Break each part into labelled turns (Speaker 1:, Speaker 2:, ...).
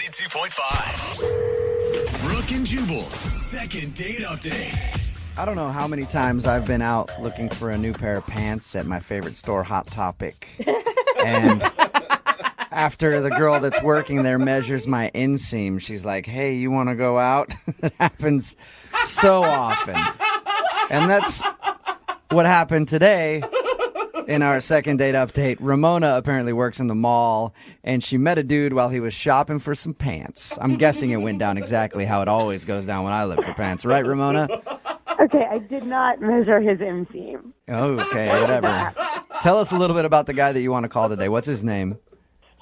Speaker 1: 92.5. Brooke and Jubal's second date update.
Speaker 2: I don't know how many times I've been out looking for a new pair of pants at my favorite store, Hot Topic. And after the girl that's working there measures my inseam, she's like, hey, you want to go out? It happens so often. And that's what happened today. In our second date update, Ramona apparently works in the mall, and she met a dude while he was shopping for some pants. I'm guessing it went down exactly how it always goes down when I look for pants. Right, Ramona?
Speaker 3: Okay, I did not measure his inseam.
Speaker 2: Okay, whatever. Tell us a little bit about the guy that you want to call today. What's his name?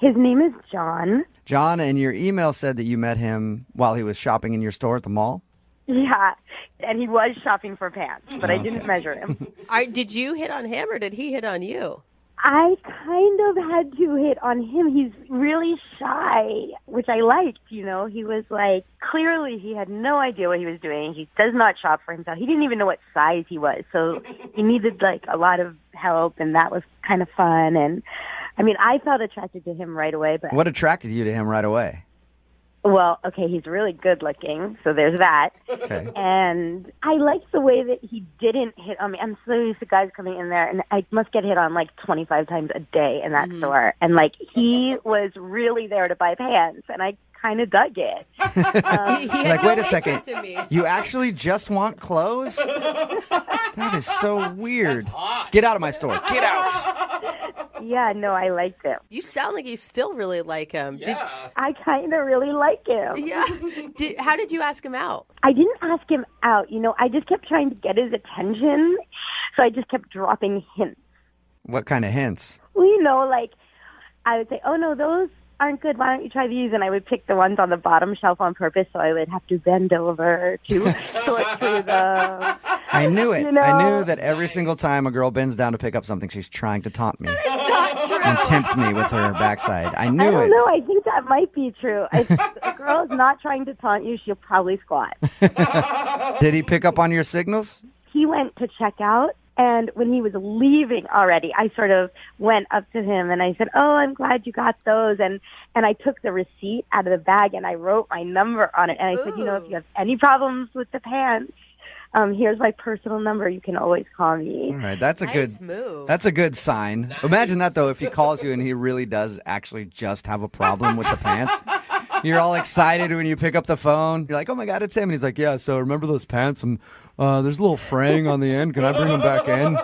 Speaker 3: His name is John.
Speaker 2: John, and your email said that you met him while he was shopping in your store at the mall?
Speaker 3: Yeah, and he was shopping for pants, but I didn't measure him.
Speaker 4: Did you hit on him or did he hit on you?
Speaker 3: I kind of had to hit on him. He's really shy, which I liked, you know. He was like, clearly he had no idea what he was doing. He does not shop for himself. He didn't even know what size he was, so he needed like a lot of help, and that was kind of fun. And I mean, I felt attracted to him right away. But
Speaker 2: What attracted you to him right away?
Speaker 3: well, okay, he's really good looking, so there's that.
Speaker 2: Okay.
Speaker 3: And I liked the way that he didn't hit on me. I'm so used to guys coming in there, and I must get hit on like 25 times a day in that store. And like, he was really there to buy pants, and I kind of dug it.
Speaker 2: Like, wait a second.
Speaker 4: interest in me.
Speaker 2: You actually just want clothes? That is so weird. Get out of my store. Get out.
Speaker 3: Yeah, no, I liked him.
Speaker 4: You sound like you still really like him.
Speaker 5: Yeah.
Speaker 3: I kind of really like him.
Speaker 4: How did you ask him out?
Speaker 3: I didn't ask him out, you know. I just kept trying to get his attention, so I just kept dropping hints.
Speaker 2: What kind of hints?
Speaker 3: Well, you know, like, I would say, oh, no, those aren't good. Why don't you try these? And I would pick the ones on the bottom shelf on purpose, so I would have to bend over to sort through them.
Speaker 2: I knew it.
Speaker 3: You know?
Speaker 2: I knew that every single time a girl bends down to pick up something, she's trying to taunt me and tempt me with her backside. I knew
Speaker 3: I don't
Speaker 2: it.
Speaker 3: know. I think that might be true. If a girl's not trying to taunt you, she'll probably squat.
Speaker 2: Did he pick up on your signals?
Speaker 3: He went to check out, and when he was leaving already, I sort of went up to him and I said, oh, I'm glad you got those. And I took the receipt out of the bag and I wrote my number on it. And I said, you know, if you have any problems with the pants, here's my personal number. You can always call me.
Speaker 2: All right, that's a
Speaker 4: Nice move.
Speaker 2: That's a good sign.
Speaker 5: Nice.
Speaker 2: Imagine that though, if he calls you and he really does actually just have a problem with the pants. You're all excited when you pick up the phone. You're like, oh my God, it's him. And he's like, yeah, so remember those pants? There's a little fraying on the end. Can I bring them back in?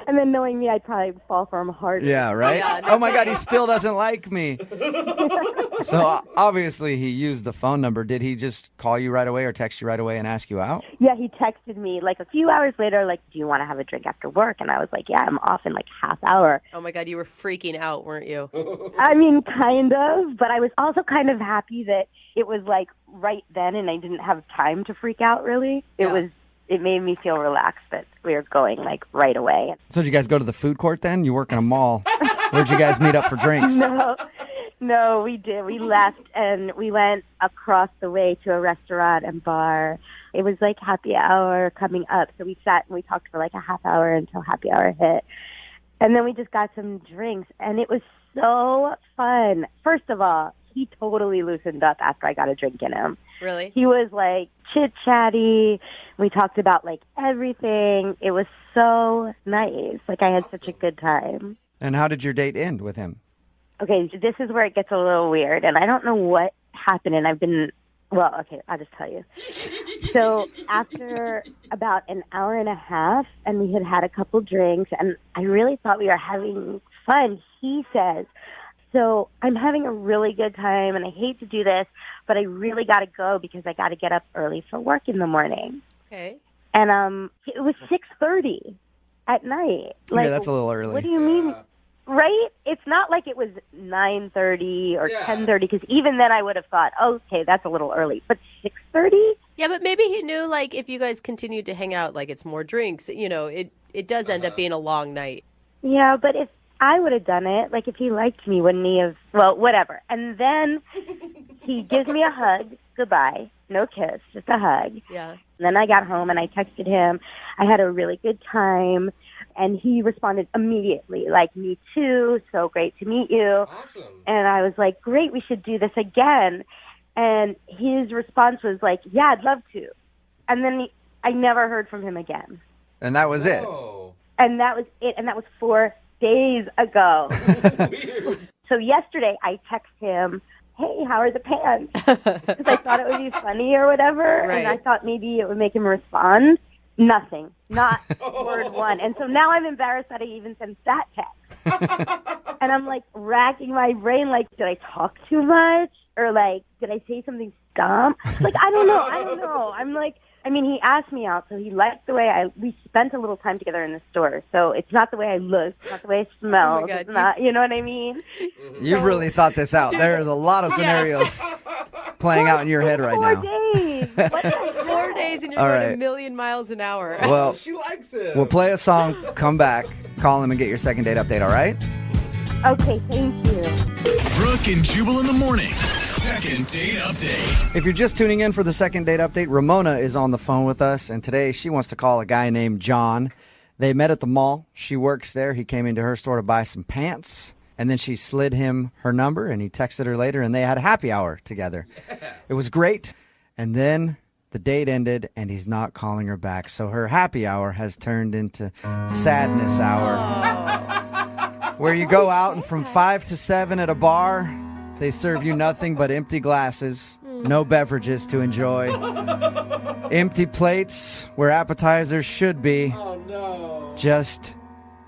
Speaker 3: And then knowing me, I'd probably fall for him harder.
Speaker 2: Yeah, right?
Speaker 4: Yeah, no
Speaker 2: Oh my God, he still doesn't like me. So obviously he used the phone number. Did he just call you right away or text you right away and ask you out?
Speaker 3: Yeah, he texted me like a few hours later, like, do you want to have a drink after work? And I was like, yeah, I'm off in like half hour.
Speaker 4: Oh my God, you were freaking out, weren't you?
Speaker 3: I mean, kind of, but I was also kind of happy that it was like right then and I didn't have time to freak out really. It made me feel relaxed that we were going like right away.
Speaker 2: So did you guys go to the food court then? You work in a mall. Where'd you guys meet up for drinks?
Speaker 3: No, we did. We left and we went across the way to a restaurant and bar. It was like happy hour coming up. So we sat and we talked for like a half hour until happy hour hit. And then we just got some drinks and it was so fun. First of all, he totally loosened up after I got a drink in him.
Speaker 4: Really?
Speaker 3: He was like chit-chatty. We talked about like everything. It was so nice. Like I had such a good time.
Speaker 2: And how did your date end with him?
Speaker 3: Okay, this is where it gets a little weird, and I don't know what happened, and I'll just tell you. So after about an hour and a half, and we had had a couple drinks, and I really thought we were having fun, he says, so I'm having a really good time, and I hate to do this, but I really got to go because I got to get up early for work in the morning.
Speaker 4: Okay.
Speaker 3: And it was 6:30 at night. Like,
Speaker 2: yeah, that's a little early.
Speaker 3: What do you mean? Right? It's not like it was 9:30 or 10:30, because even then I would have thought, okay, that's a little early. But 6:30?
Speaker 4: Yeah, but maybe he knew, like, if you guys continued to hang out, like, it's more drinks, you know, it does end up being a long night.
Speaker 3: Yeah, but if I would have done it, like, if he liked me, wouldn't he have? Well, whatever. And then he gives me a hug. Goodbye. No kiss, just a hug.
Speaker 4: Yeah.
Speaker 3: And then I got home and I texted him. I had a really good time. And he responded immediately, like, me too, so great to meet you.
Speaker 5: Awesome.
Speaker 3: And I was like, great, we should do this again. And his response was like, yeah, I'd love to. And then I never heard from him again.
Speaker 2: And that was it.
Speaker 5: Whoa.
Speaker 3: And that was it. And that was 4 days ago.
Speaker 5: Weird.
Speaker 3: So yesterday I texted him, hey, how are the pants? Because I thought it would be funny or whatever.
Speaker 4: Right.
Speaker 3: And I thought maybe it would make him respond. Nothing. Not word one. And so now I'm embarrassed that I even sent that text. And I'm like racking my brain, like, did I talk too much? Or like, did I say something dumb? Like, I don't know. I'm like, I mean, he asked me out, so he liked the way we spent a little time together in the store. So it's not the way I look, it's not the way I smell.
Speaker 4: Oh my God,
Speaker 3: it's not, you know what I mean?
Speaker 2: You've really thought this out. There's a lot of scenarios playing out in your head right
Speaker 3: 4
Speaker 2: now.
Speaker 3: days. What the heck?
Speaker 4: 4 days and you're
Speaker 2: All
Speaker 4: going
Speaker 2: right.
Speaker 4: a million miles an hour.
Speaker 2: Well,
Speaker 5: She likes him.
Speaker 2: we'll play a song, come back, call him, and get your second date update, all right?
Speaker 3: Okay, thank you.
Speaker 1: Brooke and Jubal in the mornings. Second date update.
Speaker 2: If you're just tuning in for the second date update, Ramona is on the phone with us, and today she wants to call a guy named John. They met at the mall. She works there. He came into her store to buy some pants, and then she slid him her number, and he texted her later, and they had a happy hour together. It was great, and then the date ended, and he's not calling her back. So her happy hour has turned into sadness hour, where you go out and from 5 to 7 at a bar, they serve you nothing but empty glasses, no beverages to enjoy, empty plates where appetizers should be,
Speaker 5: Oh, no.
Speaker 2: just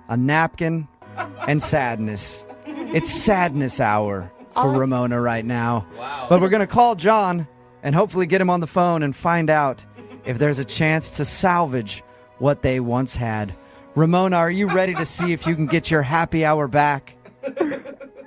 Speaker 2: a napkin and sadness. It's sadness hour for Ramona right now.
Speaker 5: Wow.
Speaker 2: But we're going to call John and hopefully get him on the phone and find out if there's a chance to salvage what they once had. Ramona, are you ready to see if you can get your happy hour back?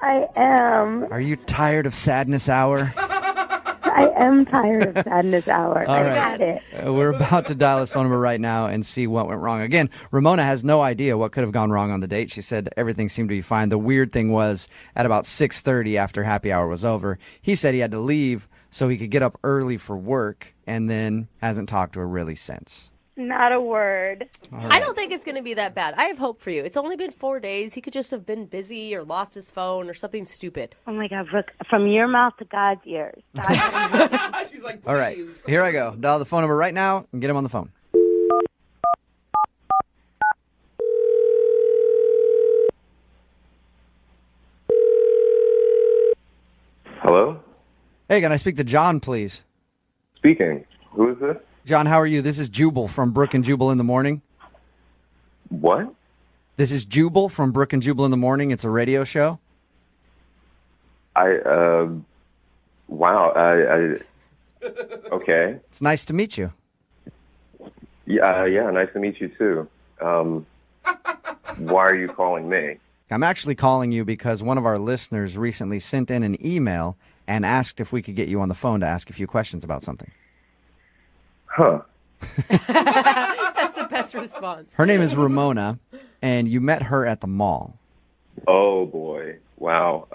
Speaker 3: I am.
Speaker 2: Are you tired of sadness hour?
Speaker 3: I am tired of sadness hour.
Speaker 2: All
Speaker 3: I
Speaker 2: right.
Speaker 3: got it.
Speaker 2: We're about to dial his phone number right now and see what went wrong. Again, Ramona has no idea what could have gone wrong on the date. She said everything seemed to be fine. The weird thing was at about 6:30 after happy hour was over, he said he had to leave so he could get up early for work and then hasn't talked to her really since.
Speaker 3: Not a word.
Speaker 4: I don't think it's going to be that bad. I have hope for you. It's only been 4 days. He could just have been busy or lost his phone or something stupid.
Speaker 3: Oh my God, Brooke, from your mouth to God's ears.
Speaker 5: She's like, please.
Speaker 2: All right, here I go. Dial the phone number right now and get him on the phone.
Speaker 6: Hello?
Speaker 2: Hey, can I speak to John, please?
Speaker 6: Speaking. Who is this?
Speaker 2: John, how are you? This is Jubal from Brooke and Jubal in the Morning.
Speaker 6: What?
Speaker 2: This is Jubal from Brooke and Jubal in the Morning. It's a radio show.
Speaker 6: Wow. Okay.
Speaker 2: It's nice to meet you.
Speaker 6: Yeah, nice to meet you too. Why are you calling me?
Speaker 2: I'm actually calling you because one of our listeners recently sent in an email and asked if we could get you on the phone to ask a few questions about something.
Speaker 6: Huh.
Speaker 4: That's the best response.
Speaker 2: Her name is Ramona, and you met her at the mall.
Speaker 6: Oh, boy. Wow.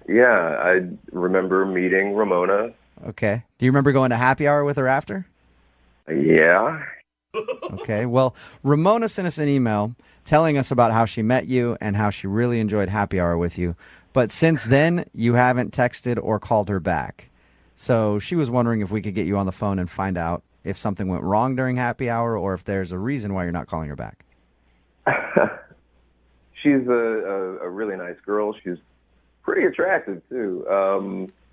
Speaker 6: Yeah, I remember meeting Ramona.
Speaker 2: Okay. Do you remember going to happy hour with her after?
Speaker 6: Yeah.
Speaker 2: Okay. Well, Ramona sent us an email telling us about how she met you and how she really enjoyed happy hour with you. But since then, you haven't texted or called her back. So she was wondering if we could get you on the phone and find out if something went wrong during happy hour or if there's a reason why you're not calling her back.
Speaker 6: She's a really nice girl. She's pretty attractive, too.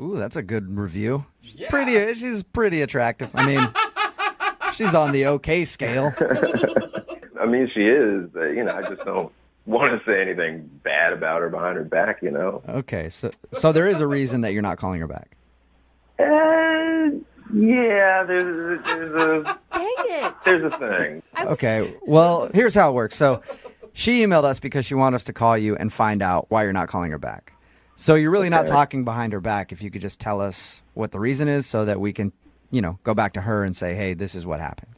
Speaker 2: Ooh, that's a good review. She's pretty attractive. I mean, she's on the okay scale.
Speaker 6: I mean, she is. I just don't want to say anything bad about her behind her back,
Speaker 2: Okay, so there is a reason that you're not calling her back.
Speaker 6: Yeah, there's a
Speaker 4: Dang it.
Speaker 6: there's a thing.
Speaker 2: Okay, well, here's how it works. So she emailed us because she wanted us to call you and find out why you're not calling her back. So you're really not
Speaker 6: Okay.
Speaker 2: talking behind her back. If you could just tell us what the reason is so that we can, go back to her and say, hey, this is what happened.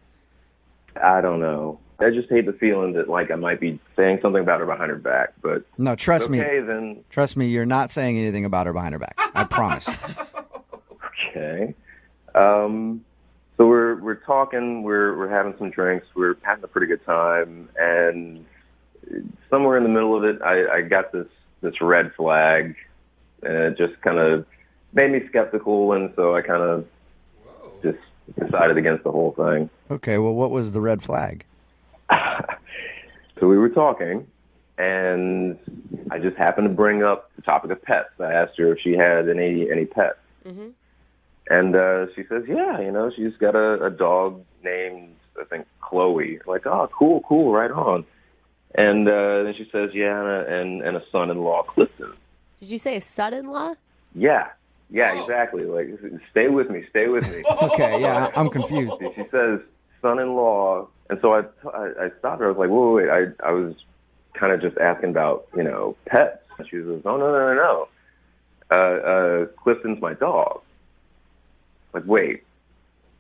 Speaker 6: I don't know. I just hate the feeling that I might be saying something about her behind her back, but
Speaker 2: No, trust me.
Speaker 6: okay then.
Speaker 2: Trust me, you're not saying anything about her behind her back. I promise.
Speaker 6: Okay. So we're talking, we're having some drinks, we're having a pretty good time, and somewhere in the middle of it, I got this red flag, and it just kind of made me skeptical, and so I kind of just decided against the whole thing.
Speaker 2: Okay, well, what was the red flag?
Speaker 6: So we were talking, and I just happened to bring up the topic of pets. I asked her if she had any pets. Mm-hmm. And she says, yeah, she's got a dog named, I think, Chloe. Like, oh, cool, right on. And then she says, yeah, and a son-in-law, Clifton.
Speaker 4: Did you say a son-in-law?
Speaker 6: Yeah, exactly. Like, stay with me.
Speaker 2: Okay, yeah, I'm confused.
Speaker 6: She says son-in-law, and so I stopped her. I was like, wait. I was kind of just asking about, pets. And she says, oh, no. Clifton's my dog. Like, wait,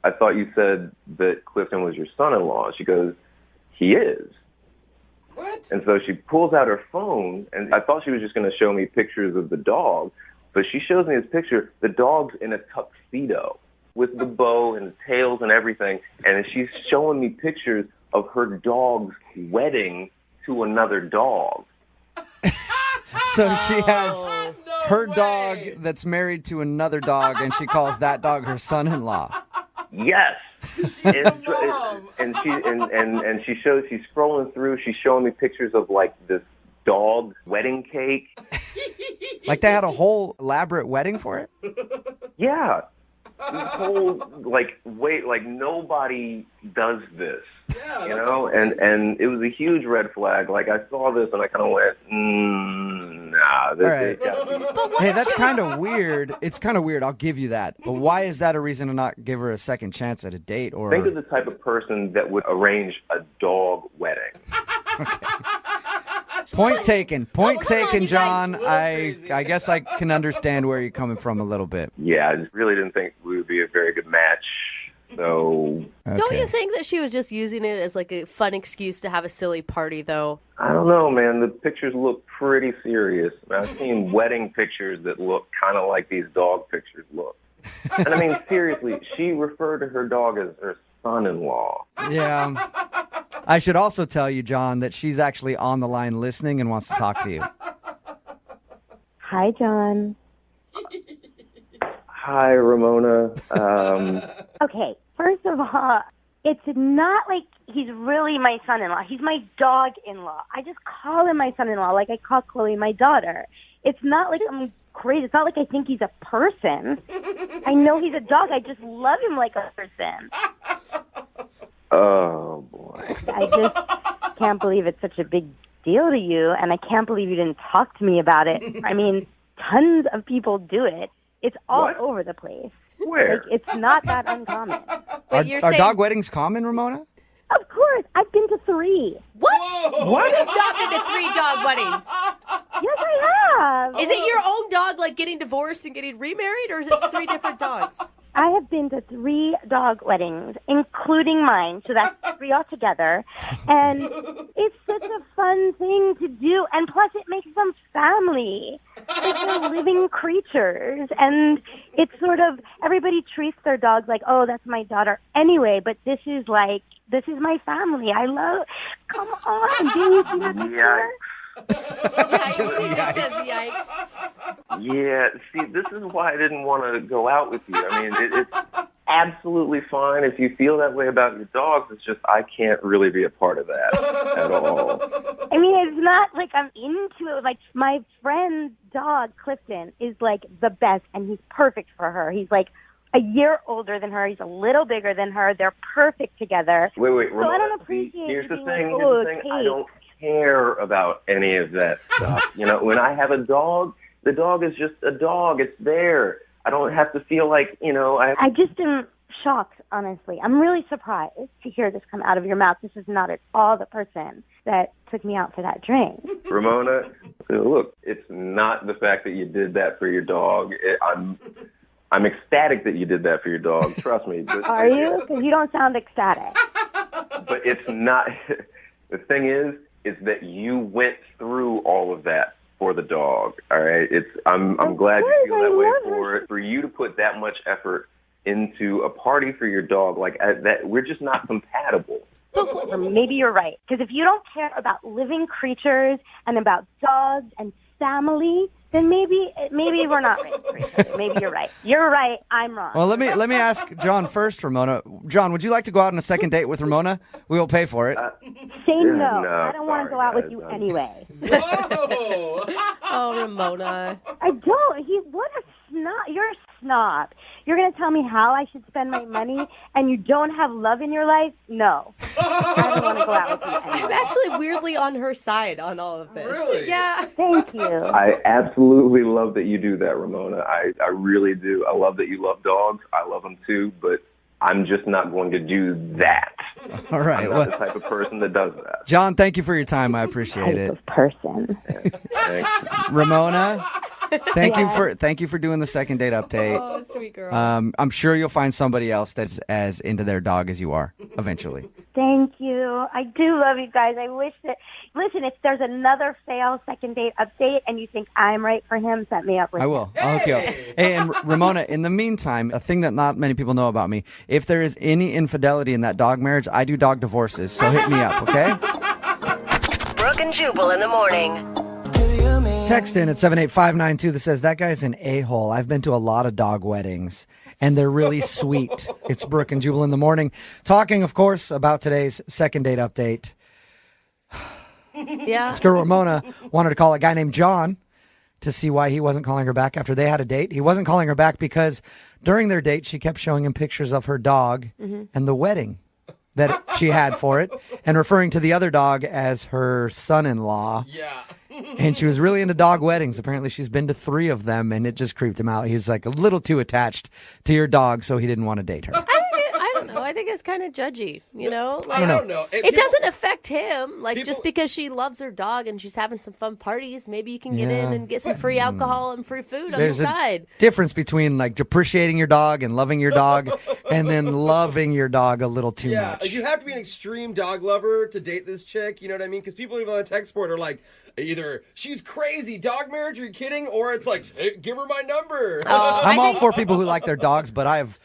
Speaker 6: I thought you said that Clifton was your son-in-law. She goes, he is.
Speaker 5: What?
Speaker 6: And so she pulls out her phone, and I thought she was just going to show me pictures of the dog, but she shows me this picture. The dog's in a tuxedo with the bow and the tails and everything, and she's showing me pictures of her dog's wedding to another dog.
Speaker 2: So she has her dog that's married to another dog, and she calls that dog her son-in-law.
Speaker 6: Yes. And she's scrolling through. She's showing me pictures of like this dog wedding cake.
Speaker 2: Like they had a whole elaborate wedding for it?
Speaker 6: Yeah. This whole nobody does this.
Speaker 5: Yeah,
Speaker 6: and it was a huge red flag. Like I saw this and I kind of went, nah. This
Speaker 2: Right.
Speaker 6: gotta be.
Speaker 2: Hey, that's kind of weird. It's kind of weird. I'll give you that. But why is that a reason to not give her a second chance at a date? Or
Speaker 6: Think of the type of person that would arrange a dog wedding.
Speaker 2: Point taken. Point taken,
Speaker 5: you
Speaker 2: John.
Speaker 5: guys.
Speaker 2: I guess I can understand where you're coming from a little bit.
Speaker 6: Yeah, I just really didn't think we would be a very good match. So
Speaker 4: Don't you think that she was just using it as like a fun excuse to have a silly party, though?
Speaker 6: I don't know, man. The pictures look pretty serious. I've seen wedding pictures that look kind of like these dog pictures look. And I mean, seriously, she referred to her dog as her son-in-law.
Speaker 2: Yeah. I should also tell you, John, that she's actually on the line listening and wants to talk to you.
Speaker 3: Hi, John.
Speaker 6: Hi, Ramona.
Speaker 3: Okay, first of all, it's not like he's really my son-in-law. He's my dog-in-law. I just call him my son-in-law like I call Chloe my daughter. It's not like I'm crazy. It's not like I think he's a person. I know he's a dog. I just love him like a person.
Speaker 6: Oh, boy.
Speaker 3: I just can't believe it's such a big deal to you, and I can't believe you didn't talk to me about it. I mean, tons of people do it. It's all
Speaker 6: What?
Speaker 3: over the place.
Speaker 6: Where?
Speaker 3: Like, it's not that uncommon.
Speaker 2: Are
Speaker 4: you're
Speaker 2: are
Speaker 4: saying-
Speaker 2: dog weddings common, Ramona?
Speaker 3: Of course, I've been to 3.
Speaker 4: What? What? You've not been to 3 dog weddings.
Speaker 3: Yes, I have.
Speaker 4: Is it your own dog, like, getting divorced and getting remarried, or is it 3 different dogs?
Speaker 3: I have been to 3 dog weddings, including mine, so that's 3 altogether. And it's such a fun thing to do, and plus it makes them family. They're living creatures, and it's sort of, everybody treats their dogs like, oh, that's my daughter anyway, but this is my family. I love, come on, didn't you see that picture?
Speaker 4: Yikes.
Speaker 6: Yeah, see, this is why I didn't want to go out with you. I mean, it's absolutely fine if you feel that way about your dogs. It's just I can't really be a part of that at all.
Speaker 3: I mean, it's not like I'm into it. Like, my friend's dog, Clifton, is like the best, and he's perfect for her. He's like a year older than her. He's a little bigger than her. They're perfect together.
Speaker 6: Wait,
Speaker 3: So I
Speaker 6: Ramona,
Speaker 3: don't appreciate
Speaker 6: here's
Speaker 3: you
Speaker 6: the
Speaker 3: being
Speaker 6: thing.
Speaker 3: like,
Speaker 6: Here's
Speaker 3: oh,
Speaker 6: the thing. I
Speaker 3: Kate.
Speaker 6: don't care about any of that stuff. When I have a dog, the dog is just a dog. It's there. I don't have to feel like,
Speaker 3: I just am shocked, honestly. I'm really surprised to hear this come out of your mouth. This is not at all the person that took me out for that drink.
Speaker 6: Ramona, look, it's not the fact that you did that for your dog. I'm ecstatic that you did that for your dog. Trust me. But,
Speaker 3: Are you? Because you don't sound ecstatic.
Speaker 6: But it's not. The thing is that you went through all of that for the dog. All right. I'm glad you feel that way for it. For you to put that much effort into a party for your dog, like that, we're just not compatible.
Speaker 3: Or maybe you're right. Because if you don't care about living creatures and about dogs and family, then maybe we're not right for each other. Maybe you're right. You're right. I'm wrong.
Speaker 2: Well, let me ask John first, Ramona. John, would you like to go out on a second date with Ramona? We will pay for it.
Speaker 3: Say no.
Speaker 6: no,
Speaker 3: I don't want to go out with you
Speaker 6: guys.
Speaker 3: anyway.
Speaker 7: Whoa!
Speaker 4: Oh, Ramona.
Speaker 3: I don't. What a snob. You're a snob. You're going to tell me how I should spend my money and you don't have love in your life? No. I don't want to go out with you
Speaker 4: I'm
Speaker 3: anyway.
Speaker 4: actually weirdly on her side on all of this.
Speaker 7: Really?
Speaker 4: Yeah.
Speaker 3: Thank you.
Speaker 6: I absolutely love that you do that, Ramona. I really do. I love that you love dogs. I love them too, but I'm just not going to do that.
Speaker 2: All right.
Speaker 6: I'm not the type of person that does that.
Speaker 2: John, thank you for your time. I appreciate
Speaker 3: Type
Speaker 2: it.
Speaker 3: of person.
Speaker 6: Thanks.
Speaker 2: Ramona, thank you for doing the second date update.
Speaker 4: Oh, sweet girl.
Speaker 2: I'm sure you'll find somebody else that's as into their dog as you are eventually.
Speaker 3: Thank you. I do love you guys. I wish that, listen, if there's another fail second date update and you think I'm right for him, set me up with
Speaker 2: I
Speaker 3: him.
Speaker 2: will. I'll hook you up. Hey, and Ramona, in the meantime, a thing that not many people know about me, if there is any infidelity in that dog marriage, I do dog divorces. So hit me up, okay?
Speaker 8: Brooke and Jubal in the morning.
Speaker 2: Text in at 78592 that says, that guy's an a-hole. I've been to a lot of dog weddings, and they're really sweet. It's Brooke and Jubal in the morning. Talking, of course, about today's second date update.
Speaker 4: Yeah.
Speaker 2: This girl, Ramona, wanted to call a guy named John to see why he wasn't calling her back after they had a date. He wasn't calling her back because during their date, she kept showing him pictures of her dog and the wedding that she had for it, and referring to the other dog as her son-in-law.
Speaker 7: Yeah.
Speaker 2: And she was really into dog weddings. Apparently, she's been to 3 of them, and it just creeped him out. He's like a little too attached to your dog, so he didn't want to date her.
Speaker 4: I don't know. I think it's kind of judgy, you know? Like,
Speaker 2: I don't know.
Speaker 7: I don't know.
Speaker 4: It doesn't affect him. Like, just because she loves her dog and she's having some fun parties, maybe you can get in and get some free alcohol and free food on
Speaker 2: There's
Speaker 4: the
Speaker 2: a
Speaker 4: side.
Speaker 2: difference between like appreciating your dog and loving your dog, and then loving your dog a little too
Speaker 7: Yeah,
Speaker 2: much.
Speaker 7: you have to be an extreme dog lover to date this chick. You know what I mean? Because people even on the text board are like, either she's crazy, dog marriage, are you kidding? Or it's like, hey, give her my number.
Speaker 2: I'm all for people who like their dogs, but I've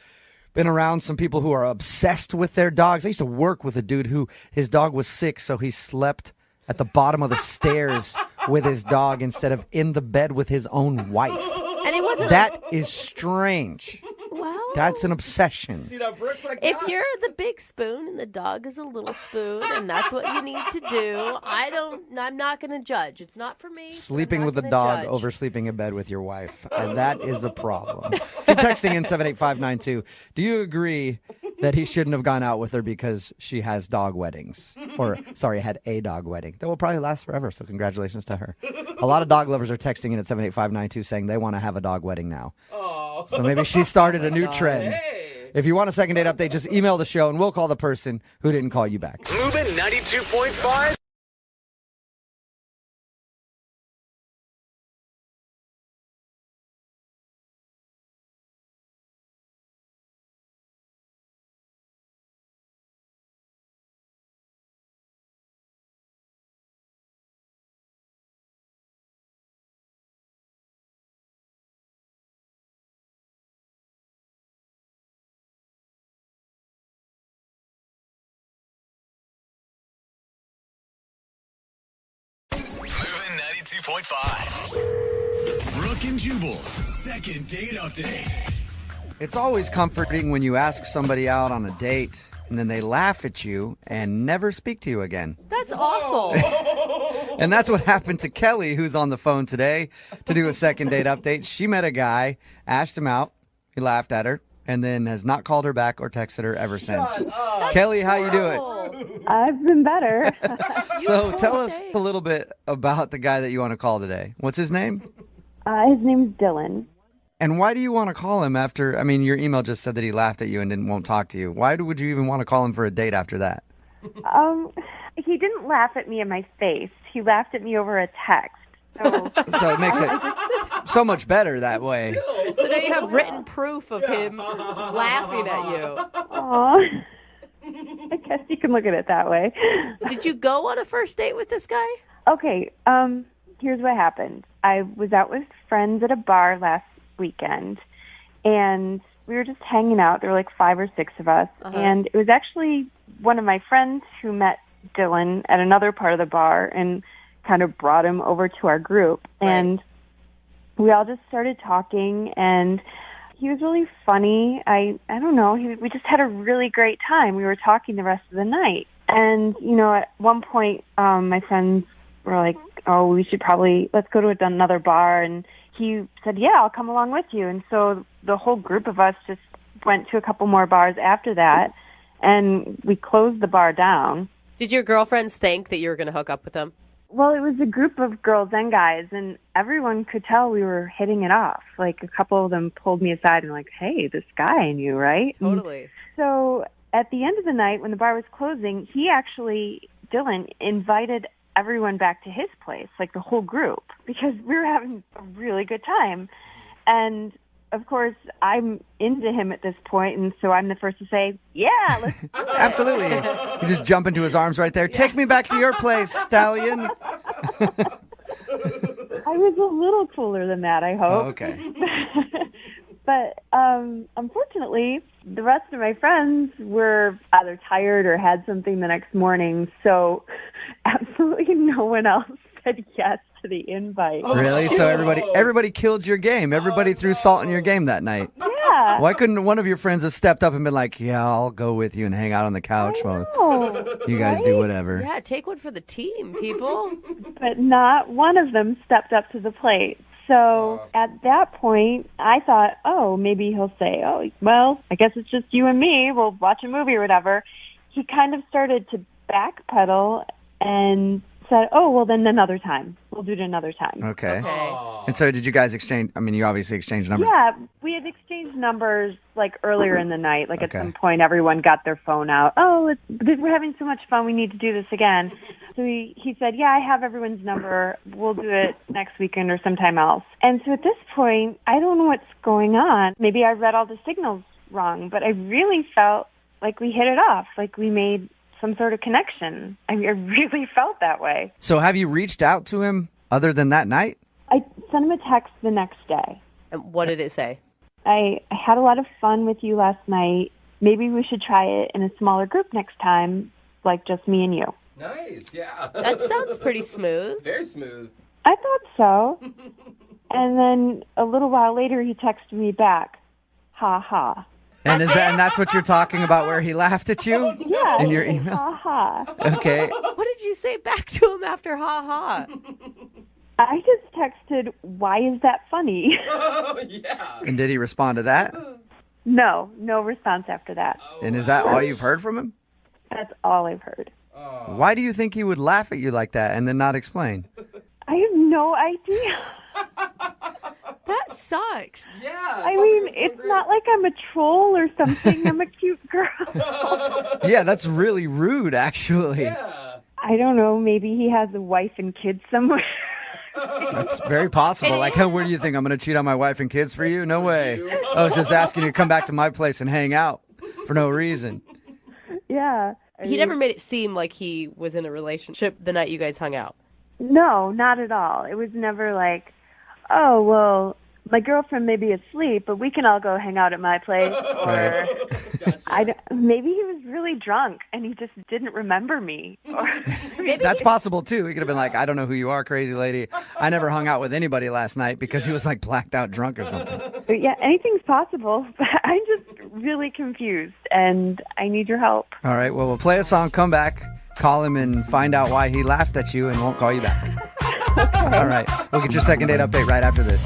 Speaker 2: been around some people who are obsessed with their dogs. I used to work with a dude who his dog was sick, so he slept at the bottom of the stairs with his dog instead of in the bed with his own wife.
Speaker 4: And it wasn't
Speaker 2: That is strange.
Speaker 4: well.
Speaker 2: That's an obsession.
Speaker 7: See, now Brooke's like,
Speaker 4: If you're the big spoon and the dog is a little spoon, and that's what you need to do, I'm not going to judge. It's not for me.
Speaker 2: Sleeping with the dog over sleeping in bed with your wife. And that is a problem. Keep texting in 78592. Do you agree that he shouldn't have gone out with her because she has dog weddings? Or, sorry, had a dog wedding. That will probably last forever, so congratulations to her. A lot of dog lovers are texting in at 78592 saying they want to have a dog wedding now. So maybe she started a new trend.
Speaker 7: hey.
Speaker 2: If you want a second date update, just email the show and we'll call the person who didn't call you back.
Speaker 1: Moving 92.5. Moving 92.5. Brooke and Jubal's second date update.
Speaker 2: It's always comforting when you ask somebody out on a date and then they laugh at you and never speak to you again.
Speaker 4: That's awful.
Speaker 2: And that's what happened to Kelly, who's on the phone today to do a second date update. She met a guy, asked him out, he laughed at her, and then has not called her back or texted her ever since. Kelly, how you doing?
Speaker 3: I've been better.
Speaker 2: So tell us a little bit about the guy that you want to call today. What's his name?
Speaker 3: His name's Dylan.
Speaker 2: And why do you want to call him after, I mean, your email just said that he laughed at you and won't talk to you. Why would you even want to call him for a date after that?
Speaker 3: He didn't laugh at me in my face. He laughed at me over a text. So
Speaker 2: So it makes it so much better that way.
Speaker 4: So now you have written proof of him laughing at you.
Speaker 3: aw. I guess you can look at it that way.
Speaker 4: Did you go on a first date with this guy?
Speaker 3: Okay, here's what happened. I was out with friends at a bar last weekend, and We were just hanging out. There were like 5 or 6 of us. And it was actually one of my friends who met Dylan at another part of the bar and kind of brought him over to our group. Right. And we all just started talking, and he was really funny. I don't know. We just had a really great time. We were talking the rest of the night. And, you know, at one point, my friends were like, oh, we should probably, let's go to another bar. And he said, yeah, I'll come along with you. And so the whole group of us just went to a couple more bars after that, and we closed the bar down.
Speaker 4: Did your girlfriends think that you were going to hook up with him?
Speaker 3: Well, it was a group of girls and guys, and everyone could tell we were hitting it off. Like, a couple of them pulled me aside and were like, hey, this guy I knew, right?
Speaker 4: Totally.
Speaker 3: And so at the end of the night, when the bar was closing, Dylan, invited everyone back to his place, like the whole group, because we were having a really good time. And of course, I'm into him at this point, and so I'm the first to say, yeah, let's do it.
Speaker 2: Absolutely. You just jump into his arms right there. Yeah. Take me back to your place, stallion.
Speaker 3: I was a little cooler than that, I hope.
Speaker 2: Oh, okay.
Speaker 3: But unfortunately, the rest of my friends were either tired or had something the next morning, so absolutely no one else said yes to the invite.
Speaker 2: Really? So everybody killed your game. Everybody threw salt in your game that night.
Speaker 3: Yeah.
Speaker 2: Why couldn't one of your friends have stepped up and been like, yeah, I'll go with you and hang out on the couch while you guys do whatever?
Speaker 4: Yeah, take one for the team, people.
Speaker 3: But not one of them stepped up to the plate. So at that point, I thought, oh, maybe he'll say, oh, well, I guess it's just you and me. We'll watch a movie or whatever. He kind of started to backpedal and said, oh, well, then another time. We'll do it another time.
Speaker 2: Okay. And so did you guys exchange, I mean, you obviously exchanged numbers.
Speaker 3: Yeah, we had exchanged numbers like earlier in the night. Like at some point, everyone got their phone out. Oh, we're having so much fun. We need to do this again. So he said, yeah, I have everyone's number. We'll do it next weekend or sometime else. And so at this point, I don't know what's going on. Maybe I read all the signals wrong, but I really felt like we hit it off, like we made some sort of connection. I really felt that way.
Speaker 2: So have you reached out to him other than that night?
Speaker 3: I sent him a text the next day.
Speaker 4: And what did it say?
Speaker 3: I had a lot of fun with you last night. Maybe we should try it in a smaller group next time, like just me and you.
Speaker 7: Nice, yeah.
Speaker 4: That sounds pretty smooth.
Speaker 7: Very smooth.
Speaker 3: I thought so. And then a little while later, he texted me back, ha ha.
Speaker 2: And that's what you're talking about, where he laughed at you?
Speaker 3: Yeah.
Speaker 2: In your email?
Speaker 3: Ha ha.
Speaker 2: Okay.
Speaker 4: What did you say back to him after ha ha?
Speaker 3: I just texted, why is that funny?
Speaker 7: Yeah.
Speaker 2: And did he respond to that?
Speaker 3: No response after that.
Speaker 2: And is that all you've heard from him?
Speaker 3: That's all I've heard.
Speaker 2: Why do you think he would laugh at you like that and then not explain?
Speaker 3: I have no idea.
Speaker 4: That sucks.
Speaker 7: Yeah.
Speaker 3: I mean, it's not like I'm a troll or something. I'm a cute girl.
Speaker 2: Yeah, that's really rude, actually.
Speaker 7: Yeah.
Speaker 3: I don't know. Maybe he has a wife and kids somewhere.
Speaker 2: That's very possible. Like, where do you think I'm going to cheat on my wife and kids for you? No way. I was just asking you to come back to my place and hang out for no reason.
Speaker 3: Yeah.
Speaker 4: He never made it seem like he was in a relationship the night you guys hung out.
Speaker 3: No, not at all. It was never like, oh, well, my girlfriend may be asleep, but we can all go hang out at my place. Or maybe he was really drunk and he just didn't remember me. Or
Speaker 2: That's possible, too. He could have been like, I don't know who you are, crazy lady. I never hung out with anybody last night, because he was like blacked out drunk or something.
Speaker 3: But yeah, anything's possible. But I'm just really confused and I need your help.
Speaker 2: All right, well, we'll play a song, come back, call him and find out why he laughed at you and won't call you back. Okay. All right, we'll get your second date update right after this.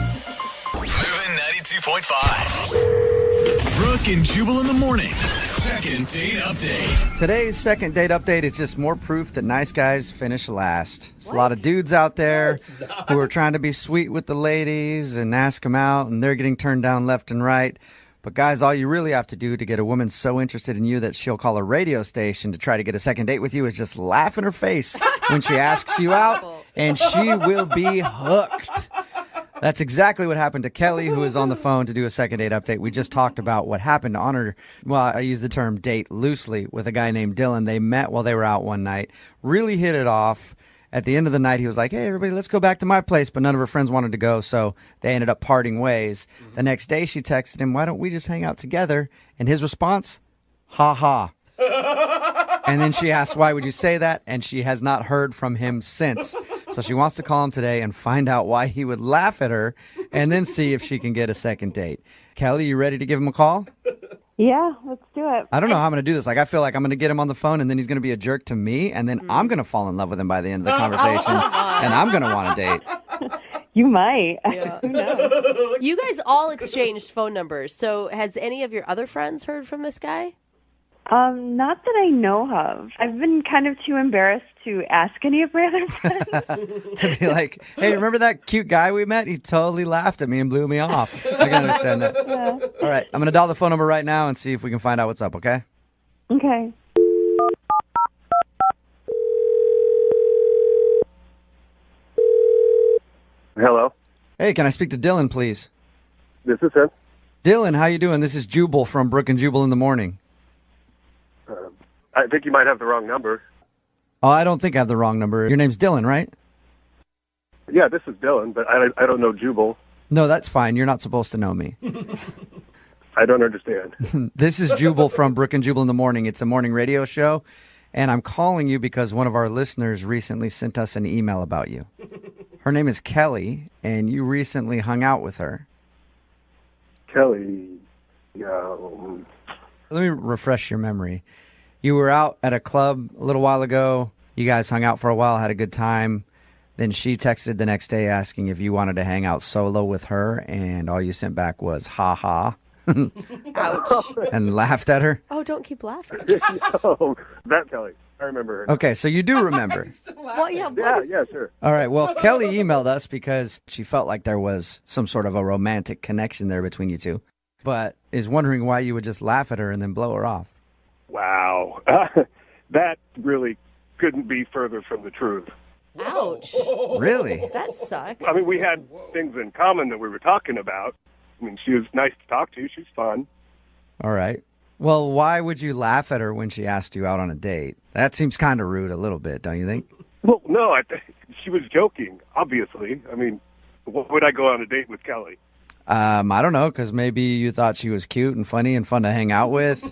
Speaker 1: Moving 92.5. Brooke and Jubal in the mornings. Second date update.
Speaker 2: Today's second date update is just more proof that nice guys finish last. There's a lot of dudes out there who are trying to be sweet with the ladies and ask them out, and they're getting turned down left and right. But guys, all you really have to do to get a woman so interested in you that she'll call a radio station to try to get a second date with you is just laugh in her face when she asks you out, and she will be hooked. That's exactly what happened to Kelly, who is on the phone to do a second date update. We just talked about what happened on her, well, I use the term date loosely, with a guy named Dylan. They met while they were out one night, really hit it off, At the end of the night, he was like, hey, everybody, let's go back to my place. But none of her friends wanted to go, so they ended up parting ways. The next day, she texted him, why don't we just hang out together? And his response, ha ha. And then she asked, why would you say that? And she has not heard from him since. So she wants to call him today and find out why he would laugh at her and then see if she can get a second date. Kelly, you ready to give him a call?
Speaker 3: Yeah, let's do it.
Speaker 2: I don't know how I'm going to do this. Like, I feel like I'm going to get him on the phone, and then he's going to be a jerk to me, and then I'm going to fall in love with him by the end of the conversation, and I'm going to want a date.
Speaker 3: You might.
Speaker 4: Yeah.
Speaker 3: Who knows?
Speaker 4: You guys all exchanged phone numbers. So has any of your other friends heard from this guy?
Speaker 3: Not that I know of. I've been kind of too embarrassed to ask any of my other friends.
Speaker 2: To be like, hey, remember that cute guy we met? He totally laughed at me and blew me off. I can understand that.
Speaker 3: Yeah.
Speaker 2: All right, I'm going to dial the phone number right now and see if we can find out what's up, okay?
Speaker 3: Okay.
Speaker 5: Hello,
Speaker 2: Hey, can I speak to Dylan, please?
Speaker 5: this is him.
Speaker 2: Dylan, how you doing? This is Jubal from Brooke and Jubal in the morning.
Speaker 5: I think you might have the wrong number.
Speaker 2: Oh, I don't think I have the wrong number. Your name's Dylan, right?
Speaker 5: Yeah, this is Dylan, but I don't know Jubal.
Speaker 2: No, that's fine. You're not supposed to know me.
Speaker 5: I don't understand.
Speaker 2: This is Jubal from Brooke and Jubal in the morning. It's a morning radio show, and I'm calling you because one of our listeners recently sent us an email about you. Her name is Kelly, and you recently hung out with her.
Speaker 5: Kelly,
Speaker 2: Let me refresh your memory. You were out at a club a little while ago. You guys hung out for a while, had a good time. Then she texted the next day asking if you wanted to hang out solo with her, and all you sent back was ha ha.
Speaker 4: Ouch.
Speaker 2: And laughed at her.
Speaker 4: Oh, don't keep laughing.
Speaker 5: oh, that Kelly. I remember her.
Speaker 2: Okay, so you do remember.
Speaker 4: Well, yeah,
Speaker 5: Yeah, sure.
Speaker 2: All right, well, Kelly emailed us because she felt like there was some sort of a romantic connection there between you two, but is wondering why you would just laugh at her and then blow her off.
Speaker 5: Wow. That really couldn't be further from the truth.
Speaker 4: Ouch.
Speaker 2: Really?
Speaker 4: That sucks.
Speaker 5: I mean, we had things in common that we were talking about. I mean, she was nice to talk to. She was fun.
Speaker 2: All right. Well, why would you laugh at her when she asked you out on a date? That seems kind of rude a little bit, don't you think?
Speaker 5: Well, no, she was joking, obviously. I mean, what would I go on a date with Kelly?
Speaker 2: I don't know, because maybe you thought she was cute and funny and fun to hang out with.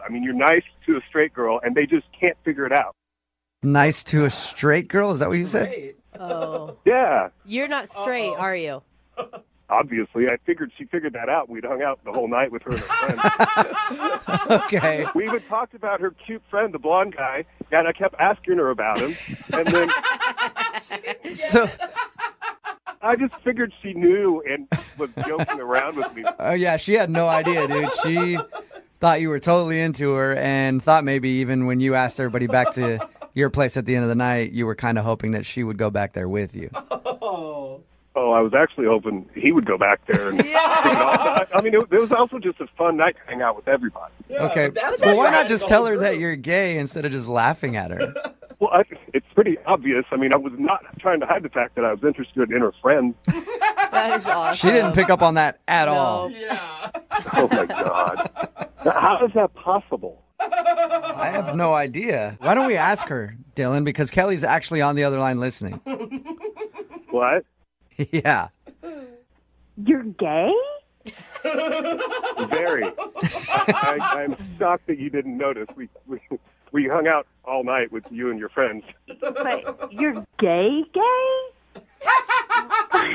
Speaker 5: I mean, you're nice to a straight girl, and they just can't figure it out.
Speaker 2: Nice to a straight girl? Is that what you said?
Speaker 7: Great.
Speaker 4: Oh.
Speaker 5: Yeah,
Speaker 4: You're not straight, are you?
Speaker 5: obviously. I figured she figured that out. We'd hung out the whole night with her and her friends.
Speaker 2: Okay.
Speaker 5: We even talked about her cute friend, the blonde guy, and I kept asking her about him. And then
Speaker 2: So,
Speaker 5: I just figured she knew and was joking around with me.
Speaker 2: yeah, she had no idea, dude. She thought you were totally into her and thought maybe even when you asked everybody back to your place at the end of the night, you were kind of hoping that she would go back there with you.
Speaker 5: Oh, I was actually hoping he would go back there. And, I mean, it was also just a fun night to hang out with everybody.
Speaker 2: Okay.
Speaker 7: that's
Speaker 2: Well, why
Speaker 7: what
Speaker 2: not
Speaker 7: drives
Speaker 2: just
Speaker 7: the
Speaker 2: tell
Speaker 7: whole
Speaker 2: her that
Speaker 7: group.
Speaker 2: you're gay instead of just laughing at her?
Speaker 5: Well, it's pretty obvious. I mean, I was not trying to hide the fact that I was interested in her friend.
Speaker 4: That is awesome.
Speaker 2: She didn't pick up on that at all.
Speaker 7: Yeah.
Speaker 5: Oh, my God. How is that possible?
Speaker 2: I have no idea. Why don't we ask her, Dylan? Because Kelly's actually on the other line listening.
Speaker 5: What?
Speaker 2: Yeah.
Speaker 3: You're gay?
Speaker 5: Very. I'm shocked that you didn't notice. We hung out all night with you and your friends.
Speaker 3: But you're gay?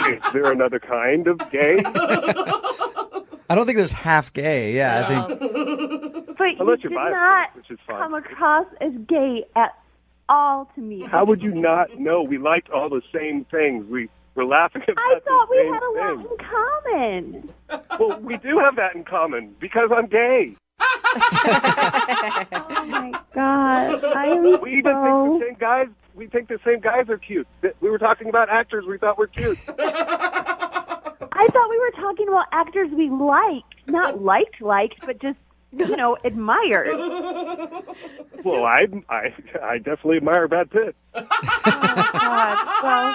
Speaker 5: Is there another kind of gay?
Speaker 2: I don't think there's half gay. Yeah, I think.
Speaker 3: But you
Speaker 5: Unless you're
Speaker 3: did
Speaker 5: bisexual,
Speaker 3: not
Speaker 5: which is fine.
Speaker 3: come across as gay at all to me.
Speaker 5: How would you not know? We liked all the same things. We were laughing about
Speaker 3: I thought
Speaker 5: the
Speaker 3: we
Speaker 5: same
Speaker 3: had a lot
Speaker 5: things.
Speaker 3: in common.
Speaker 5: Well, we do have that in common because I'm gay.
Speaker 3: Oh my God. I am
Speaker 5: We even think the same guys. We think the same guys are cute. We were talking about actors we thought were cute.
Speaker 3: I thought we were talking about actors we liked. Not liked, but just, admired.
Speaker 5: Well, I definitely admire Brad Pitt.
Speaker 3: God. Well,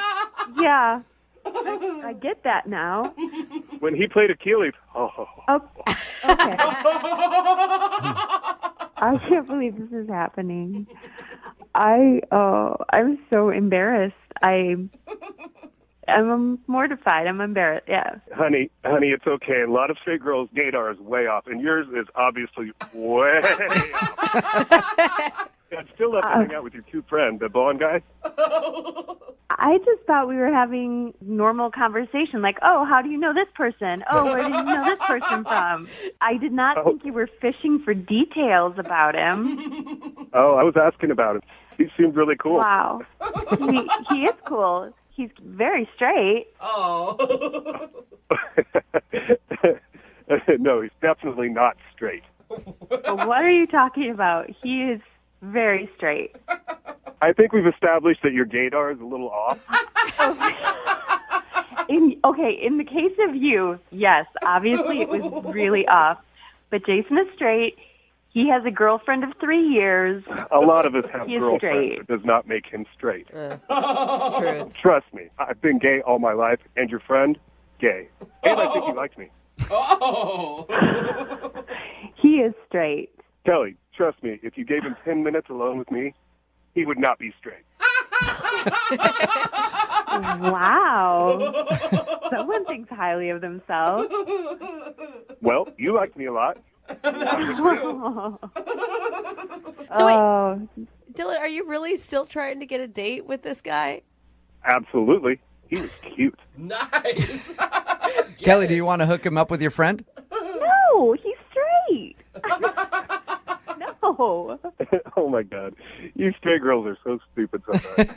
Speaker 3: yeah. I get that now.
Speaker 5: When he played Achilles,
Speaker 3: Okay. I can't believe this is happening.
Speaker 9: I'm so embarrassed. I'm mortified. I'm embarrassed. Yeah.
Speaker 5: Honey, it's okay. A lot of straight girls' gaydar is way off, and yours is obviously way off. I'd still love to hang out with your two friends, the blonde guy.
Speaker 9: I just thought we were having normal conversation, like, oh, how do you know this person? Oh, where did you know this person from? I did not think you were fishing for details about him.
Speaker 5: Oh, I was asking about him. He seemed really cool.
Speaker 9: Wow. He is cool. He's very straight.
Speaker 7: Oh.
Speaker 5: No, he's definitely not straight.
Speaker 9: What are you talking about? He is very straight.
Speaker 5: I think we've established that your gaydar is a little off.
Speaker 9: In the case of you, yes, obviously it was really off. But Jason is straight. He has a girlfriend of 3 years.
Speaker 5: A lot of us have
Speaker 9: He is
Speaker 5: girlfriends.
Speaker 9: straight.
Speaker 5: It does not make him straight.
Speaker 4: It's true.
Speaker 5: Trust me, I've been gay all my life, and your friend, gay. And I think he likes me.
Speaker 7: Oh.
Speaker 9: He is straight.
Speaker 5: Kelly, trust me, if you gave him 10 minutes alone with me, he would not be straight.
Speaker 9: Wow. Someone thinks highly of themselves.
Speaker 5: Well, you liked me a lot.
Speaker 4: So wait, Dylan, are you really still trying to get a date with this guy?
Speaker 5: Absolutely. He was cute.
Speaker 7: Nice.
Speaker 2: Kelly, do you want to hook him up with your friend?
Speaker 9: No, he's straight. No.
Speaker 5: Oh, my God. You straight girls are so stupid sometimes.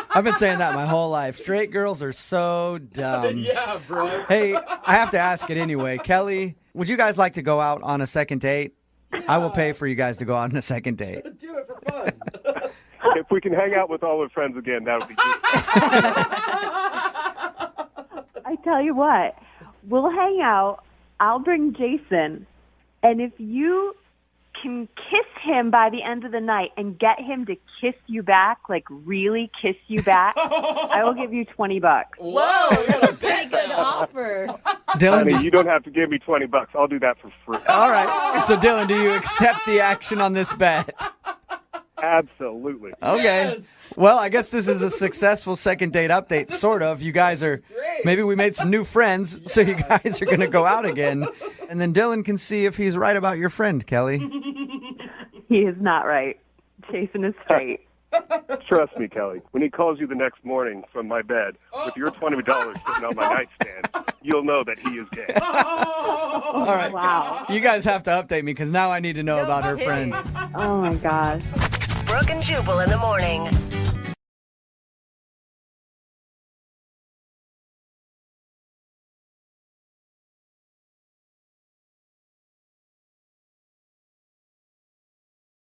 Speaker 2: I've been saying that my whole life. Straight girls are so dumb.
Speaker 7: Yeah, bro.
Speaker 2: Hey, I have to ask it anyway. Kelly, would you guys like to go out on a second date? I will pay for you guys to go out on a second date.
Speaker 7: Do it for fun.
Speaker 5: If we can hang out with all our friends again, that would be good.
Speaker 9: I tell you what, we'll hang out. I'll bring Jason. And if you can kiss him by the end of the night and get him to kiss you back, like really kiss you back, I will give you $20.
Speaker 4: Whoa, that's a pretty good offer.
Speaker 2: Dylan,
Speaker 5: Honey, you don't have to give me $20. I'll do that for free.
Speaker 2: all right. So, Dylan, do you accept the action on this bet?
Speaker 5: Absolutely.
Speaker 2: Okay.
Speaker 7: Yes.
Speaker 2: Well, I guess this is a successful second date update, sort of. You guys are, maybe we made some new friends, so you guys are going to go out again. And then Dylan can see if he's right about your friend, Kelly.
Speaker 9: He is not right. Jason is straight.
Speaker 5: Trust me, Kelly. When he calls you the next morning from my bed with your $20 sitting on my nightstand, you'll know that he is gay.
Speaker 2: All right.
Speaker 9: Wow.
Speaker 2: You guys have to update me because now I need to know about her friend.
Speaker 9: Oh, my gosh.
Speaker 8: Brooke and Jubal in the morning.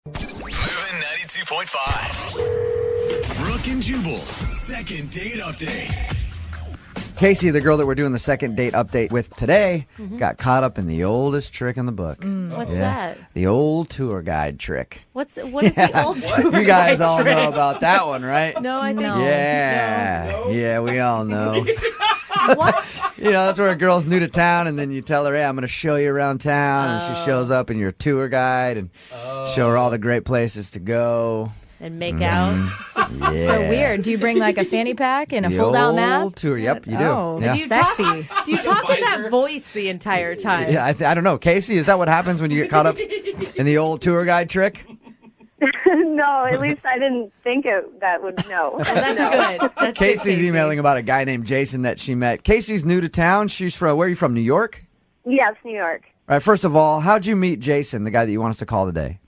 Speaker 1: Moving 92.5. Brooke and Jubal's second date update.
Speaker 2: Casey, the girl that we're doing the second date update with today, got caught up in the oldest trick in the book.
Speaker 4: What's that?
Speaker 2: The old tour guide trick.
Speaker 4: What is the old tour
Speaker 2: You guys
Speaker 4: guide
Speaker 2: all
Speaker 4: trick?
Speaker 2: know about that one, right?
Speaker 4: No, I think
Speaker 2: Yeah, we all know.
Speaker 4: What?
Speaker 2: You know, that's where a girl's new to town, and then you tell her, hey, I'm going to show you around town, and she shows up, and you're a tour guide, and show her all the great places to go.
Speaker 4: And make out.
Speaker 2: Yeah.
Speaker 10: So weird. Do you bring like a fanny pack and a
Speaker 2: The
Speaker 10: fold-out
Speaker 2: old
Speaker 10: map?
Speaker 2: tour, yep, you do.
Speaker 10: Oh,
Speaker 2: Yeah.
Speaker 10: do you sexy.
Speaker 4: Do you talk in that voice the entire time?
Speaker 2: Yeah, I don't know. Casey, is that what happens when you get caught up in the old tour guide trick?
Speaker 3: No, at least I didn't think that would no.
Speaker 4: Well, that's good. That's
Speaker 2: Casey's
Speaker 4: good, Casey.
Speaker 2: emailing about a guy named Jason that she met. Casey's new to town. She's from, where are you from, New York?
Speaker 3: Yes, New York.
Speaker 2: All right, first of all, how'd you meet Jason, the guy that you want us to call today?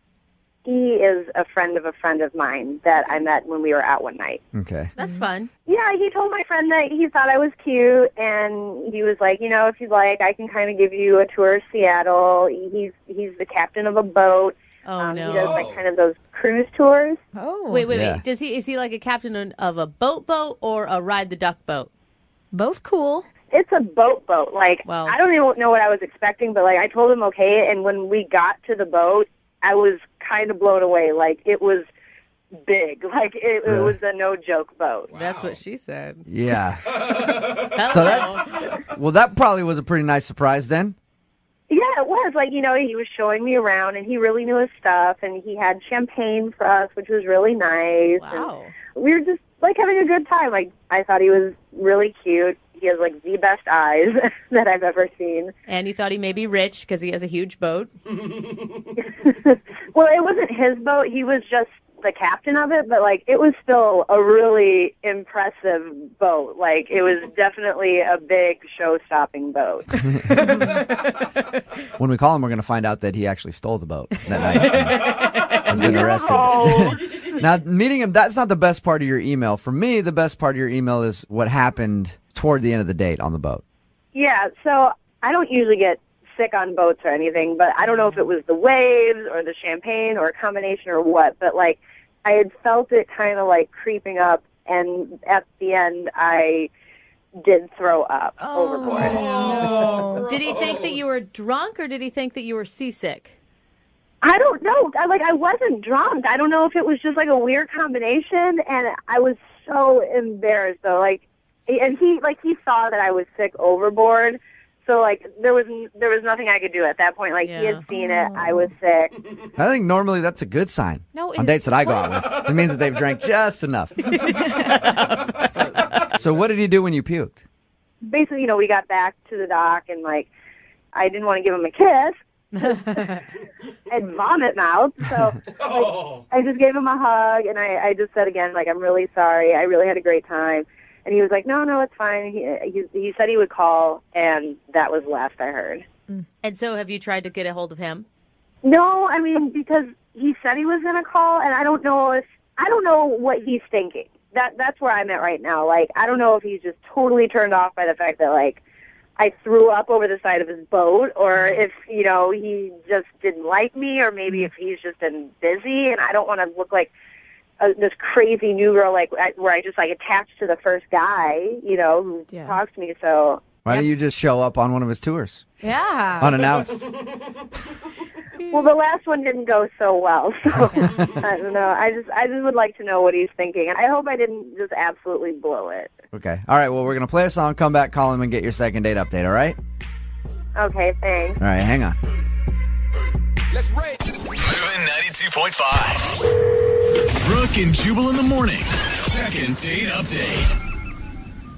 Speaker 3: He is a friend of mine that I met when we were out one night.
Speaker 2: Okay.
Speaker 4: That's fun.
Speaker 3: Yeah, he told my friend that he thought I was cute, and he was like, if you'd like, I can kind of give you a tour of Seattle. He's the captain of a boat.
Speaker 4: Oh, no.
Speaker 3: He does like kind of those cruise tours.
Speaker 10: Oh.
Speaker 4: Wait.
Speaker 2: Yeah.
Speaker 4: Is he like a captain of a boat or a ride the duck boat?
Speaker 10: Both cool.
Speaker 3: It's a boat. Like,
Speaker 4: Well-
Speaker 3: I don't even know what I was expecting, but like I told him okay, and when we got to the boat, I was kind of blown away. Like, it was big. Like, it was a no-joke boat.
Speaker 4: Wow. That's what she said.
Speaker 2: Yeah. So that probably was a pretty nice surprise then.
Speaker 11: Yeah, it was. Like, you know, he was showing me around, and he really knew his stuff, and he had champagne for us, which was really nice.
Speaker 4: Wow.
Speaker 11: And we were just, like, having a good time. Like, I thought he was really cute. He has, like, the best eyes that I've ever seen.
Speaker 4: And you thought he may be rich because he has a huge boat.
Speaker 11: Well, it wasn't his boat. He was just the captain of it, but, like, it was still a really impressive boat. Like, it was definitely a big show-stopping boat.
Speaker 2: When we call him, we're going to find out that he actually stole the boat that night. Has been arrested. Now, meeting him, that's not the best part of your email. For me, the best part of your email is what happened toward the end of the date on the boat.
Speaker 11: Yeah, so I don't usually get sick on boats or anything, but I don't know if it was the waves or the champagne or a combination or what, but, like, I had felt it kind of, like, creeping up, and at the end, I did throw up overboard.
Speaker 4: No. Did he think that you were drunk, or did he think that you were seasick?
Speaker 11: I don't know. I wasn't drunk. I don't know if it was just, like, a weird combination, and I was so embarrassed, though. Like, and he saw that I was sick overboard. So, like, there was nothing I could do at that point. Like, he had seen it. I was sick.
Speaker 2: I think normally that's a good sign.
Speaker 4: No,
Speaker 2: on dates that I go out with. It means that they've drank just enough. So what did he do when you puked?
Speaker 11: Basically, you know, we got back to the dock, and, like, I didn't want to give him a kiss. And vomit mouth. So I just gave him a hug, and I just said again, like, I'm really sorry. I really had a great time. And he was like, no, it's fine. He said he would call, and that was last I heard.
Speaker 4: And so have you tried to get a hold of him?
Speaker 11: No, I mean, because he said he was going to call, and I don't know what he's thinking. That's where I'm at right now. Like, I don't know if he's just totally turned off by the fact that, like, I threw up over the side of his boat, or if, you know, he just didn't like me, or maybe if he's just been busy, and I don't want to look like this crazy new girl, like, where I just, like, attached to the first guy, you know, who talks to me. So
Speaker 2: why don't you just show up on one of his tours?
Speaker 10: Yeah.
Speaker 2: Unannounced.
Speaker 11: Well, the last one didn't go so well, so I don't know. I just would like to know what he's thinking, and I hope I didn't just absolutely blow it.
Speaker 2: Okay. All right, well, we're going to play a song, come back, call him, and get your second date update, all right?
Speaker 11: Okay, thanks.
Speaker 2: All right, hang on.
Speaker 1: Let's rate. Moving 92.5. Brooke and Jubal in the mornings. Second date update.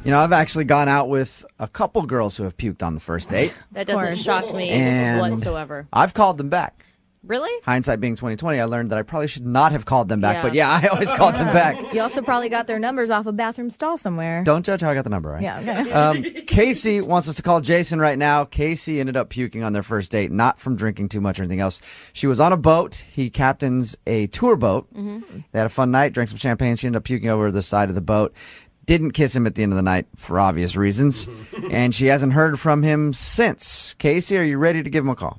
Speaker 2: You know, I've actually gone out with a couple girls who have puked on the first date.
Speaker 4: That doesn't shock me
Speaker 2: And
Speaker 4: whatsoever.
Speaker 2: I've called them back.
Speaker 4: Really?
Speaker 2: Hindsight being 20/20, I learned that I probably should not have called them back.
Speaker 4: Yeah.
Speaker 2: But yeah, I always called them back.
Speaker 10: You also probably got their numbers off a bathroom stall somewhere.
Speaker 2: Don't judge how I got the number, right?
Speaker 10: Yeah, okay.
Speaker 2: Casey wants us to call Jason right now. Casey ended up puking on their first date, not from drinking too much or anything else. She was on a boat. He captains a tour boat. Mm-hmm. They had a fun night, drank some champagne. She ended up puking over the side of the boat. Didn't kiss him at the end of the night for obvious reasons. And she hasn't heard from him since. Casey, are you ready to give him a call?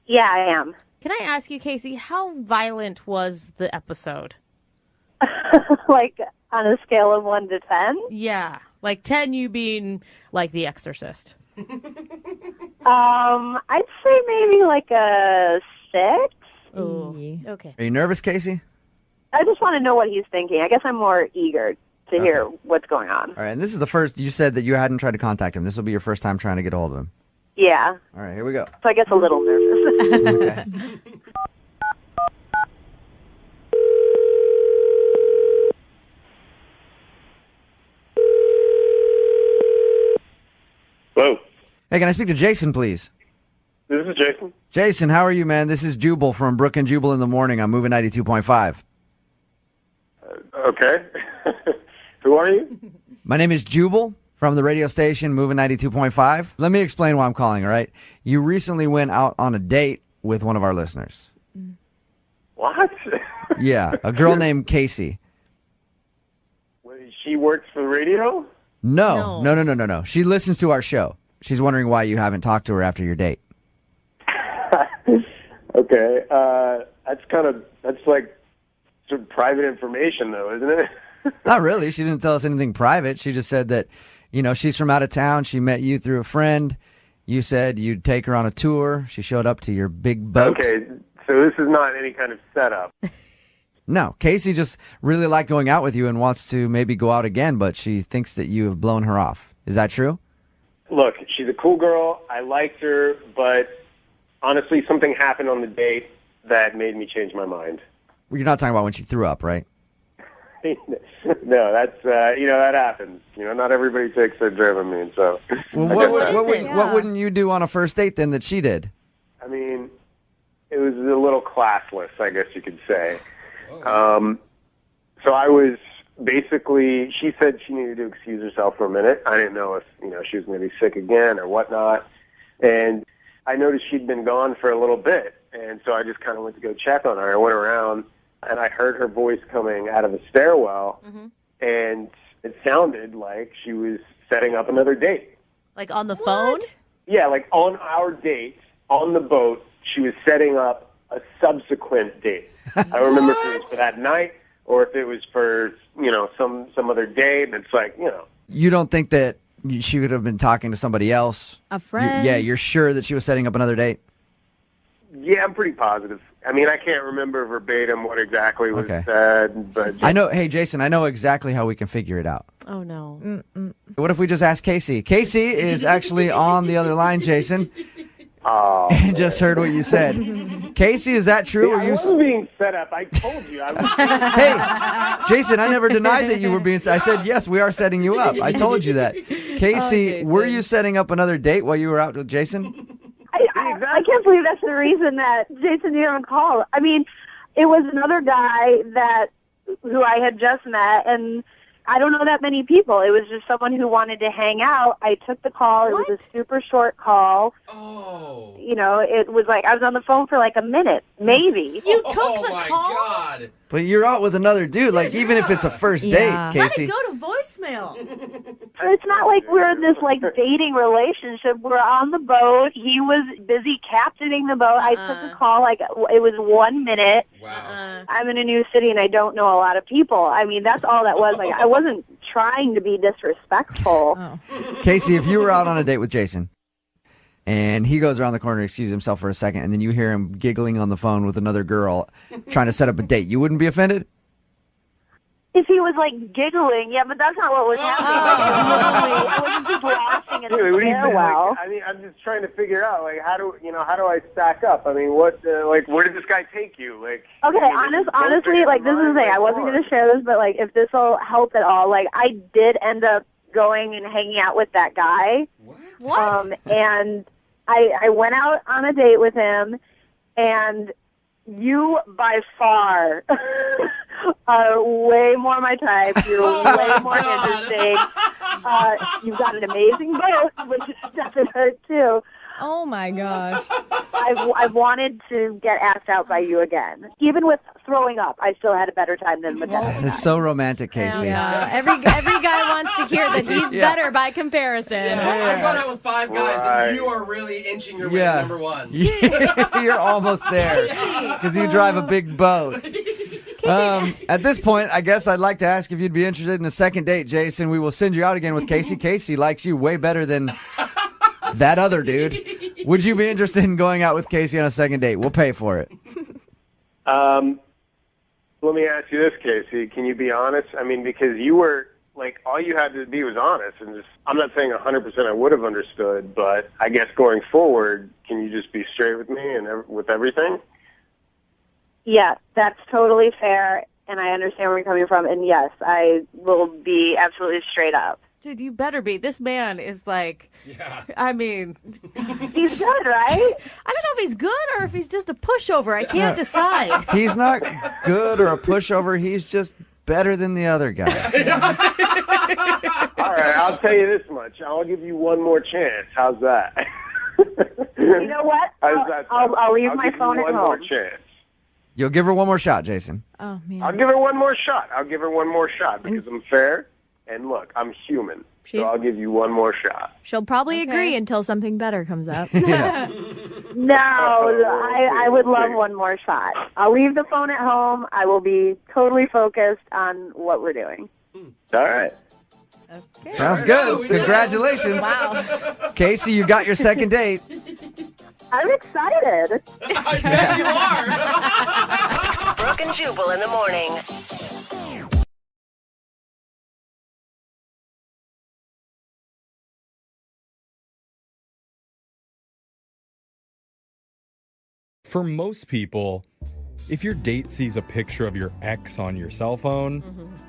Speaker 11: Yeah, I am.
Speaker 4: Can I ask you, Casey, how violent was the episode?
Speaker 11: Like, on a scale of 1 to 10?
Speaker 4: Yeah. Like 10, you being like The Exorcist.
Speaker 11: I'd say maybe like a 6.
Speaker 4: Oh, okay.
Speaker 2: Are you nervous, Casey?
Speaker 11: I just want to know what he's thinking. I guess I'm more eager to hear what's going on.
Speaker 2: All right, and this is the first, you said that you hadn't tried to contact him. This will be your first time trying to get a hold of him.
Speaker 11: Yeah.
Speaker 2: All right, here we go.
Speaker 11: So I guess a little nervous.
Speaker 2: Okay.
Speaker 5: Hello.
Speaker 2: Hey, can I speak to Jason, please?
Speaker 5: This is Jason.
Speaker 2: Jason, how are you, man? This is Jubal from Brooke and Jubal in the morning. I'm moving 92.5.
Speaker 5: Okay. Who are you?
Speaker 2: My name is Jubal from the radio station Moving 92.5. Let me explain why I'm calling, all right? You recently went out on a date with one of our listeners.
Speaker 5: What?
Speaker 2: Yeah, a girl named Casey.
Speaker 5: She works for the radio?
Speaker 2: No. She listens to our show. She's wondering why you haven't talked to her after your date.
Speaker 5: Okay. That's like some private information, though, isn't it?
Speaker 2: Not really. She didn't tell us anything private. She just said that, you know, she's from out of town. She met you through a friend. You said you'd take her on a tour. She showed up to your big boat.
Speaker 5: Okay, so this is not any kind of setup.
Speaker 2: No, Casey just really liked going out with you and wants to maybe go out again, but she thinks that you have blown her off. Is that true?
Speaker 12: Look, she's a cool girl. I liked her, but honestly, something happened on the date that made me change my mind.
Speaker 2: You're not talking about when she threw up, right?
Speaker 12: No, that's that happens. Not everybody takes their Dramamine, so.
Speaker 2: Well, what wouldn't you do on a first date then that she did?
Speaker 12: I mean, it was a little classless, I guess you could say. So I was basically. She said she needed to excuse herself for a minute. I didn't know if she was going to be sick again or whatnot, and I noticed she'd been gone for a little bit, and so I just kind of went to go check on her. I went around. And I heard her voice coming out of the stairwell, and it sounded like she was setting up another date.
Speaker 4: Like on the phone?
Speaker 12: Yeah, like on our date, on the boat, she was setting up a subsequent date. I don't remember if it was for that night or if it was for, some other day, but it's like,
Speaker 2: You don't think that she could have been talking to somebody else?
Speaker 10: A friend?
Speaker 2: You're sure that she was setting up another date?
Speaker 12: Yeah, I'm pretty positive. I mean, I can't remember verbatim what exactly was said, but
Speaker 2: I know. Hey, Jason, I know exactly how we can figure it out.
Speaker 4: Oh no!
Speaker 2: What if we just ask Casey? Casey is actually on the other line, Jason.
Speaker 12: Oh,
Speaker 2: and just heard what you said. Casey, is that true?
Speaker 12: I was being set up. I told you.
Speaker 2: Hey, Jason, I never denied that you were being. I said yes, we are setting you up. I told you that. Casey, were you setting up another date while you were out with Jason?
Speaker 11: I can't believe that's the reason that Jason didn't even call. I mean, it was another guy who I had just met, and I don't know that many people. It was just someone who wanted to hang out. I took the call. It was a super short call.
Speaker 7: Oh.
Speaker 11: It was like I was on the phone for like a minute, maybe.
Speaker 4: You took the call?
Speaker 7: Oh, my God.
Speaker 2: But you're out with another dude, like even if it's a first date, Casey.
Speaker 4: Let it go to voicemail.
Speaker 11: It's not like we're in this like dating relationship. We're on the boat. He was busy captaining the boat. I took the call like it was 1 minute.
Speaker 7: Wow.
Speaker 11: I'm in a new city and I don't know a lot of people. I mean, that's all that was. Like I wasn't trying to be disrespectful.
Speaker 10: Oh.
Speaker 2: Casey, if you were out on a date with Jason and he goes around the corner to excuse himself for a second and then you hear him giggling on the phone with another girl trying to set up a date, you wouldn't be offended?
Speaker 11: If he was like giggling, yeah, but that's not what was happening. I wasn't just laughing at the stairwell.
Speaker 12: I mean, I'm just trying to figure out like how do I stack up? I mean, what where did this guy take you? Like,
Speaker 11: okay, honestly, like this is the thing. I wasn't going to share this, but like if this will help at all, like I did end up going and hanging out with that guy.
Speaker 4: What?
Speaker 11: And I went out on a date with him, and you by far are way more my type. You're way more interesting. You've got an amazing boat, which doesn't hurt too.
Speaker 10: Oh my gosh.
Speaker 11: I've wanted to get asked out by you again. Even with throwing up, I still had a better time than with that.
Speaker 2: It's so romantic, Casey.
Speaker 10: Yeah. Every guy wants to hear that he's better by comparison.
Speaker 7: I've gone out with 5 guys, and you are really inching your way to number 1.
Speaker 2: You're almost there because you drive a big boat. At this point, I guess I'd like to ask if you'd be interested in a second date, Jason. We will send you out again with Casey. Casey likes you way better than that other dude. Would you be interested in going out with Casey on a second date? We'll pay for it.
Speaker 12: Let me ask you this, Casey. Can you be honest? I mean, because you were, like, all you had to be was honest. And just, I'm not saying 100% I would have understood, but I guess going forward, can you just be straight with me and with everything?
Speaker 11: Yeah, that's totally fair, and I understand where you're coming from. And yes, I will be absolutely straight up.
Speaker 4: Dude, you better be. This man is like, I mean.
Speaker 11: He's good, right?
Speaker 4: I don't know if he's good or if he's just a pushover. I can't decide.
Speaker 2: He's not good or a pushover. He's just better than the other guy.
Speaker 12: All right, I'll tell you this much. I'll give you one more chance. How's that?
Speaker 11: You know what? I'll leave my phone at home.
Speaker 12: One more chance.
Speaker 2: You'll give her one more shot, Jason.
Speaker 10: Oh, man.
Speaker 12: I'll give her one more shot. Because I'm fair. And look, I'm human. So I'll give you one more shot.
Speaker 10: She'll probably agree until something better comes up.
Speaker 11: No, I would love one more shot. I'll leave the phone at home. I will be totally focused on what we're doing.
Speaker 12: All right.
Speaker 10: Okay.
Speaker 2: Sounds good. Congratulations.
Speaker 10: Wow.
Speaker 2: Casey, you got your second date.
Speaker 11: I'm excited.
Speaker 7: I bet you are.
Speaker 8: Brooke and Jubal in the morning.
Speaker 13: For most people, if your date sees a picture of your ex on your cell phone,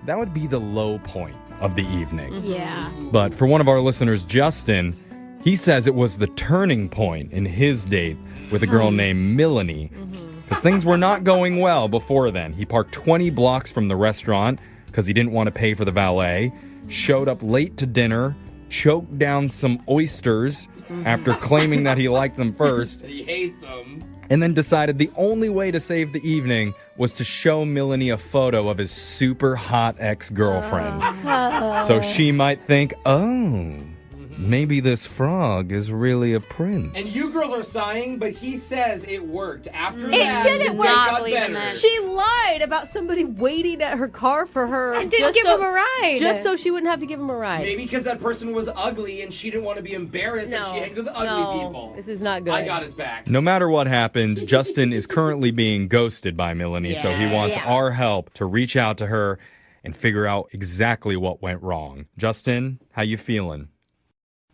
Speaker 13: that would be the low point of the evening.
Speaker 10: Yeah.
Speaker 13: But for one of our listeners, Justin, he says it was the turning point in his date with a girl named Melanie. Because things were not going well before then. He parked 20 blocks from the restaurant because he didn't want to pay for the valet, showed up late to dinner, choked down some oysters after claiming that he liked them first.
Speaker 7: He hates them.
Speaker 13: And then decided the only way to save the evening was to show Melanie a photo of his super hot ex-girlfriend. So she might think, oh, maybe this frog is really a prince.
Speaker 7: And you girls are sighing, but he says it worked. After
Speaker 4: It
Speaker 7: that,
Speaker 4: didn't
Speaker 7: it
Speaker 4: work.
Speaker 7: got better.
Speaker 4: She lied about somebody waiting at her car for her.
Speaker 10: And didn't give him a ride.
Speaker 4: Just so she wouldn't have to give him a ride.
Speaker 7: Maybe because that person was ugly and she didn't want to be embarrassed that she hangs with ugly people.
Speaker 4: This is not good.
Speaker 7: I got his back.
Speaker 13: No matter what happened, Justin is currently being ghosted by Melanie, so he wants our help to reach out to her and figure out exactly what went wrong. Justin, how you feeling?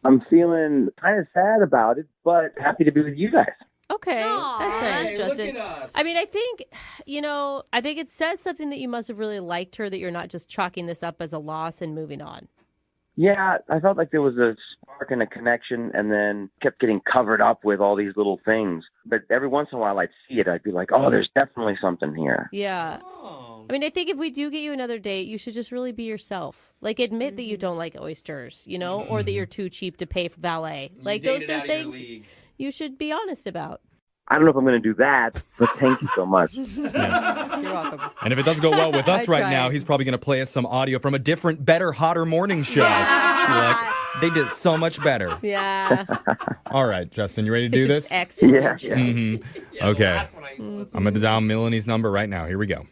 Speaker 14: I'm feeling kind of sad about it, but happy to be with you guys.
Speaker 4: Okay, that's nice,
Speaker 7: Hey,
Speaker 4: Justin.
Speaker 7: look at us.
Speaker 4: I mean, I think it says something that you must have really liked her, that you're not just chalking this up as a loss and moving on.
Speaker 14: Yeah, I felt like there was a spark and a connection, and then kept getting covered up with all these little things. But every once in a while I'd see it, I'd be like, oh, there's definitely something here.
Speaker 4: Yeah. I mean, I think if we do get you another date, you should just really be yourself. Like, admit that you don't like oysters, or that you're too cheap to pay for valet. Like, those are things you should be honest about.
Speaker 14: I don't know if I'm going to do that, but thank you so much.
Speaker 4: You're welcome.
Speaker 13: And if it doesn't go well with us
Speaker 4: I
Speaker 13: right
Speaker 4: tried.
Speaker 13: now, he's probably going to play us some audio from a different, better, hotter morning show. Like, they did so much better.
Speaker 4: Yeah.
Speaker 13: All right, Justin, you ready to do this?
Speaker 4: Excellent.
Speaker 14: Yeah.
Speaker 13: Okay. I'm going to dial Melanie's number right now. Here we go.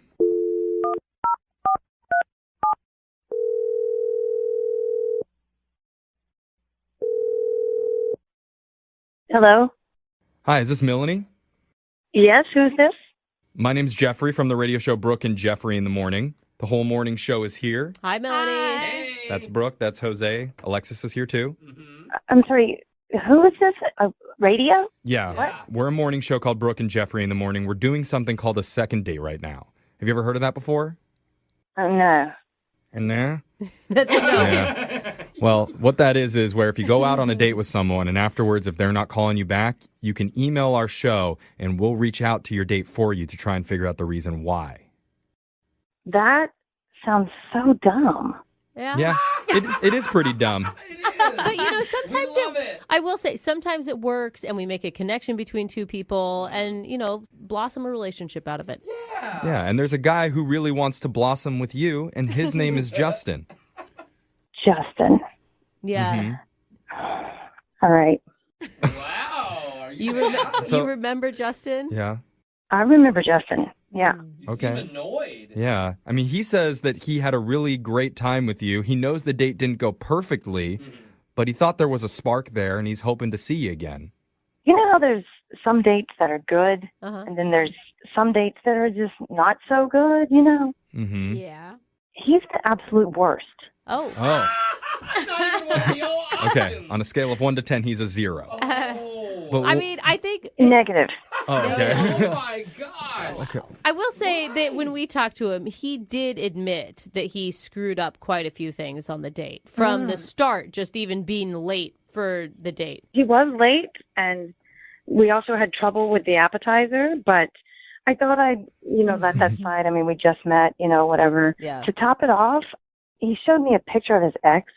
Speaker 11: Hello?
Speaker 13: Hi, is this Melanie?
Speaker 11: Yes, who's this?
Speaker 13: My name's Jeffrey from the radio show Brooke and Jeffrey in the Morning. The whole morning show is here.
Speaker 4: Hi, Melanie.
Speaker 13: That's Brooke. That's Jose. Alexis is here too.
Speaker 11: I'm sorry, who is this? Radio?
Speaker 13: Yeah.
Speaker 11: What?
Speaker 13: We're a morning show called Brooke and Jeffrey in the Morning. We're doing something called a second date right now. Have you ever heard of that before?
Speaker 11: No.
Speaker 13: And there?
Speaker 4: That's a no.
Speaker 13: Yeah. Well, what that is where if you go out on a date with someone and afterwards, if they're not calling you back, you can email our show and we'll reach out to your date for you to try and figure out the reason why.
Speaker 11: That sounds so dumb.
Speaker 4: Yeah.
Speaker 13: It is pretty dumb.
Speaker 4: But sometimes I will say, sometimes it works and we make a connection between two people and, blossom a relationship out of it.
Speaker 13: Yeah, and there's a guy who really wants to blossom with you, and his name is Justin.
Speaker 11: Justin.
Speaker 4: Yeah.
Speaker 11: All right.
Speaker 7: Wow.
Speaker 4: You remember Justin?
Speaker 13: Yeah.
Speaker 11: I remember Justin. Yeah.
Speaker 13: Okay.
Speaker 7: Seem annoyed.
Speaker 13: Yeah. I mean, he says that he had a really great time with you. He knows the date didn't go perfectly, but he thought there was a spark there, and he's hoping to see you again.
Speaker 11: You know how there's some dates that are good, and then there's some dates that are just not so good,
Speaker 13: Mm-hmm.
Speaker 10: Yeah.
Speaker 11: He's the absolute worst.
Speaker 4: Oh.
Speaker 13: Okay. On a scale of 1 to 10, he's a 0. But
Speaker 4: I mean, I think...
Speaker 11: Negative.
Speaker 13: Oh, okay.
Speaker 7: Oh, my God.
Speaker 13: Okay.
Speaker 4: I will say that when we talked to him, he did admit that he screwed up quite a few things on the date. From the start, just even being late for the date.
Speaker 11: He was late, and we also had trouble with the appetizer, but I thought I'd, let that slide. I mean, we just met, whatever.
Speaker 4: Yeah.
Speaker 11: To top it off, he showed me a picture of his ex.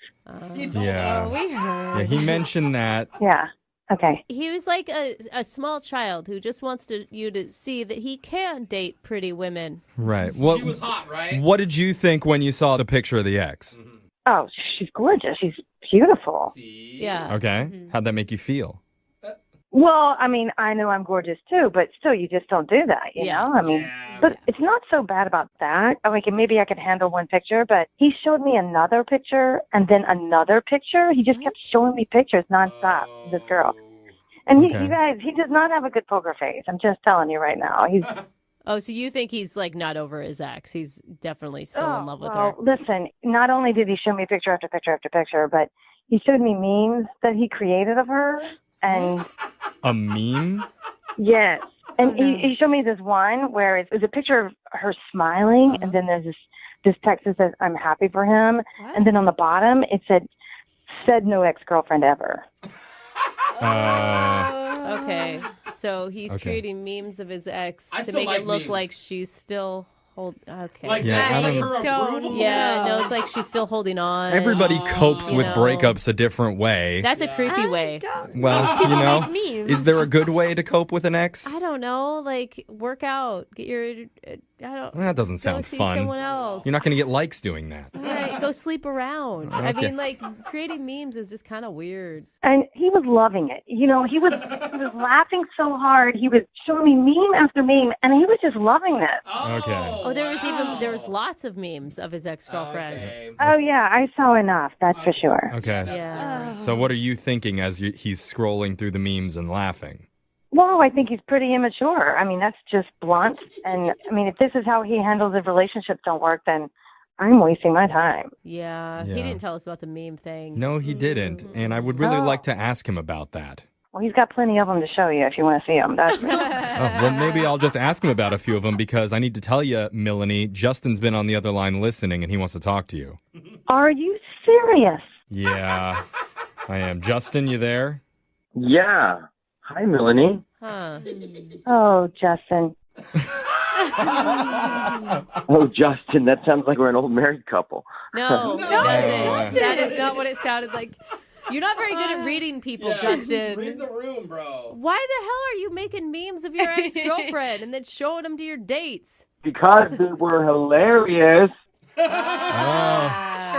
Speaker 13: Yeah.
Speaker 4: We heard.
Speaker 13: Yeah, he mentioned that.
Speaker 11: Yeah. Okay.
Speaker 4: He was like a small child who just wants you to see that he can date pretty women.
Speaker 13: Right.
Speaker 7: She was hot, right?
Speaker 13: What did you think when you saw the picture of the ex?
Speaker 11: Oh, she's gorgeous. She's beautiful.
Speaker 4: Yeah.
Speaker 13: Okay. How'd that make you feel?
Speaker 11: Well, I mean, I know I'm gorgeous too, but still, you just don't do that, you know? I mean, but it's not so bad about that. I mean, maybe I could handle one picture, but he showed me another picture and then another picture. He just kept showing me pictures nonstop, this girl. And you guys, he does not have a good poker face. I'm just telling you right now. He's...
Speaker 4: Oh, so you think he's like not over his ex? He's definitely still in love with
Speaker 11: well,
Speaker 4: her.
Speaker 11: Listen, not only did he show me picture after picture after picture, but he showed me memes that he created of her. And
Speaker 13: a meme?
Speaker 11: Yes.
Speaker 15: And he showed me this one where it was a picture of her smiling, and then there's this text that says, "I'm happy for him," and then on the bottom it said no ex-girlfriend ever.
Speaker 4: Okay, so he's creating memes of his ex to make it look like she's still okay.
Speaker 7: Like
Speaker 13: Yeah,
Speaker 7: that's like her approval.
Speaker 4: Yeah, no, it's like she's still holding on.
Speaker 13: Everybody copes with breakups a different way.
Speaker 4: That's a creepy way.
Speaker 13: Well, you know, is there a good way to cope with an ex?
Speaker 4: I don't know. Like, work out. Get your.
Speaker 13: That doesn't sound
Speaker 4: go see
Speaker 13: fun.
Speaker 4: Someone else.
Speaker 13: You're not going to get likes doing that.
Speaker 4: All right, go sleep around. I
Speaker 13: Okay.
Speaker 4: mean, like, creating memes is just kind of weird.
Speaker 15: And he was loving it. You know, he was laughing so hard. He was showing me meme after meme, and he was just loving it.
Speaker 13: Okay.
Speaker 4: Oh, there was lots of memes of his ex-girlfriend.
Speaker 15: Oh, yeah, I saw enough, that's for sure.
Speaker 13: Okay.
Speaker 4: Yeah.
Speaker 13: So what are you thinking as he's scrolling through the memes and laughing?
Speaker 15: Well, I think he's pretty immature. I mean, that's just blunt. And, I mean, if this is how he handles if relationships don't work, then I'm wasting my time.
Speaker 4: Yeah, he
Speaker 13: Yeah.
Speaker 4: didn't tell us about the meme thing.
Speaker 13: No, he didn't. And I would really like to ask him about that.
Speaker 15: Well, he's got plenty of them to show you if you want to see them. That's
Speaker 13: Well, maybe I'll just ask him about a few of them because I need to tell you, Melanie, Justin's been on the other line listening and he wants to talk to you.
Speaker 15: Are you serious?
Speaker 13: Yeah, I am. Justin, you there?
Speaker 14: Yeah. Hi, Melanie.
Speaker 4: Huh.
Speaker 15: Oh, Justin.
Speaker 14: Oh, Justin, that sounds like we're an old married couple.
Speaker 4: No, it doesn't. That is not what it sounded like. You're not very good at reading people, Justin.
Speaker 7: Read the room, bro.
Speaker 4: Why the hell are you making memes of your ex-girlfriend and then showing them to your dates?
Speaker 14: Because they were hilarious.
Speaker 10: Sure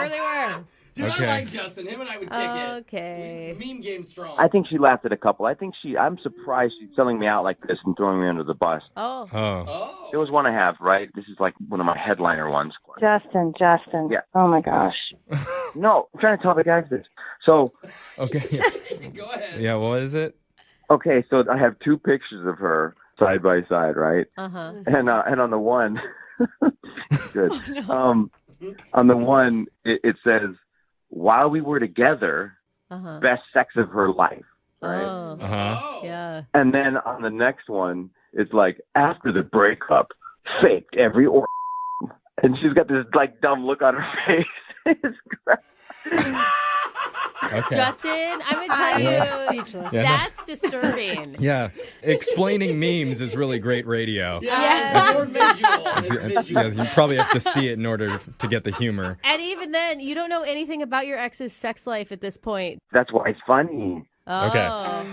Speaker 10: they were.
Speaker 7: Dude,
Speaker 13: Okay.
Speaker 7: I like Justin. Him and I would kick it.
Speaker 4: Okay.
Speaker 7: Meme game strong.
Speaker 14: I think she laughed at a couple. I'm surprised she's selling me out like this and throwing me under the bus.
Speaker 4: Oh.
Speaker 13: Oh.
Speaker 14: There was one I have, right? This is like one of my headliner ones.
Speaker 15: Justin.
Speaker 14: Yeah.
Speaker 15: Oh, my gosh.
Speaker 14: No, I'm trying to tell the guys this. So,
Speaker 13: Okay.
Speaker 7: Go ahead.
Speaker 13: Yeah, what is it?
Speaker 14: okay, so I have two pictures of her side by side, right?
Speaker 4: Uh-huh.
Speaker 14: And on the one, good. On the one, it says, "While we were together,
Speaker 4: Uh-huh.
Speaker 14: best sex of her life." Right?
Speaker 4: Oh.
Speaker 13: Uh-huh.
Speaker 4: Yeah.
Speaker 14: And then on the next one, it's like, "After the breakup, faked every and she's got this like dumb look on her face. It's great.
Speaker 13: Okay.
Speaker 4: Justin, I'm going to tell you,
Speaker 10: Speechless.
Speaker 13: Yeah.
Speaker 4: that's disturbing.
Speaker 13: Yeah, explaining memes is really great radio.
Speaker 7: Yeah, more visual. It's visual.
Speaker 13: Yes, you probably have to see it in order to get the humor.
Speaker 4: And even then, you don't know anything about your ex's sex life at this point.
Speaker 14: That's why it's funny.
Speaker 4: Oh.
Speaker 13: Okay.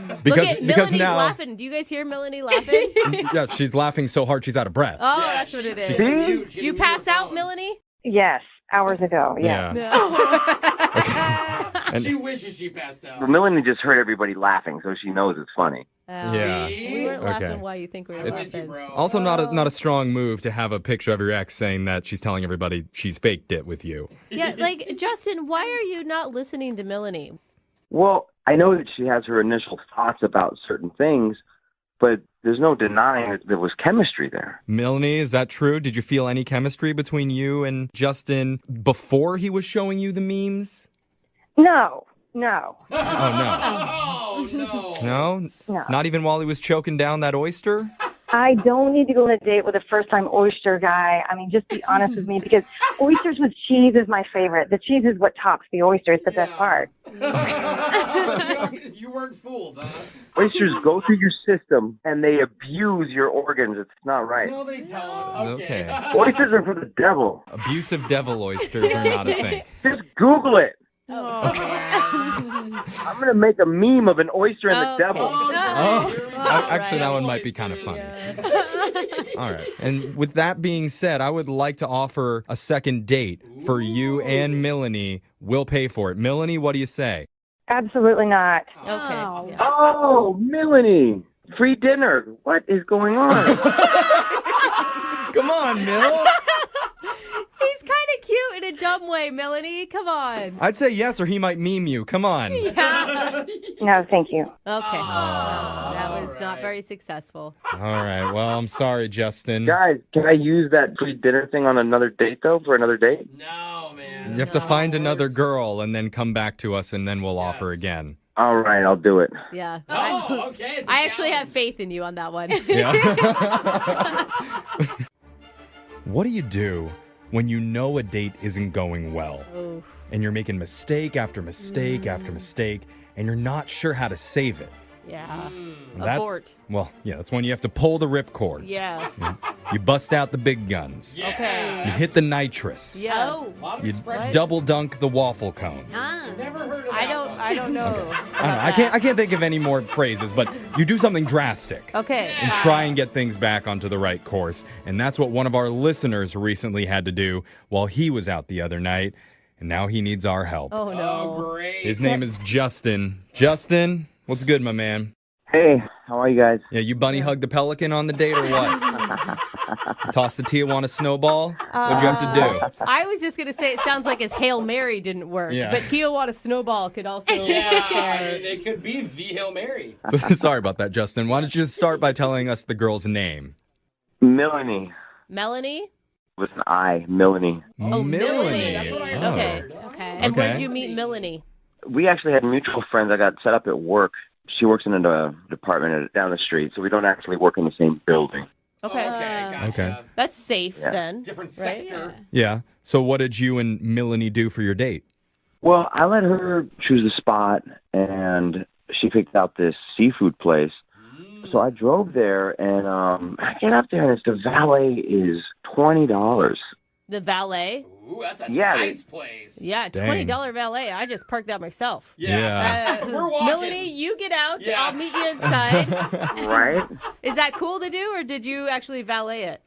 Speaker 4: Look
Speaker 13: Because
Speaker 4: at Melanie's
Speaker 13: now
Speaker 4: laughing. Do you guys hear Melanie laughing?
Speaker 13: yeah, she's laughing so hard she's out of breath.
Speaker 4: Oh, that's what it is.
Speaker 14: See?
Speaker 4: Did you pass out, Melanie?
Speaker 15: Yes, hours ago. Yeah.
Speaker 13: And-
Speaker 7: She wishes she passed out.
Speaker 14: But Melanie just heard everybody laughing, so she knows it's funny.
Speaker 13: Yeah.
Speaker 4: We weren't laughing
Speaker 13: Okay.
Speaker 4: why you think we were
Speaker 13: It's-
Speaker 4: laughing.
Speaker 13: Also, not a strong move to have a picture of your ex saying that she's telling everybody she's faked it with you.
Speaker 4: Yeah, like, Justin, why are you not listening to Melanie?
Speaker 14: Well, I know that she has her initial thoughts about certain things, but there's no denying that there was chemistry there.
Speaker 13: Melanie, is that true? Did you feel any chemistry between you and Justin before he was showing you the memes?
Speaker 15: No.
Speaker 13: Oh,
Speaker 7: Oh, no.
Speaker 13: no.
Speaker 15: No.
Speaker 13: Not even while he was choking down that oyster?
Speaker 15: I don't need to go on a date with a first-time oyster guy. I mean, just be honest with me, because oysters with cheese is my favorite. The cheese is what tops the oyster. It's the best part.
Speaker 7: You weren't fooled, huh?
Speaker 14: Oysters go through your system, and they abuse your organs. It's not right.
Speaker 7: No, they don't.
Speaker 13: Okay.
Speaker 14: Oysters are for the devil.
Speaker 13: Abusive devil oysters are not a thing.
Speaker 14: Just Google it.
Speaker 4: Oh,
Speaker 14: I'm going to make a meme of an oyster and the devil.
Speaker 13: Actually, that one might be kind of funny. All right. And with that being said, I would like to offer a second date for you and Melanie. We'll pay for it. Melanie, what do you say?
Speaker 15: Absolutely not.
Speaker 4: Okay. Yeah.
Speaker 14: Oh, Melanie. Free dinner. What is going on?
Speaker 13: Come on, Mill.
Speaker 4: He's kind of cute in a dumb way, Melanie. Come on.
Speaker 13: I'd say yes, or he might meme you. Come on.
Speaker 15: No, thank you.
Speaker 4: Okay. Well, that was not very successful.
Speaker 13: All right. Well, I'm sorry, Justin.
Speaker 14: Guys, can I use that free dinner thing on another date, though, for another date?
Speaker 7: No, man.
Speaker 13: You have to find another girl and then come back to us, and then we'll offer again.
Speaker 14: All right, I'll do it.
Speaker 4: Yeah.
Speaker 7: Oh, okay. It's a
Speaker 4: I actually
Speaker 7: challenge.
Speaker 4: have faith in you on that one.
Speaker 13: Yeah. What do you do when you know a date isn't going well?
Speaker 4: Oof.
Speaker 13: And you're making mistake after mistake after mistake, and you're not sure how to save it?
Speaker 4: Yeah.
Speaker 13: That-
Speaker 4: Abort.
Speaker 13: Well, yeah, that's when you have to pull the ripcord.
Speaker 4: Yeah.
Speaker 13: You bust out the big guns.
Speaker 4: Okay.
Speaker 13: You hit the nitrous.
Speaker 4: Yeah.
Speaker 10: Oh.
Speaker 7: A lot of
Speaker 13: You
Speaker 7: expressions.
Speaker 13: double dunk the waffle cone.
Speaker 7: Never heard of that
Speaker 4: I don't know.
Speaker 13: I don't know. I can't think of any more phrases, but you do something drastic.
Speaker 4: Okay.
Speaker 13: And try and get things back onto the right course. And that's what one of our listeners recently had to do while he was out the other night. And now he needs our help.
Speaker 4: Oh, no.
Speaker 7: Oh, great.
Speaker 13: His name is Justin. Justin, what's good, my man?
Speaker 14: Hey, how are you guys?
Speaker 13: Yeah, you bunny hugged the pelican on the date or what? Toss the Tijuana snowball? What'd you have to do?
Speaker 4: I was just going to say it sounds like his Hail Mary didn't work.
Speaker 13: Yeah.
Speaker 4: But Tijuana Snowball could also work
Speaker 7: Yeah,
Speaker 4: there.
Speaker 7: it could be the Hail Mary.
Speaker 13: Sorry about that, Justin. Why don't you just start by telling us the girl's name?
Speaker 14: Melanie.
Speaker 4: Melanie?
Speaker 14: With an I, Melanie.
Speaker 4: Oh, Melanie.
Speaker 7: That's what I
Speaker 13: Oh.
Speaker 7: heard.
Speaker 10: Okay.
Speaker 4: And where
Speaker 13: Okay.
Speaker 4: did you meet Melanie?
Speaker 14: We actually had mutual friends. I got set up at work. She works in a department down the street, so we don't actually work in the same building.
Speaker 4: Okay.
Speaker 7: Okay, gotcha.
Speaker 13: Okay.
Speaker 4: That's safe
Speaker 14: Yeah.
Speaker 4: then.
Speaker 7: Different
Speaker 4: right?
Speaker 7: sector.
Speaker 13: Yeah. So what did you and Melanie do for your date?
Speaker 14: Well, I let her choose the spot, and she picked out this seafood place. So I drove there, and I get up there, and the valet is $20.
Speaker 4: The valet?
Speaker 7: Ooh, that's a
Speaker 14: Yeah,
Speaker 7: nice place.
Speaker 4: Yeah,
Speaker 13: Dang.
Speaker 4: $20 valet. I just parked that myself.
Speaker 13: Yeah.
Speaker 7: We're walking.
Speaker 4: Melanie, you get out.
Speaker 7: Yeah.
Speaker 4: I'll meet you inside.
Speaker 14: Right?
Speaker 4: Is that cool to do, or did you actually valet it?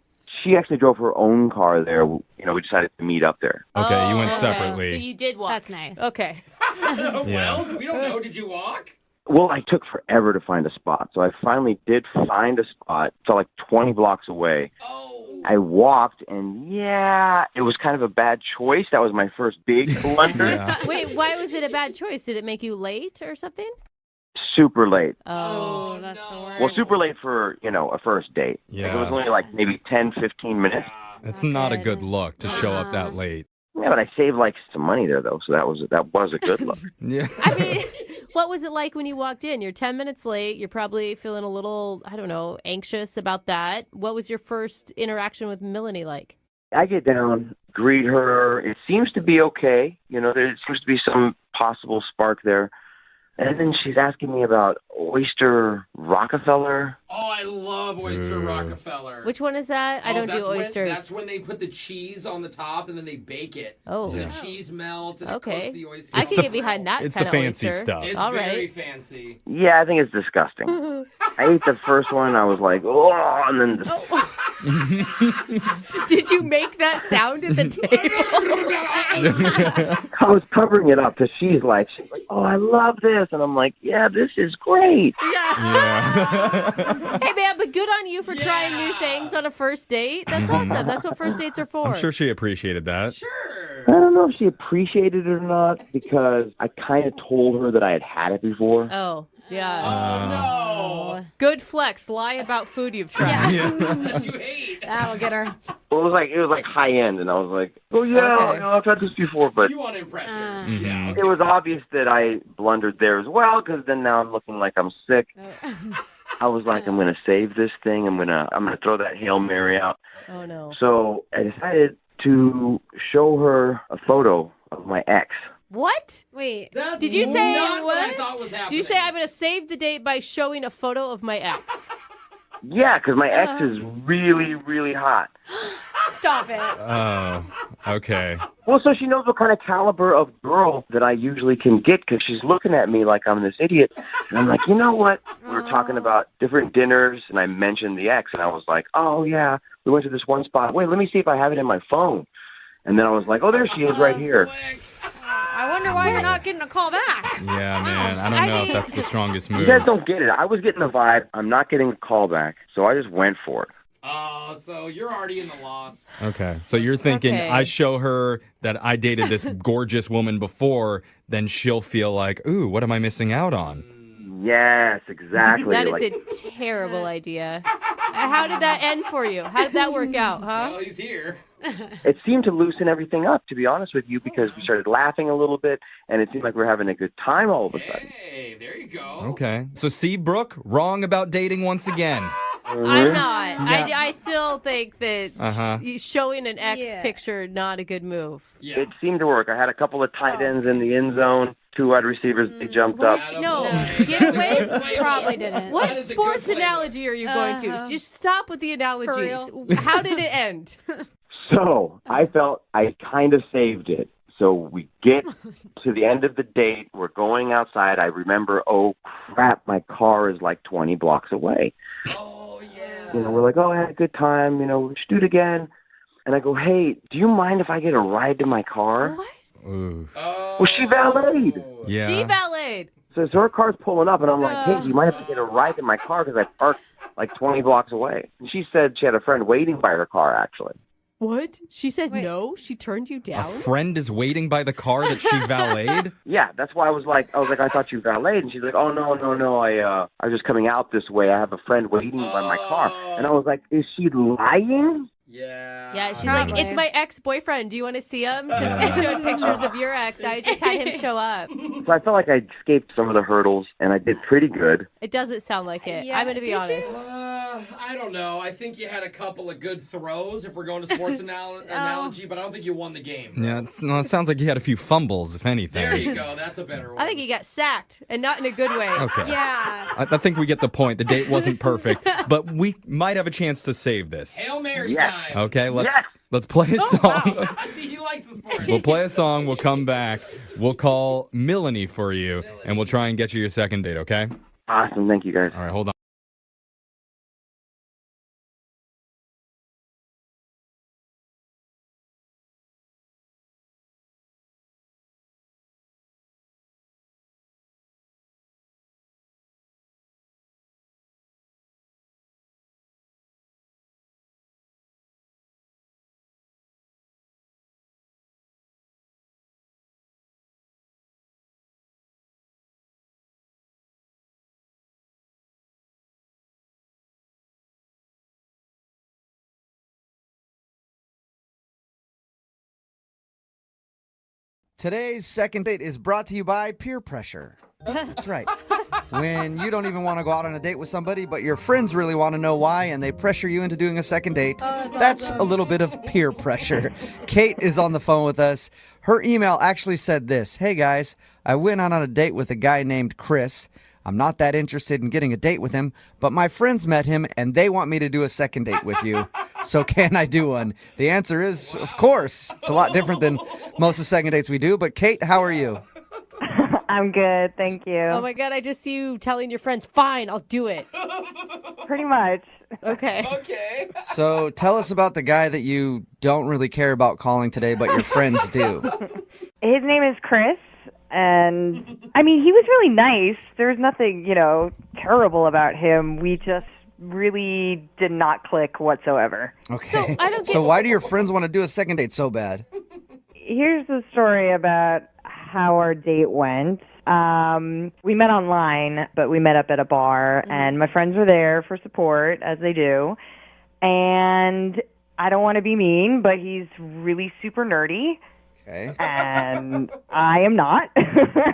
Speaker 14: She actually drove her own car there. You know, we decided to meet up there.
Speaker 13: Okay, you went
Speaker 4: okay.
Speaker 13: separately.
Speaker 4: So you did walk.
Speaker 10: That's nice.
Speaker 4: Okay.
Speaker 13: Yeah.
Speaker 7: Well, we don't know. Did you walk?
Speaker 14: Well, I took forever to find a spot, so I finally did find a spot. It's like 20 blocks away.
Speaker 7: Oh.
Speaker 14: I walked, and yeah, it was kind of a bad choice. That was my first big blunder.
Speaker 13: Yeah.
Speaker 4: Wait, why was it a bad choice? Did it make you late or something?
Speaker 14: Super late.
Speaker 4: Oh,
Speaker 10: that's the worst.
Speaker 14: Well, super late for, a first date. Like,
Speaker 13: Yeah.
Speaker 14: it was only like maybe 10, 15 minutes.
Speaker 13: That's not a good look to show up that late.
Speaker 14: Yeah, but I saved like some money there though, so that was a good look.
Speaker 13: Yeah.
Speaker 4: I mean, what was it like when you walked in? You're 10 minutes late. You're probably feeling a little, I don't know, anxious about that. What was your first interaction with Melanie like?
Speaker 14: I get down, greet her. It seems to be okay. There seems to be some possible spark there. And then she's asking me about Oyster Rockefeller.
Speaker 7: Oh, I love Oyster Rockefeller.
Speaker 4: Which one is that? I don't do
Speaker 7: that's
Speaker 4: oysters.
Speaker 7: That's when they put the cheese on the top and then they bake it.
Speaker 4: Oh.
Speaker 7: So
Speaker 4: Yeah.
Speaker 7: the cheese melts and
Speaker 4: Okay.
Speaker 7: it coats the oyster.
Speaker 4: I can get behind that
Speaker 13: It's
Speaker 4: kind
Speaker 13: the
Speaker 4: of
Speaker 13: fancy
Speaker 4: oyster.
Speaker 13: stuff.
Speaker 7: It's
Speaker 4: All
Speaker 7: very
Speaker 4: right.
Speaker 7: fancy.
Speaker 14: Yeah, I think it's disgusting. I ate the first one. I was like, oh, and then
Speaker 4: Did you make that sound at the table?
Speaker 14: I was covering it up because she's like, oh, I love this. And I'm like, yeah, this is great.
Speaker 13: Yeah.
Speaker 4: Hey, man, but good on you for trying new things on a first date. That's awesome. That's what first dates are for.
Speaker 13: I'm sure she appreciated that.
Speaker 7: Sure.
Speaker 14: I don't know if she appreciated it or not because I kind of told her that I had had it before.
Speaker 4: Oh, yeah.
Speaker 7: Oh, no.
Speaker 4: Good flex. Lie about food you've tried.
Speaker 7: That you hate.
Speaker 10: That'll get her.
Speaker 14: Well, it was like high end, and I was like, oh yeah,
Speaker 4: Okay.
Speaker 14: I've had this before, but
Speaker 7: You want to impress her.
Speaker 13: Mhm.
Speaker 7: Yeah.
Speaker 14: it was obvious that I blundered there as well because then now I'm looking like I'm sick. I was like, I'm gonna save this thing. I'm gonna throw that Hail Mary out.
Speaker 4: Oh, no.
Speaker 14: So I decided to show her a photo of my ex.
Speaker 4: What?
Speaker 10: Wait.
Speaker 7: That's
Speaker 4: Did you say
Speaker 7: not what I
Speaker 4: what?
Speaker 7: thought was happening.
Speaker 4: Do you say I'm going to save the date by showing a photo of my ex?
Speaker 14: Yeah, because my ex is really, really hot.
Speaker 10: Stop it.
Speaker 13: Oh, okay.
Speaker 14: Well, so she knows what kind of caliber of girl that I usually can get because she's looking at me like I'm this idiot. And I'm like, you know what? We were talking about different dinners, and I mentioned the ex, and I was like, oh, yeah, we went to this one spot. Wait, let me see if I have it in my phone. And then I was like, oh, there she is right here.
Speaker 10: I wonder why you're not getting a call back.
Speaker 13: Yeah, man. I don't know if that's the strongest
Speaker 14: You
Speaker 13: move.
Speaker 14: guys don't get it. I was getting the vibe. I'm not getting a call back, so I just went for it.
Speaker 7: Oh, so you're already in the loss.
Speaker 13: Okay. So you're thinking,
Speaker 4: Okay.
Speaker 13: I show her that I dated this gorgeous woman before, then she'll feel like, ooh, what am I missing out on?
Speaker 14: Yes, exactly.
Speaker 4: That is
Speaker 14: Like,
Speaker 4: a terrible idea. How did that end for you? How did that work out, huh?
Speaker 7: Well, he's here.
Speaker 14: it seemed to loosen everything up, to be honest with you, because we started laughing a little bit, and it seemed like we were having a good time all of a sudden.
Speaker 7: Hey, there you go.
Speaker 13: Okay. So see, Brooke, wrong about dating once again.
Speaker 4: I'm not.
Speaker 13: Yeah.
Speaker 4: I still think that showing an ex picture, not a good move.
Speaker 7: Yeah.
Speaker 14: It seemed to work. I had a couple of tight ends in the end zone, 2 wide receivers, they jumped up.
Speaker 4: No, get away.
Speaker 10: Probably didn't.
Speaker 4: What sports analogy are you going to? Just stop with the analogies. How did it end?
Speaker 14: So I felt I kind of saved it. So we get to the end of the date. We're going outside. I remember, oh, crap, my car is like 20 blocks away.
Speaker 7: Oh, yeah.
Speaker 14: You know, we're like, oh, I had a good time. You know, we should do it again. And I go, hey, do you mind if I get a ride to my car?
Speaker 4: What?
Speaker 13: Ooh.
Speaker 14: Well, she valeted.
Speaker 13: Yeah.
Speaker 4: She valeted.
Speaker 14: So her car's pulling up, and I'm like, hey, do you mind if I get a ride to my car? Because I parked like 20 blocks away. And she said she had a friend waiting by her car, actually.
Speaker 4: What? She said no? She turned you
Speaker 13: A
Speaker 4: down?
Speaker 13: friend is waiting by the car that she valeted?
Speaker 14: Yeah, that's why I was like, I thought you valeted. And she's like, oh, no, I was just coming out this way. I have a friend waiting by my car. And I was like, is she lying?
Speaker 7: Yeah.
Speaker 4: Yeah, she's like, it's my ex-boyfriend. Do you want to see him? Since you showed pictures of your ex, I just had him show up.
Speaker 14: So I felt like I escaped some of the hurdles, and I did pretty good.
Speaker 4: It doesn't sound like it. I'm going to be honest.
Speaker 7: I don't know. I think you had a couple of good throws if we're going to sports analogy, but I don't think you won the game.
Speaker 13: Yeah, it sounds like you had a few fumbles, if anything.
Speaker 7: There you go. That's a better one.
Speaker 4: I think he got sacked, and not in a good way.
Speaker 13: Okay.
Speaker 10: Yeah.
Speaker 13: I think we get the point. The date wasn't perfect, but we might have a chance to save this.
Speaker 7: Hail Mary time.
Speaker 13: Okay, let's play a song.
Speaker 7: Wow. See, he likes the sports.
Speaker 13: We'll play a song. We'll come back. We'll call Melanie for you, and we'll try and get you your second date, okay?
Speaker 14: Awesome. Thank you, guys.
Speaker 13: All right, hold on.
Speaker 2: Today's second date is brought to you by peer pressure. That's right. When you don't even want to go out on a date with somebody, but your friends really want to know why, and they pressure you into doing a second date, that's a little bit of peer pressure. Kate is on the phone with us. Her email actually said this: hey guys, I went out on a date with a guy named Chris. I'm not that interested in getting a date with him, but my friends met him and they want me to do a second date with you. So can I do one? The answer is, of course. It's a lot different than most of the second dates we do. But Kate, how are you?
Speaker 9: I'm good, thank you.
Speaker 4: Oh my God, I just see you telling your friends, fine, I'll do it.
Speaker 9: Pretty much.
Speaker 4: Okay.
Speaker 7: Okay.
Speaker 2: So tell us about the guy that you don't really care about calling today, but your friends do.
Speaker 9: His name is Chris. And, I mean, he was really nice. There was nothing, terrible about him. We just really did not click whatsoever.
Speaker 2: Okay. So why do your friends want to do a second date so bad?
Speaker 9: Here's the story about how our date went. We met online, but we met up at a bar, and my friends were there for support, as they do. And I don't want to be mean, but he's really super nerdy.
Speaker 2: Okay.
Speaker 9: And I am not.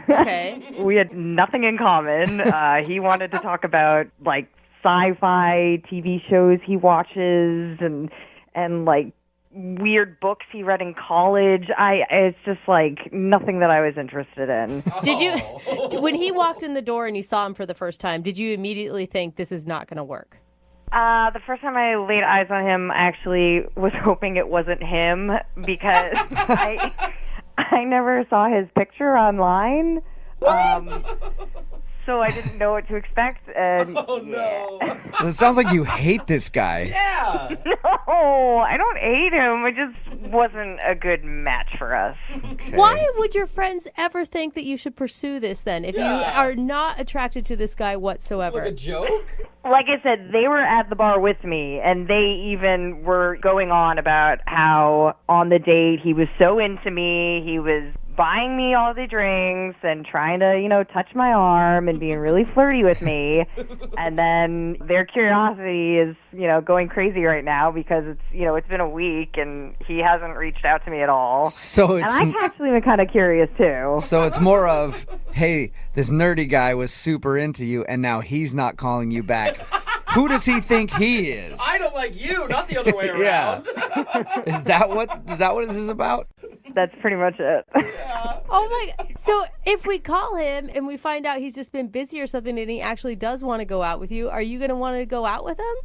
Speaker 4: Okay.
Speaker 9: We had nothing in common. He wanted to talk about like sci-fi TV shows he watches and like weird books he read in college. It's just like nothing that I was interested in.
Speaker 4: Did you, when he walked in the door and you saw him for the first time, did you immediately think this is not going to work?
Speaker 9: The first time I laid eyes on him, I actually was hoping it wasn't him because I never saw his picture online. So I didn't know what to expect. And
Speaker 7: no.
Speaker 2: It sounds like you hate this guy.
Speaker 7: Yeah.
Speaker 9: No, I don't hate him. It just wasn't a good match for us.
Speaker 2: Okay.
Speaker 4: Why would your friends ever think that you should pursue this then if you are not attracted to this guy whatsoever?
Speaker 7: Like a joke?
Speaker 9: Like I said, they were at the bar with me, and they even were going on about how on the date he was so into me, he was
Speaker 16: buying me all the drinks and trying to, touch my arm and being really flirty with me. And then their curiosity is, going crazy right now because it's been a week and he hasn't reached out to me at all.
Speaker 2: So it's,
Speaker 16: and I've actually been kind of curious too.
Speaker 2: So it's more of, hey, this nerdy guy was super into you and now he's not calling you back. Who does he think he is?
Speaker 7: I don't like you, not the other way around.
Speaker 2: Yeah. Is that what this is about?
Speaker 16: That's pretty much it.
Speaker 4: Oh my God. So if we call him and we find out he's just been busy or something and he actually does want to go out with you, are you going to want to go out with him?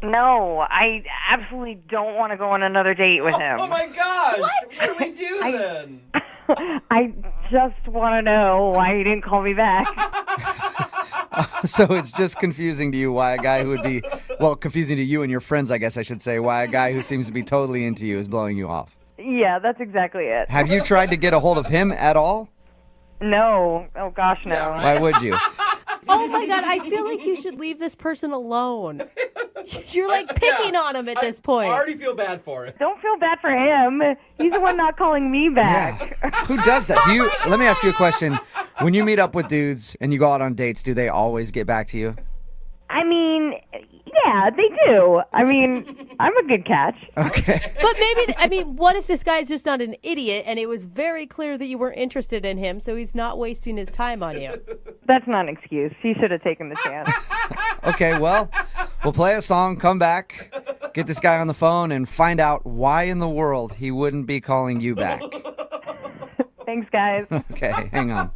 Speaker 16: No, I absolutely don't want to go on another date with him.
Speaker 7: Oh my gosh. What do we do then?
Speaker 16: I just want to know why he didn't call me back.
Speaker 2: So it's just confusing to you why a guy who would be, confusing to you and your friends, I guess I should say, why a guy who seems to be totally into you is blowing you off.
Speaker 16: Yeah, that's exactly it.
Speaker 2: Have you tried to get a hold of him at all?
Speaker 16: No. Oh, gosh, no.
Speaker 2: Why would you?
Speaker 4: Oh my God, I feel like you should leave this person alone. You're like picking on him at this point.
Speaker 7: I already feel bad for it.
Speaker 16: Don't feel bad for him. He's the one not calling me back.
Speaker 2: Yeah. Who does that? Let me ask you a question. When you meet up with dudes and you go out on dates, do they always get back to you?
Speaker 16: I mean, yeah, they do. I mean, I'm a good catch.
Speaker 2: Okay.
Speaker 4: But maybe, what if this guy's just not an idiot and it was very clear that you weren't interested in him, so he's not wasting his time on you?
Speaker 16: That's not an excuse. He should have taken the chance.
Speaker 2: Okay, well, we'll play a song, come back, get this guy on the phone, and find out why in the world he wouldn't be calling you back.
Speaker 16: Thanks, guys.
Speaker 2: Okay, hang on.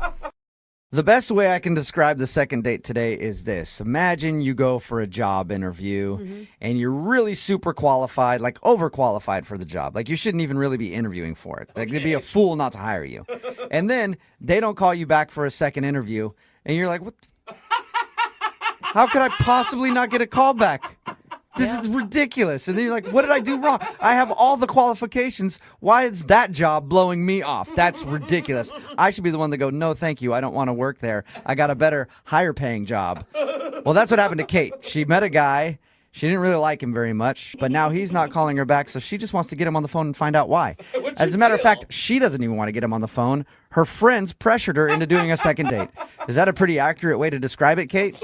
Speaker 2: The best way I can describe the second date today is this. Imagine you go for a job interview and you're really super qualified, like overqualified for the job. Like you shouldn't even really be interviewing for it. Like they'd be a fool not to hire you. And then they don't call you back for a second interview and you're like, what? How could I possibly not get a call back? This is ridiculous. And then you're like, what did I do wrong? I have all the qualifications. Why is that job blowing me off? That's ridiculous. I should be the one to go, no, thank you. I don't want to work there. I got a better, higher paying job. Well, that's what happened to Kate. She met a guy. She didn't really like him very much, but now he's not calling her back, so she just wants to get him on the phone and find out why. As a matter of fact, she doesn't even want to get him on the phone. Her friends pressured her into doing a second date. Is that a pretty accurate way to describe it, Kate?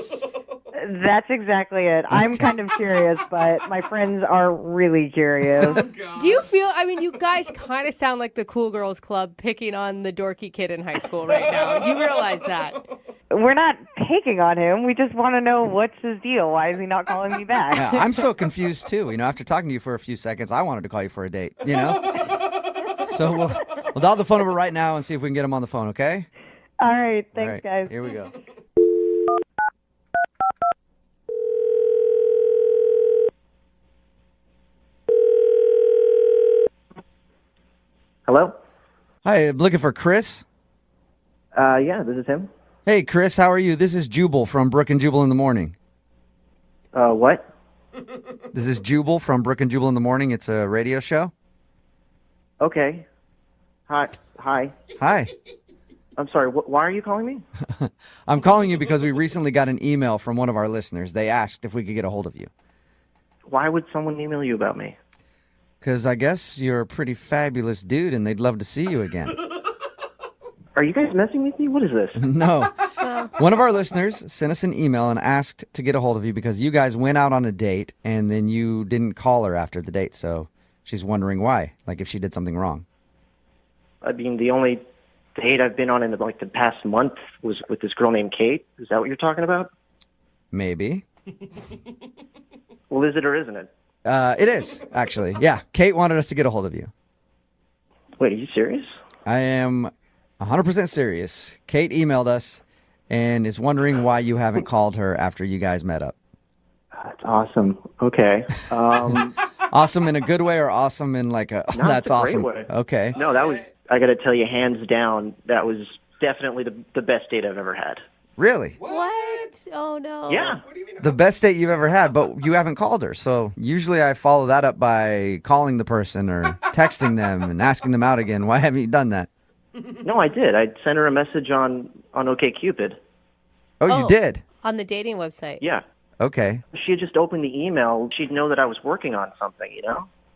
Speaker 16: That's exactly it. I'm kind of curious, but my friends are really curious.
Speaker 4: Do you feel, you guys kind of sound like the Cool Girls Club picking on the dorky kid in high school right now. You realize that.
Speaker 16: We're not picking on him. We just want to know what's his deal. Why is he not calling me back?
Speaker 2: Yeah, I'm so confused, too. After talking to you for a few seconds, I wanted to call you for a date, So we'll dial the phone number right now and see if we can get him on the phone, okay?
Speaker 16: All right. Thanks,
Speaker 2: All right,
Speaker 16: guys.
Speaker 2: Here we go.
Speaker 17: Hello?
Speaker 2: Hi, I'm looking for Chris.
Speaker 17: Yeah, this is him.
Speaker 2: Hey, Chris, how are you? This is Jubal from Brooke and Jubal in the Morning.
Speaker 17: What?
Speaker 2: This is Jubal from Brooke and Jubal in the Morning. It's a radio show.
Speaker 17: Okay. Hi.
Speaker 2: Hi.
Speaker 17: I'm sorry, why are you calling me?
Speaker 2: I'm calling you because we recently got an email from one of our listeners. They asked if we could get a hold of you.
Speaker 17: Why would someone email you about me?
Speaker 2: Because I guess you're a pretty fabulous dude and they'd love to see you again.
Speaker 17: Are you guys messing with me? What is this?
Speaker 2: No. One of our listeners sent us an email and asked to get a hold of you because you guys went out on a date and then you didn't call her after the date. So she's wondering why, like if she did something wrong.
Speaker 17: I mean, the only date I've been on in the past month was with this girl named Kate. Is that what you're talking about?
Speaker 2: Maybe.
Speaker 17: Well, is it or isn't it?
Speaker 2: It is, actually. Yeah, Kate wanted us to get a hold of you.
Speaker 17: Wait, are you serious?
Speaker 2: I am 100% serious. Kate emailed us and is wondering why you haven't called her after you guys met up.
Speaker 17: That's awesome. Okay.
Speaker 2: Awesome in a good way or awesome in like a,
Speaker 17: No,
Speaker 2: that's
Speaker 17: it's a great
Speaker 2: awesome.
Speaker 17: way.
Speaker 2: Okay.
Speaker 17: No, that was, I got to tell you, hands down, that was definitely the best date I've ever had.
Speaker 2: Really?
Speaker 4: What? Oh, no.
Speaker 17: Yeah.
Speaker 2: The best date you've ever had, but you haven't called her. So usually I follow that up by calling the person or texting them and asking them out again. Why haven't you done that?
Speaker 17: No, I did. I sent her a message on OkCupid.
Speaker 2: Oh, you did?
Speaker 4: On the dating website.
Speaker 17: Yeah.
Speaker 2: Okay.
Speaker 17: She had just opened the email. She'd know that I was working on something,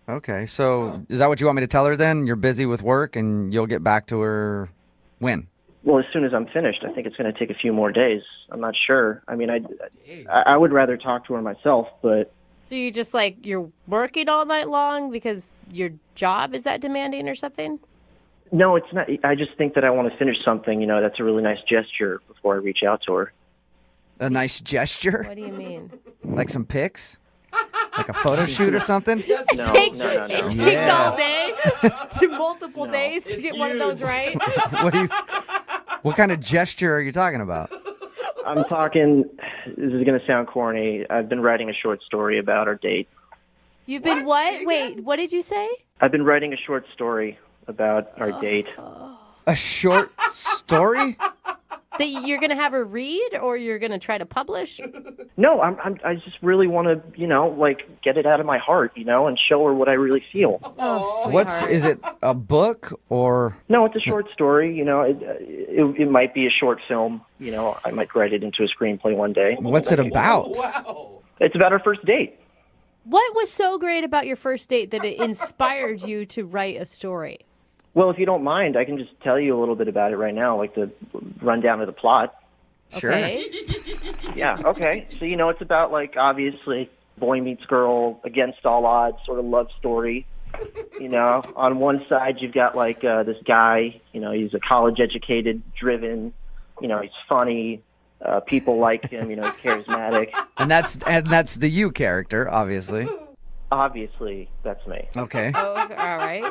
Speaker 2: Okay, so is that what you want me to tell her then? You're busy with work and you'll get back to her when?
Speaker 17: Well, as soon as I'm finished. I think it's going to take a few more days. I'm not sure. I mean, I would rather talk to her myself, but...
Speaker 4: So you just like, you're working all night long because your job is that demanding or something?
Speaker 17: No, it's not. I just think that I want to finish something, that's a really nice gesture before I reach out to her.
Speaker 2: A nice gesture?
Speaker 4: What do you mean?
Speaker 2: Like some pics? Like a photo shoot or something?
Speaker 4: It takes
Speaker 2: Yeah.
Speaker 4: all day, multiple days to get one of those right.
Speaker 2: What kind of gesture are you talking about?
Speaker 17: I'm talking, this is going to sound corny. I've been writing a short story about our date.
Speaker 4: You've been what? Wait, what did you say?
Speaker 17: I've been writing a short story about our date.
Speaker 2: A short story?
Speaker 4: That you're going to have her read or you're going to try to publish?
Speaker 17: No, I just really want to, get it out of my heart, and show her what I really feel.
Speaker 2: Is it a book or?
Speaker 17: No, it's a short story. It might be a short film. I might write it into a screenplay one day.
Speaker 2: What's it about?
Speaker 7: Wow.
Speaker 17: It's about our first date.
Speaker 4: What was so great about your first date that it inspired you to write a story?
Speaker 17: Well, if you don't mind, I can just tell you a little bit about it right now, like the rundown of the plot.
Speaker 2: Sure.
Speaker 4: Okay.
Speaker 17: Yeah, okay. So, it's about, obviously, boy meets girl, against all odds sort of love story. On one side, you've got, this guy, he's a college-educated, driven, he's funny. People like him, he's charismatic.
Speaker 2: And that's the you character, obviously.
Speaker 17: Obviously, that's me.
Speaker 2: Okay.
Speaker 4: Oh, all right.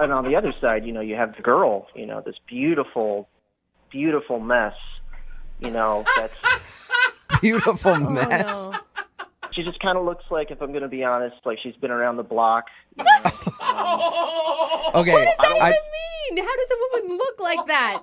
Speaker 17: And on the other side, you have the girl, this beautiful, beautiful mess, that's...
Speaker 2: Beautiful mess?
Speaker 4: Oh, no.
Speaker 17: She just kind of looks like, if I'm going to be honest, like she's been around the block.
Speaker 2: Okay.
Speaker 4: What does that even mean? How does a woman look like that?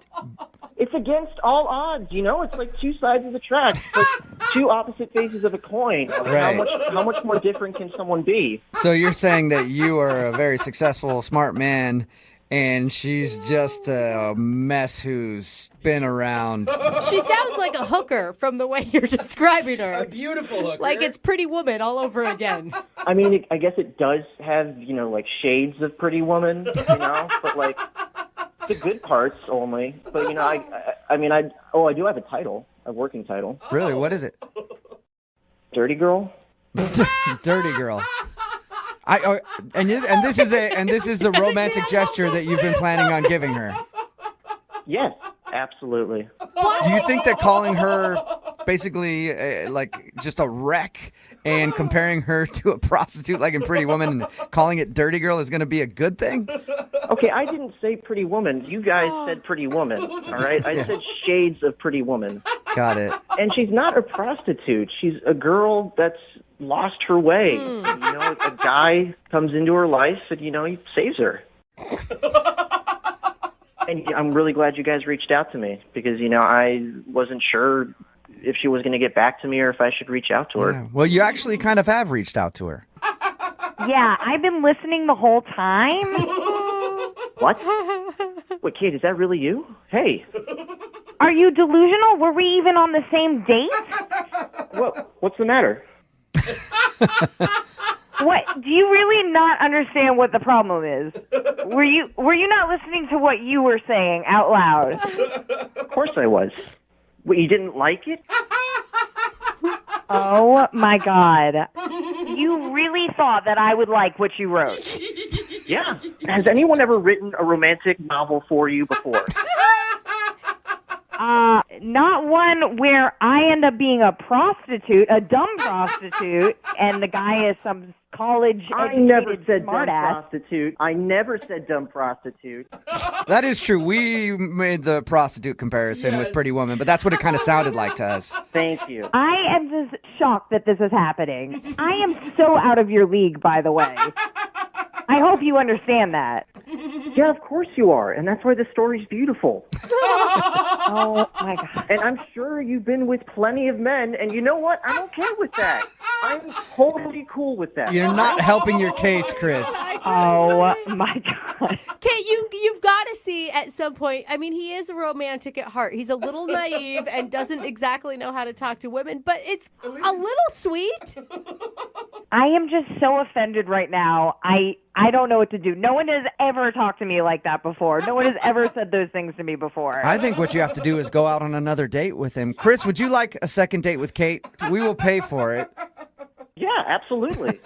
Speaker 17: It's against all odds, It's like two sides of the track. It's like two opposite faces of a coin.
Speaker 2: Right.
Speaker 17: How much more different can someone be?
Speaker 2: So you're saying that you are a very successful, smart man, and she's just a mess who's been around.
Speaker 4: She sounds like a hooker from the way you're describing her.
Speaker 7: A beautiful hooker.
Speaker 4: Like it's Pretty Woman all over again.
Speaker 17: I mean, I guess it does have, shades of Pretty Woman, but the good parts only. But, I do have a title, a working title.
Speaker 2: Really? What is it?
Speaker 17: Dirty Girl.
Speaker 2: Dirty Girl. And this is the romantic gesture that you've been planning on giving her.
Speaker 17: Yes, absolutely.
Speaker 2: Do you think that calling her basically just a wreck and comparing her to a prostitute like in Pretty Woman and calling it Dirty Girl is going to be a good thing?
Speaker 17: Okay, I didn't say Pretty Woman. You guys said Pretty Woman, all right? I said shades of Pretty Woman.
Speaker 2: Got it.
Speaker 17: And she's not a prostitute. She's a girl that's lost her way. A guy comes into her life and, he saves her. And I'm really glad you guys reached out to me because, I wasn't sure if she was going to get back to me or if I should reach out to her.
Speaker 2: Yeah. Well, you actually kind of have reached out to her.
Speaker 16: Yeah, I've been listening the whole time.
Speaker 17: What? Wait, Kate, is that really you? Hey.
Speaker 16: Are you delusional? Were we even on the same date?
Speaker 17: What's the matter?
Speaker 16: What? Do you really not understand what the problem is? Were you not listening to what you were saying out loud?
Speaker 17: Of course I was. Wait, you didn't like it?
Speaker 16: Oh my God. You really thought that I would like what you wrote?
Speaker 17: Yeah. Has anyone ever written a romantic novel for you before?
Speaker 16: Not one where I end up being a prostitute, a dumb prostitute, and the guy is some college
Speaker 17: I never
Speaker 16: educated
Speaker 17: said dumb
Speaker 16: smartass.
Speaker 17: prostitute. I never said dumb prostitute.
Speaker 2: That is true. We made the prostitute comparison with Pretty Woman, but that's what it kind of sounded like to us.
Speaker 17: Thank you.
Speaker 16: I am just shocked that this is happening. I am so out of your league, by the way. I hope you understand that.
Speaker 17: Yeah, of course you are, and that's why the story's beautiful.
Speaker 16: Oh, my God.
Speaker 17: And I'm sure you've been with plenty of men, and you know what? I'm okay with that. I'm totally cool with that.
Speaker 2: You're not helping your case, Chris.
Speaker 16: Oh, my God.
Speaker 4: Kate, you've got to see at some point, I mean, he is a romantic at heart. He's a little naive and doesn't exactly know how to talk to women, but it's a little sweet.
Speaker 16: I am just so offended right now. I don't know what to do. No one has ever talked to me like that before. No one has ever said those things to me before.
Speaker 2: I think what you have to do is go out on another date with him. Chris, would you like a second date with Kate? We will pay for it.
Speaker 17: Yeah, absolutely.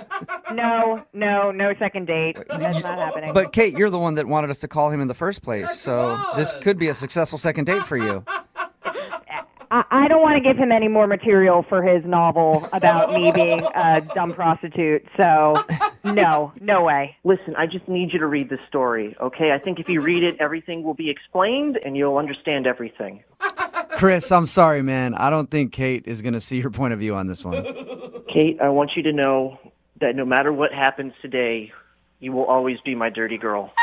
Speaker 16: No second date. That's not happening.
Speaker 2: But Kate, you're the one that wanted us to call him in the first place, so this could be a successful second date for you.
Speaker 16: I don't want to give him any more material for his novel about me being a dumb prostitute. So, no way.
Speaker 17: Listen, I just need you to read the story, okay? I think if you read it, everything will be explained and you'll understand everything.
Speaker 2: Chris, I'm sorry, man. I don't think Kate is going to see your point of view on this one.
Speaker 17: Kate, I want you to know that no matter what happens today, you will always be my dirty girl.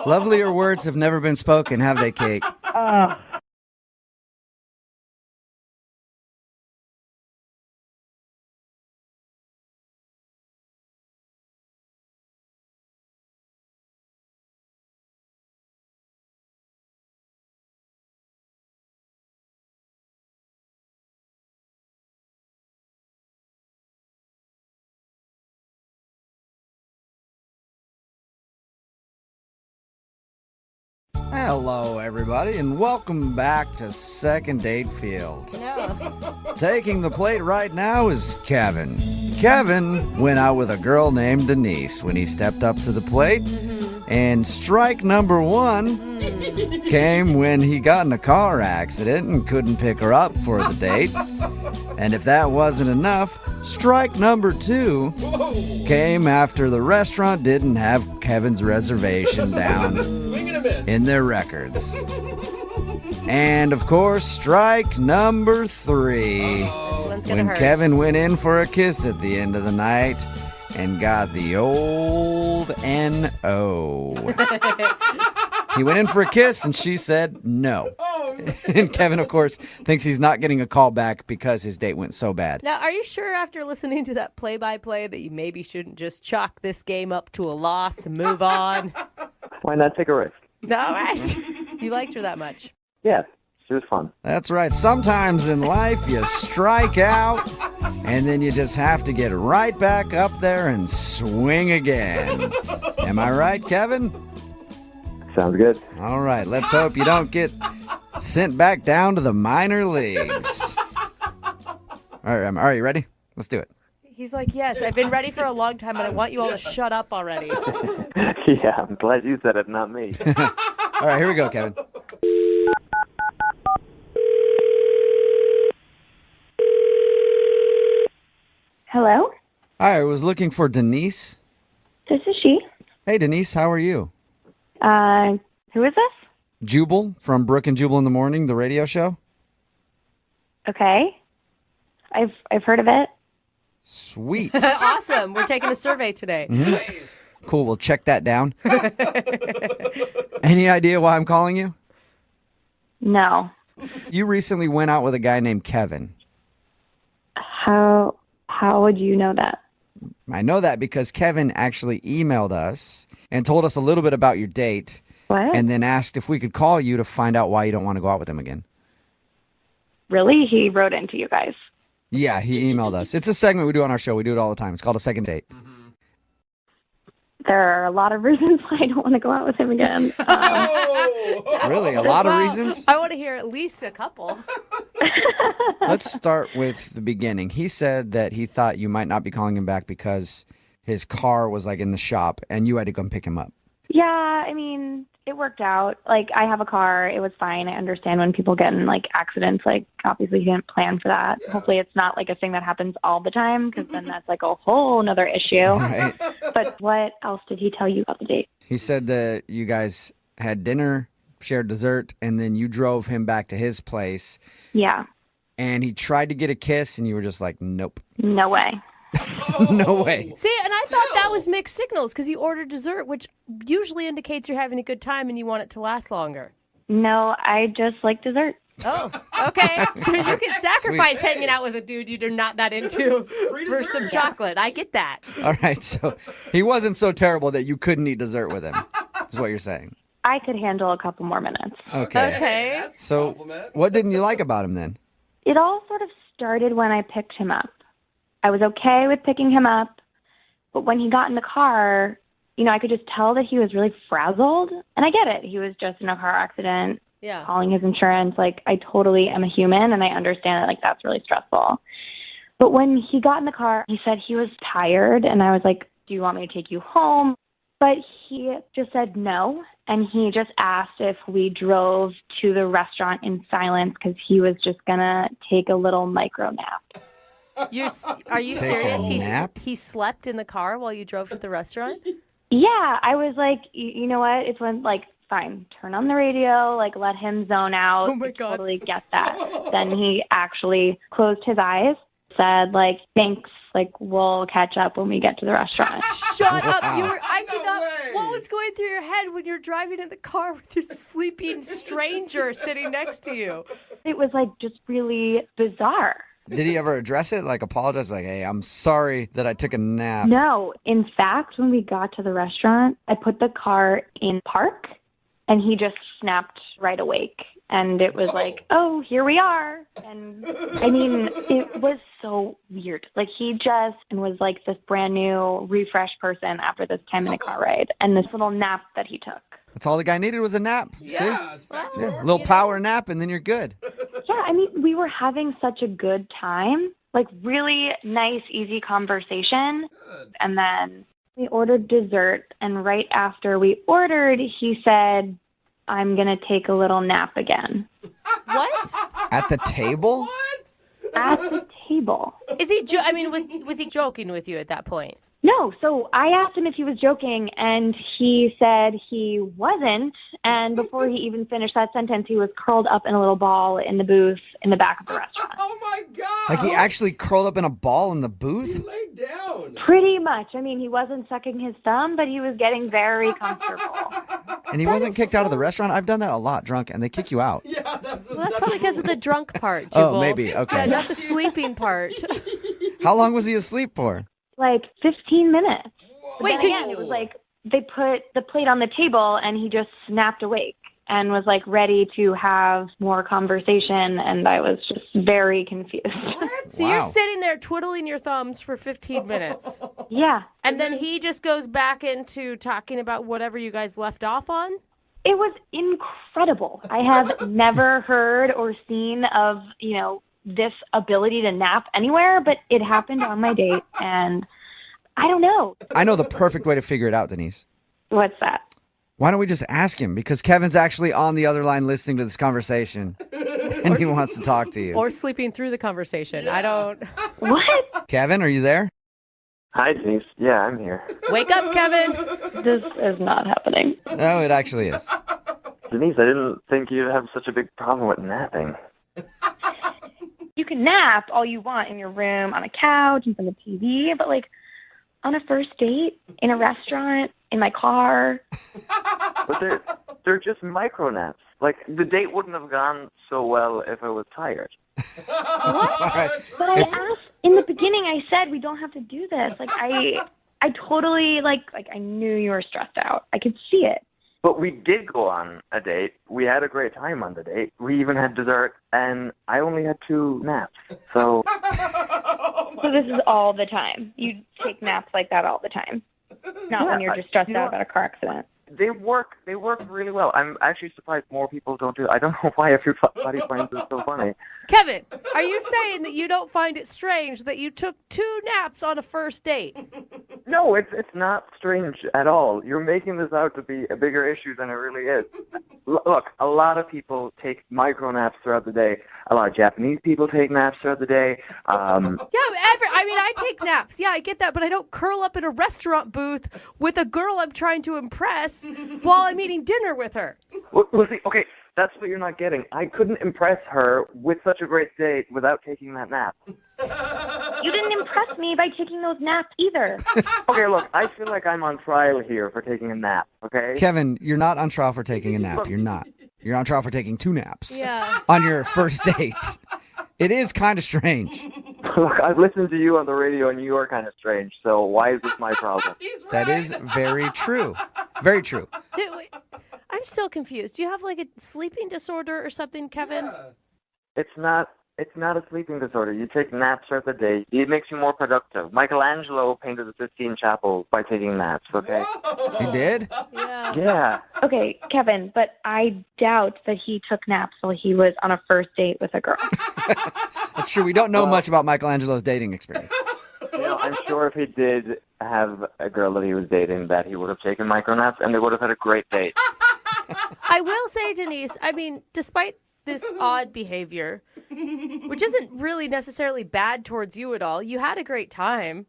Speaker 2: Lovelier words have never been spoken, have they, Kate? Hello, everybody, and welcome back to Second Date Field. Taking the plate right now is Kevin. Kevin went out with a girl named Denise when he stepped up to the plate, and strike number one came when he got in a car accident and couldn't pick her up for the date. And if that wasn't enough, strike number two came after the restaurant didn't have Kevin's reservation down in their records. And of course, strike number three when Kevin went in for a kiss at the end of the night and got the old N.O. He went in for a kiss and she said no. And Kevin, of course, thinks he's not getting a call back because his date went so bad.
Speaker 4: Now, are you sure after listening to that play-by-play that you maybe shouldn't just chalk this game up to a loss and move on?
Speaker 14: Why not take a risk?
Speaker 4: All right. You liked her that much.
Speaker 14: Yeah, it was fun.
Speaker 2: That's right. Sometimes in life you strike out and then you just have to get right back up there and swing again. Am I right, Kevin?
Speaker 14: Sounds good.
Speaker 2: All right. Let's hope you don't get sent back down to the minor leagues. All right, you ready? Let's do it.
Speaker 4: He's like, yes, I've been ready for a long time, and I want you all to shut up already.
Speaker 14: Yeah, I'm glad you said it, not me.
Speaker 2: All right, here we go, Kevin.
Speaker 11: Hello?
Speaker 2: Hi, I was looking for Denise.
Speaker 11: This is she.
Speaker 2: Hey, Denise, how are you?
Speaker 11: Who is this?
Speaker 2: Jubal from Brooke And Jubal in the Morning, the radio show.
Speaker 11: Okay. I've heard of it.
Speaker 2: Sweet.
Speaker 4: Awesome. We're taking a survey today.
Speaker 2: Mm-hmm. Cool, we'll check that down. Any idea why I'm calling you?
Speaker 11: No.
Speaker 2: You recently went out with a guy named Kevin.
Speaker 11: How would you know that?
Speaker 2: I know that because Kevin actually emailed us and told us a little bit about your date.
Speaker 11: What?
Speaker 2: And then asked if we could call you to find out why you don't want to go out with him again.
Speaker 11: Really? He wrote into you guys.
Speaker 2: Yeah, he emailed us. It's a segment we do on our show. We do it all the time. It's called A Second Date.
Speaker 11: There are a lot of reasons why I don't want to go out with him again.
Speaker 2: Really? A lot of reasons?
Speaker 4: I want to hear at least a couple.
Speaker 2: Let's start with the beginning. He said that he thought you might not be calling him back because his car was like in the shop and you had to come pick him up.
Speaker 11: Yeah, I mean, it worked out. Like, I have a car. It was fine. I understand when people get in, like, accidents. Like, obviously, he didn't plan for that. Yeah. Hopefully, it's not, like, a thing that happens all the time, because then that's, like, a whole nother issue.
Speaker 2: Right.
Speaker 11: But what else did he tell you about the date?
Speaker 2: He said that you guys had dinner, shared dessert, and then you drove him back to his place.
Speaker 11: Yeah.
Speaker 2: And he tried to get a kiss, and you were just like, nope.
Speaker 11: No way.
Speaker 2: No way.
Speaker 4: See, and I thought that was mixed signals because you ordered dessert, which usually indicates you're having a good time and you want it to last longer.
Speaker 11: No, I just like dessert.
Speaker 4: Oh, okay. So you can sacrifice hanging out with a dude you're not that into for some chocolate. I get that.
Speaker 2: All right, so he wasn't so terrible that you couldn't eat dessert with him, is what you're saying.
Speaker 11: I could handle a couple more minutes.
Speaker 2: Okay. So what didn't you like about him then?
Speaker 11: It all sort of started when I picked him up.
Speaker 18: I was okay with picking him up, but when he got in the car, I could just tell that he was really frazzled. And I get it. He was just in a car accident, calling his insurance. Like, I totally am a human, and I understand that, like, that's really stressful. But when he got in the car, he said he was tired, and I was like, do you want me to take you home? But he just said no, and he just asked if we drove to the restaurant in silence because he was just going to take a little micro nap.
Speaker 4: Are you
Speaker 2: Take a
Speaker 4: serious?
Speaker 2: nap?
Speaker 4: He slept in the car while you drove to the restaurant?
Speaker 18: Yeah, I was like, you know what? It's when, like, fine, turn on the radio, like, let him zone out.
Speaker 4: Oh, my God.
Speaker 18: Totally get that. Then he actually closed his eyes, said, like, thanks, like, we'll catch up when we get to the restaurant.
Speaker 4: Shut up. I could not. What was going through your head when you're driving in the car with this sleeping stranger sitting next to you?
Speaker 18: It was, like, just really bizarre.
Speaker 2: Did he ever address it? Like apologize? Like, hey, I'm sorry that I took a nap.
Speaker 18: No. In fact, when we got to the restaurant, I put the car in park, and he just snapped right awake. And it was like, oh, here we are. And I mean, it was so weird. Like, he just was like this brand new, refreshed person after this 10-minute car ride and this little nap that he took.
Speaker 2: That's all the guy needed was a nap.
Speaker 7: Yeah, it's back to
Speaker 2: A little power nap, and then you're good.
Speaker 18: Yeah, I mean, we were having such a good time. Like, really nice, easy conversation. And then we ordered dessert. And right after we ordered, he said, I'm going to take a little nap again.
Speaker 4: What?
Speaker 2: At the table?
Speaker 18: At the table.
Speaker 4: Is he? Was he joking with you at that point?
Speaker 18: No, so I asked him if he was joking, and he said he wasn't. And before he even finished that sentence, he was curled up in a little ball in the booth in the back of the restaurant.
Speaker 7: Oh, my God.
Speaker 2: Like he actually curled up in a ball in the booth?
Speaker 7: He laid down.
Speaker 18: Pretty much. I mean, he wasn't sucking his thumb, but he was getting very comfortable.
Speaker 2: And he wasn't kicked out of the restaurant? I've done that a lot drunk, and they kick you out.
Speaker 7: Yeah, that's
Speaker 4: probably because of the drunk part,
Speaker 2: Oh,
Speaker 4: Jubal.
Speaker 2: maybe. Okay.
Speaker 4: Yeah, not the sleeping part.
Speaker 2: How long was he asleep for?
Speaker 18: Like 15 minutes.
Speaker 4: Wait,
Speaker 18: But
Speaker 4: so
Speaker 18: again, it was like they put the plate on the table, and he just snapped awake and was like ready to have more conversation, and I was just very confused.
Speaker 4: So you're sitting there twiddling your thumbs for 15 minutes.
Speaker 18: Yeah.
Speaker 4: And then he just goes back into talking about whatever you guys left off on?
Speaker 18: It was incredible. I have never heard or seen of, this ability to nap anywhere, but it happened on my date, and I don't know.
Speaker 2: I know the perfect way to figure it out, Denise.
Speaker 18: What's that?
Speaker 2: Why don't we just ask him? Because Kevin's actually on the other line listening to this conversation, and he wants to talk to you.
Speaker 4: Or sleeping through the conversation. Yeah. I don't...
Speaker 18: What?
Speaker 2: Kevin, are you there?
Speaker 14: Hi, Denise. Yeah, I'm here.
Speaker 4: Wake up, Kevin.
Speaker 18: This is not happening.
Speaker 2: No, it actually is.
Speaker 14: Denise, I didn't think you'd have such a big problem with napping.
Speaker 18: You can nap all you want in your room, on a couch, in front of the TV, but, like, on a first date, in a restaurant, in my car.
Speaker 14: But they're just micro naps. Like, the date wouldn't have gone so well if I was tired.
Speaker 18: What?
Speaker 2: Right.
Speaker 18: But I asked, in the beginning, I said we don't have to do this. Like, I totally, like I knew you were stressed out. I could see it.
Speaker 14: But we did go on a date. We had a great time on the date. We even had dessert, and I only had 2 naps. So
Speaker 18: this is all the time. You take naps like that all the time. Not when you're just stressed out about a car accident.
Speaker 14: They work really well. I'm actually surprised more people don't do it. I don't know why everybody finds it so funny.
Speaker 4: Kevin, are you saying that you don't find it strange that you took 2 naps on a first date?
Speaker 14: No, it's not strange at all. You're making this out to be a bigger issue than it really is. Look, a lot of people take micro naps throughout the day. A lot of Japanese people take naps throughout the day.
Speaker 4: I take naps. Yeah, I get that, but I don't curl up in a restaurant booth with a girl I'm trying to impress while I'm eating dinner with her.
Speaker 14: Well, see, okay, that's what you're not getting. I couldn't impress her with such a great date without taking that nap.
Speaker 18: You didn't impress me by taking those naps either.
Speaker 14: Okay, look, I feel like I'm on trial here for taking a nap, okay?
Speaker 2: Kevin, you're not on trial for taking a nap. You're not. You're on trial for taking 2 naps.
Speaker 4: Yeah.
Speaker 2: On your first date. It is kind of strange.
Speaker 14: Look, I've listened to you on the radio, and you are kind of strange, so why is this my problem?
Speaker 2: That is very true. Very true.
Speaker 4: Wait, I'm still confused. Do you have like a sleeping disorder or something, Kevin?
Speaker 14: It's not It's not a sleeping disorder. You take naps throughout the day. It makes you more productive. Michelangelo painted the Sistine Chapel by taking naps, okay?
Speaker 2: He did?
Speaker 14: Yeah.
Speaker 18: Okay, Kevin, but I doubt that he took naps while he was on a first date with a girl.
Speaker 2: That's true. We don't know much about Michelangelo's dating experience.
Speaker 14: I'm sure if he did have a girl that he was dating, that he would have taken micronaps, and they would have had a great date.
Speaker 4: I will say, Denise, I mean, despite this odd behavior, which isn't really necessarily bad towards you at all, you had a great time.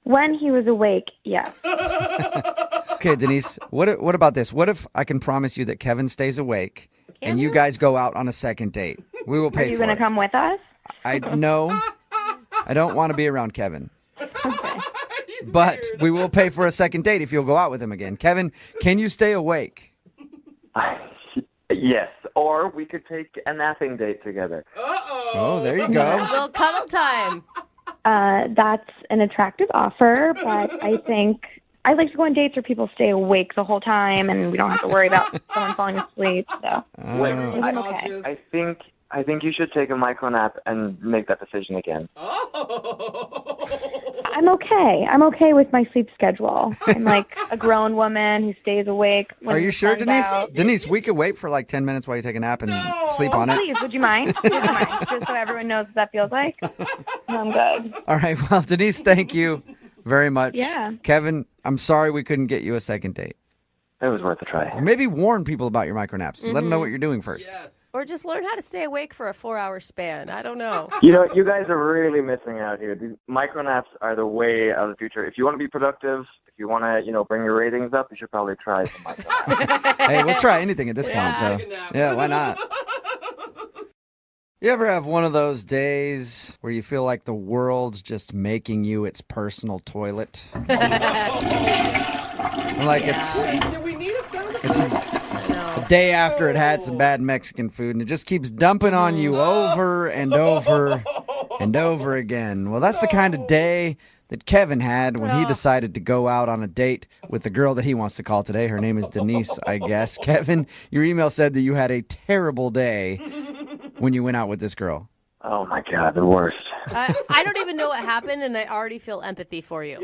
Speaker 18: When he was awake, yeah.
Speaker 2: Okay, Denise, what about this? What if I can promise you that Kevin stays awake and you guys go out on a second date? We will pay for it.
Speaker 18: Are you going to come with us?
Speaker 2: No, I don't want to be around Kevin. But we will pay for a second date if you'll go out with him again. Kevin, can you stay awake?
Speaker 14: Yes, or we could take a napping date together.
Speaker 2: Oh, there you go.
Speaker 4: A little cuddle time.
Speaker 18: That's an attractive offer, but I think I like to go on dates where people stay awake the whole time and we don't have to worry about someone falling asleep. So
Speaker 14: Wait,
Speaker 18: I'm okay.
Speaker 14: I think you should take a micro nap and make that decision again.
Speaker 18: I'm okay. I'm okay with my sleep schedule. I'm like a grown woman who stays awake. When
Speaker 2: Are you
Speaker 18: the
Speaker 2: sure,
Speaker 18: sun's
Speaker 2: Denise?
Speaker 18: out.
Speaker 2: Denise, we could wait for like 10 minutes while you take a nap and sleep on it.
Speaker 18: Please, would you mind? Just so everyone knows what that feels like. I'm good.
Speaker 2: All right. Well, Denise, thank you very much.
Speaker 18: Yeah.
Speaker 2: Kevin, I'm sorry we couldn't get you a second date.
Speaker 14: It was worth a try.
Speaker 2: Or maybe warn people about your micronaps. Let them know what you're doing first.
Speaker 4: Or just learn how to stay awake for a 4-hour span. I don't know.
Speaker 14: You know, you guys are really missing out here. These micronaps are the way of the future. If you want to be productive, if you want to, bring your ratings up, you should probably try some micronaps.
Speaker 2: Hey, we'll try anything at this point. So, yeah, why not? You ever have one of those days where you feel like the world's just making you its personal toilet? Like it's a day after it had some bad Mexican food, and it just keeps dumping on you over and over and over again. Well, that's the kind of day that Kevin had when he decided to go out on a date with the girl that he wants to call today. Her name is Denise, I guess. Kevin, your email said that you had a terrible day when you went out with this girl.
Speaker 14: Oh, my God, the worst.
Speaker 4: I don't even know what happened, and I already feel empathy for you.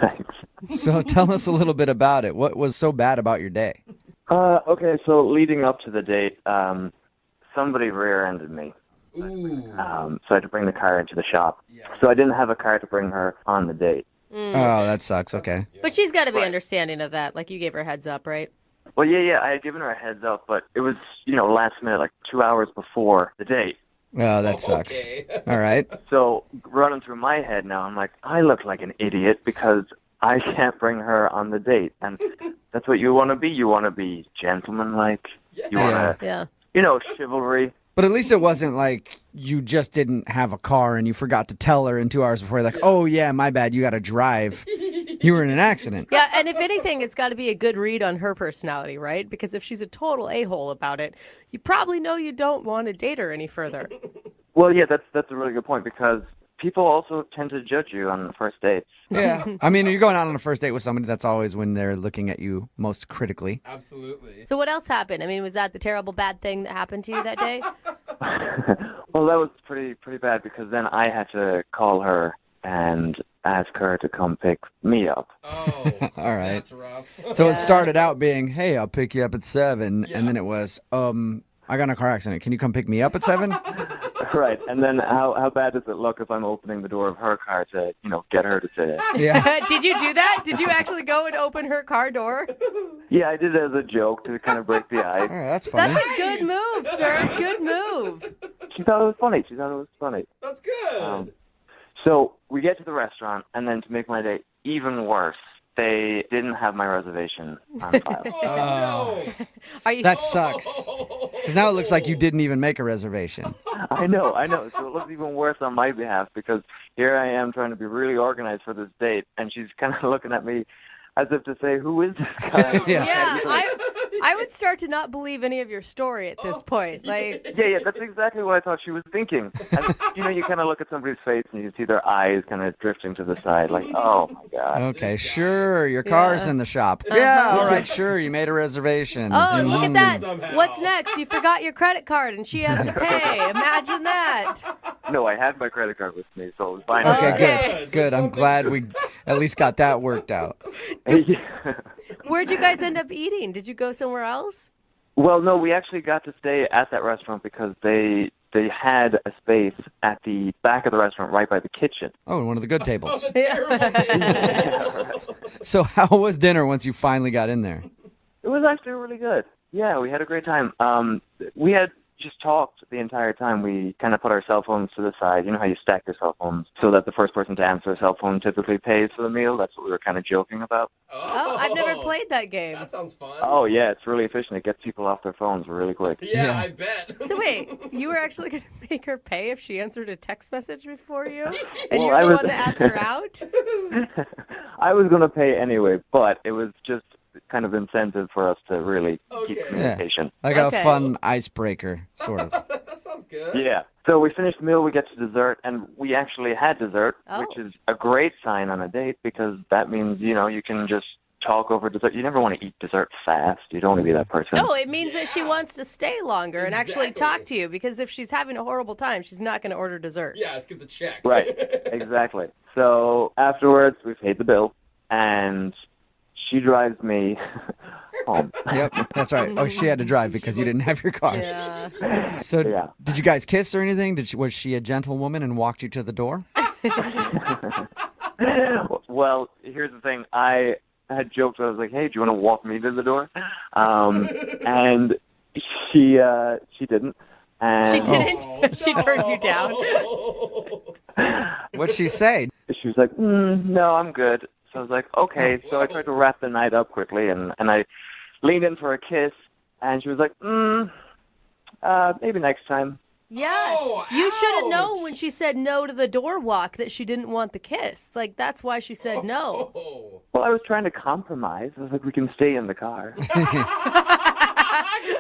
Speaker 14: Thanks.
Speaker 2: So tell us a little bit about it. What was so bad about your day?
Speaker 14: Okay, so leading up to the date, somebody rear-ended me. So I had to bring the car into the shop. So I didn't have a car to bring her on the date.
Speaker 2: Oh, that sucks. Okay.
Speaker 4: But she's got to be understanding of that. Like, you gave her a heads up, right?
Speaker 14: Well, yeah, I had given her a heads up, but it was, last minute, like 2 hours before the date.
Speaker 2: Oh, that sucks. All right.
Speaker 14: So running through my head now, I'm like, I look like an idiot because I can't bring her on the date. And that's what you want to be. You want to be gentlemanlike. You want to, chivalry.
Speaker 2: But at least it wasn't like you just didn't have a car and you forgot to tell her in 2 hours before. Like, oh, yeah, my bad. You got to drive. You were in an accident.
Speaker 4: Yeah, and if anything, it's got to be a good read on her personality, right? Because if she's a total a-hole about it, you probably know you don't want to date her any further.
Speaker 14: Well, yeah, that's a really good point because people also tend to judge you on the first dates.
Speaker 2: Yeah. I mean, you're going out on a first date with somebody, that's always when they're looking at you most critically.
Speaker 7: Absolutely.
Speaker 4: So what else happened? I mean, was that the terrible bad thing that happened to you that day?
Speaker 14: Well, that was pretty bad because then I had to call her and ask her to come pick me up.
Speaker 7: Oh,
Speaker 2: all right.
Speaker 7: That's rough.
Speaker 2: So it started out being, hey, I'll pick you up at 7. And then it was, I got in a car accident. Can you come pick me up at 7?
Speaker 14: Right. And then how bad does it look if I'm opening the door of her car to, get her to say it?
Speaker 2: Yeah.
Speaker 4: Did you do that? Did you actually go and open her car door?
Speaker 14: Yeah, I did it as a joke to kind of break the ice.
Speaker 2: All right, that's funny.
Speaker 4: That's a good move, sir. Good move.
Speaker 14: She thought it was funny.
Speaker 7: That's good.
Speaker 14: So we get to the restaurant, and then to make my day even worse, they didn't have my reservation on file.
Speaker 2: Oh,
Speaker 4: Are you?
Speaker 2: that sucks. Because now it looks like you didn't even make a reservation.
Speaker 14: I know. So it looks even worse on my behalf because here I am trying to be really organized for this date, and she's kind of looking at me as if to say, who is this guy?
Speaker 4: Yeah, I would start to not believe any of your story at this point. Like,
Speaker 14: Yeah, that's exactly what I thought she was thinking. And, you kind of look at somebody's face and you see their eyes kind of drifting to the side, like, oh my God.
Speaker 2: Okay, sure, your car's in the shop.
Speaker 4: Uh-huh.
Speaker 2: Yeah, all right, sure, you made a reservation.
Speaker 4: oh, look at that.
Speaker 7: Somehow.
Speaker 4: What's next? You forgot your credit card and she has to pay. Imagine that.
Speaker 14: No, I had my credit card with me, so it was fine.
Speaker 2: Okay, good. I'm glad we at least got that worked out.
Speaker 4: Where'd you guys end up eating? Did you go somewhere else?
Speaker 14: Well, no, we actually got to stay at that restaurant because they had a space at the back of the restaurant right by the kitchen.
Speaker 2: Oh, one of the good tables.
Speaker 14: Yeah, right.
Speaker 2: So how was dinner once you finally got in there?
Speaker 14: It was actually really good. Yeah, we had a great time. We had just talked the entire time. We kind of put our cell phones to the side. You know how you stack your cell phones so that the first person to answer a cell phone typically pays for the meal? That's what we were kind of joking about.
Speaker 4: Oh, I've never played that game.
Speaker 7: That sounds fun.
Speaker 14: Oh, yeah, it's really efficient. It gets people off their phones really quick.
Speaker 7: Yeah, I bet.
Speaker 4: So wait, you were actually going to make her pay if she answered a text message before you? And
Speaker 14: Well,
Speaker 4: you're
Speaker 14: I
Speaker 4: the
Speaker 14: was-
Speaker 4: one to ask her out?
Speaker 14: I was going to pay anyway, but it was just kind of incentive for us to really keep communication.
Speaker 2: Like a fun icebreaker, sort of.
Speaker 7: That sounds good.
Speaker 14: Yeah. So we finished the meal, we get to dessert, and we actually had dessert, which is a great sign on a date because that means, you can just talk over dessert. You never want to eat dessert fast. You don't want to be that person.
Speaker 4: No, it means that she wants to stay longer and actually talk to you because if she's having a horrible time, she's not going to order dessert.
Speaker 7: Yeah, let's get the check.
Speaker 14: Right. Exactly. So afterwards, we paid the bill, and she drives me home.
Speaker 2: Yep, that's right. Oh, she had to drive because you didn't have your car.
Speaker 4: Yeah.
Speaker 2: So did you guys kiss or anything? Was she a gentlewoman and walked you to the door?
Speaker 14: Well, here's the thing. I had joked. I was like, "Hey, do you want to walk me to the door?" And she didn't. And
Speaker 4: She didn't? She turned you down?
Speaker 2: What'd she say?
Speaker 14: She was like, "No, I'm good." So I was like, "Okay." So I tried to wrap the night up quickly, and I leaned in for a kiss, and she was like, "Maybe next time."
Speaker 4: Yeah. You should have known when she said no to the door walk that she didn't want the kiss. Like, that's why she said no.
Speaker 14: Well, I was trying to compromise. I was like, "We can stay in the car."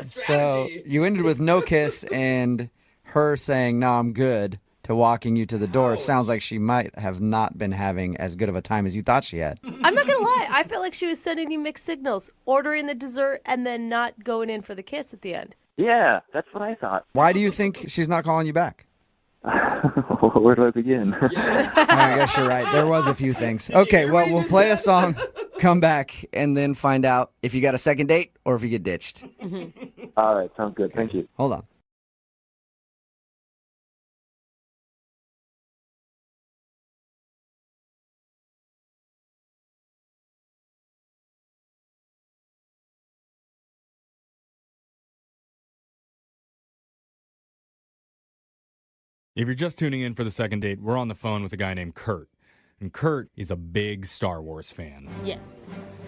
Speaker 2: So you ended with no kiss and her saying, "No, I'm good," to walking you to the door. Sounds like she might have not been having as good of a time as you thought she had.
Speaker 4: I'm not going to lie. I felt like she was sending you mixed signals, ordering the dessert and then not going in for the kiss at the end.
Speaker 14: Yeah, that's what I thought.
Speaker 2: Why do you think she's not calling you back?
Speaker 14: Where do I begin?
Speaker 2: I guess you're right. There was a few things. Okay, well, we'll play a song, come back, and then find out if you got a second date or if you get ditched.
Speaker 14: All right, sounds good. Thank you.
Speaker 2: Hold on.
Speaker 13: If you're just tuning in for the second date, we're on the phone with a guy named Kurt. And Kurt is a big Star Wars fan.
Speaker 4: Yes.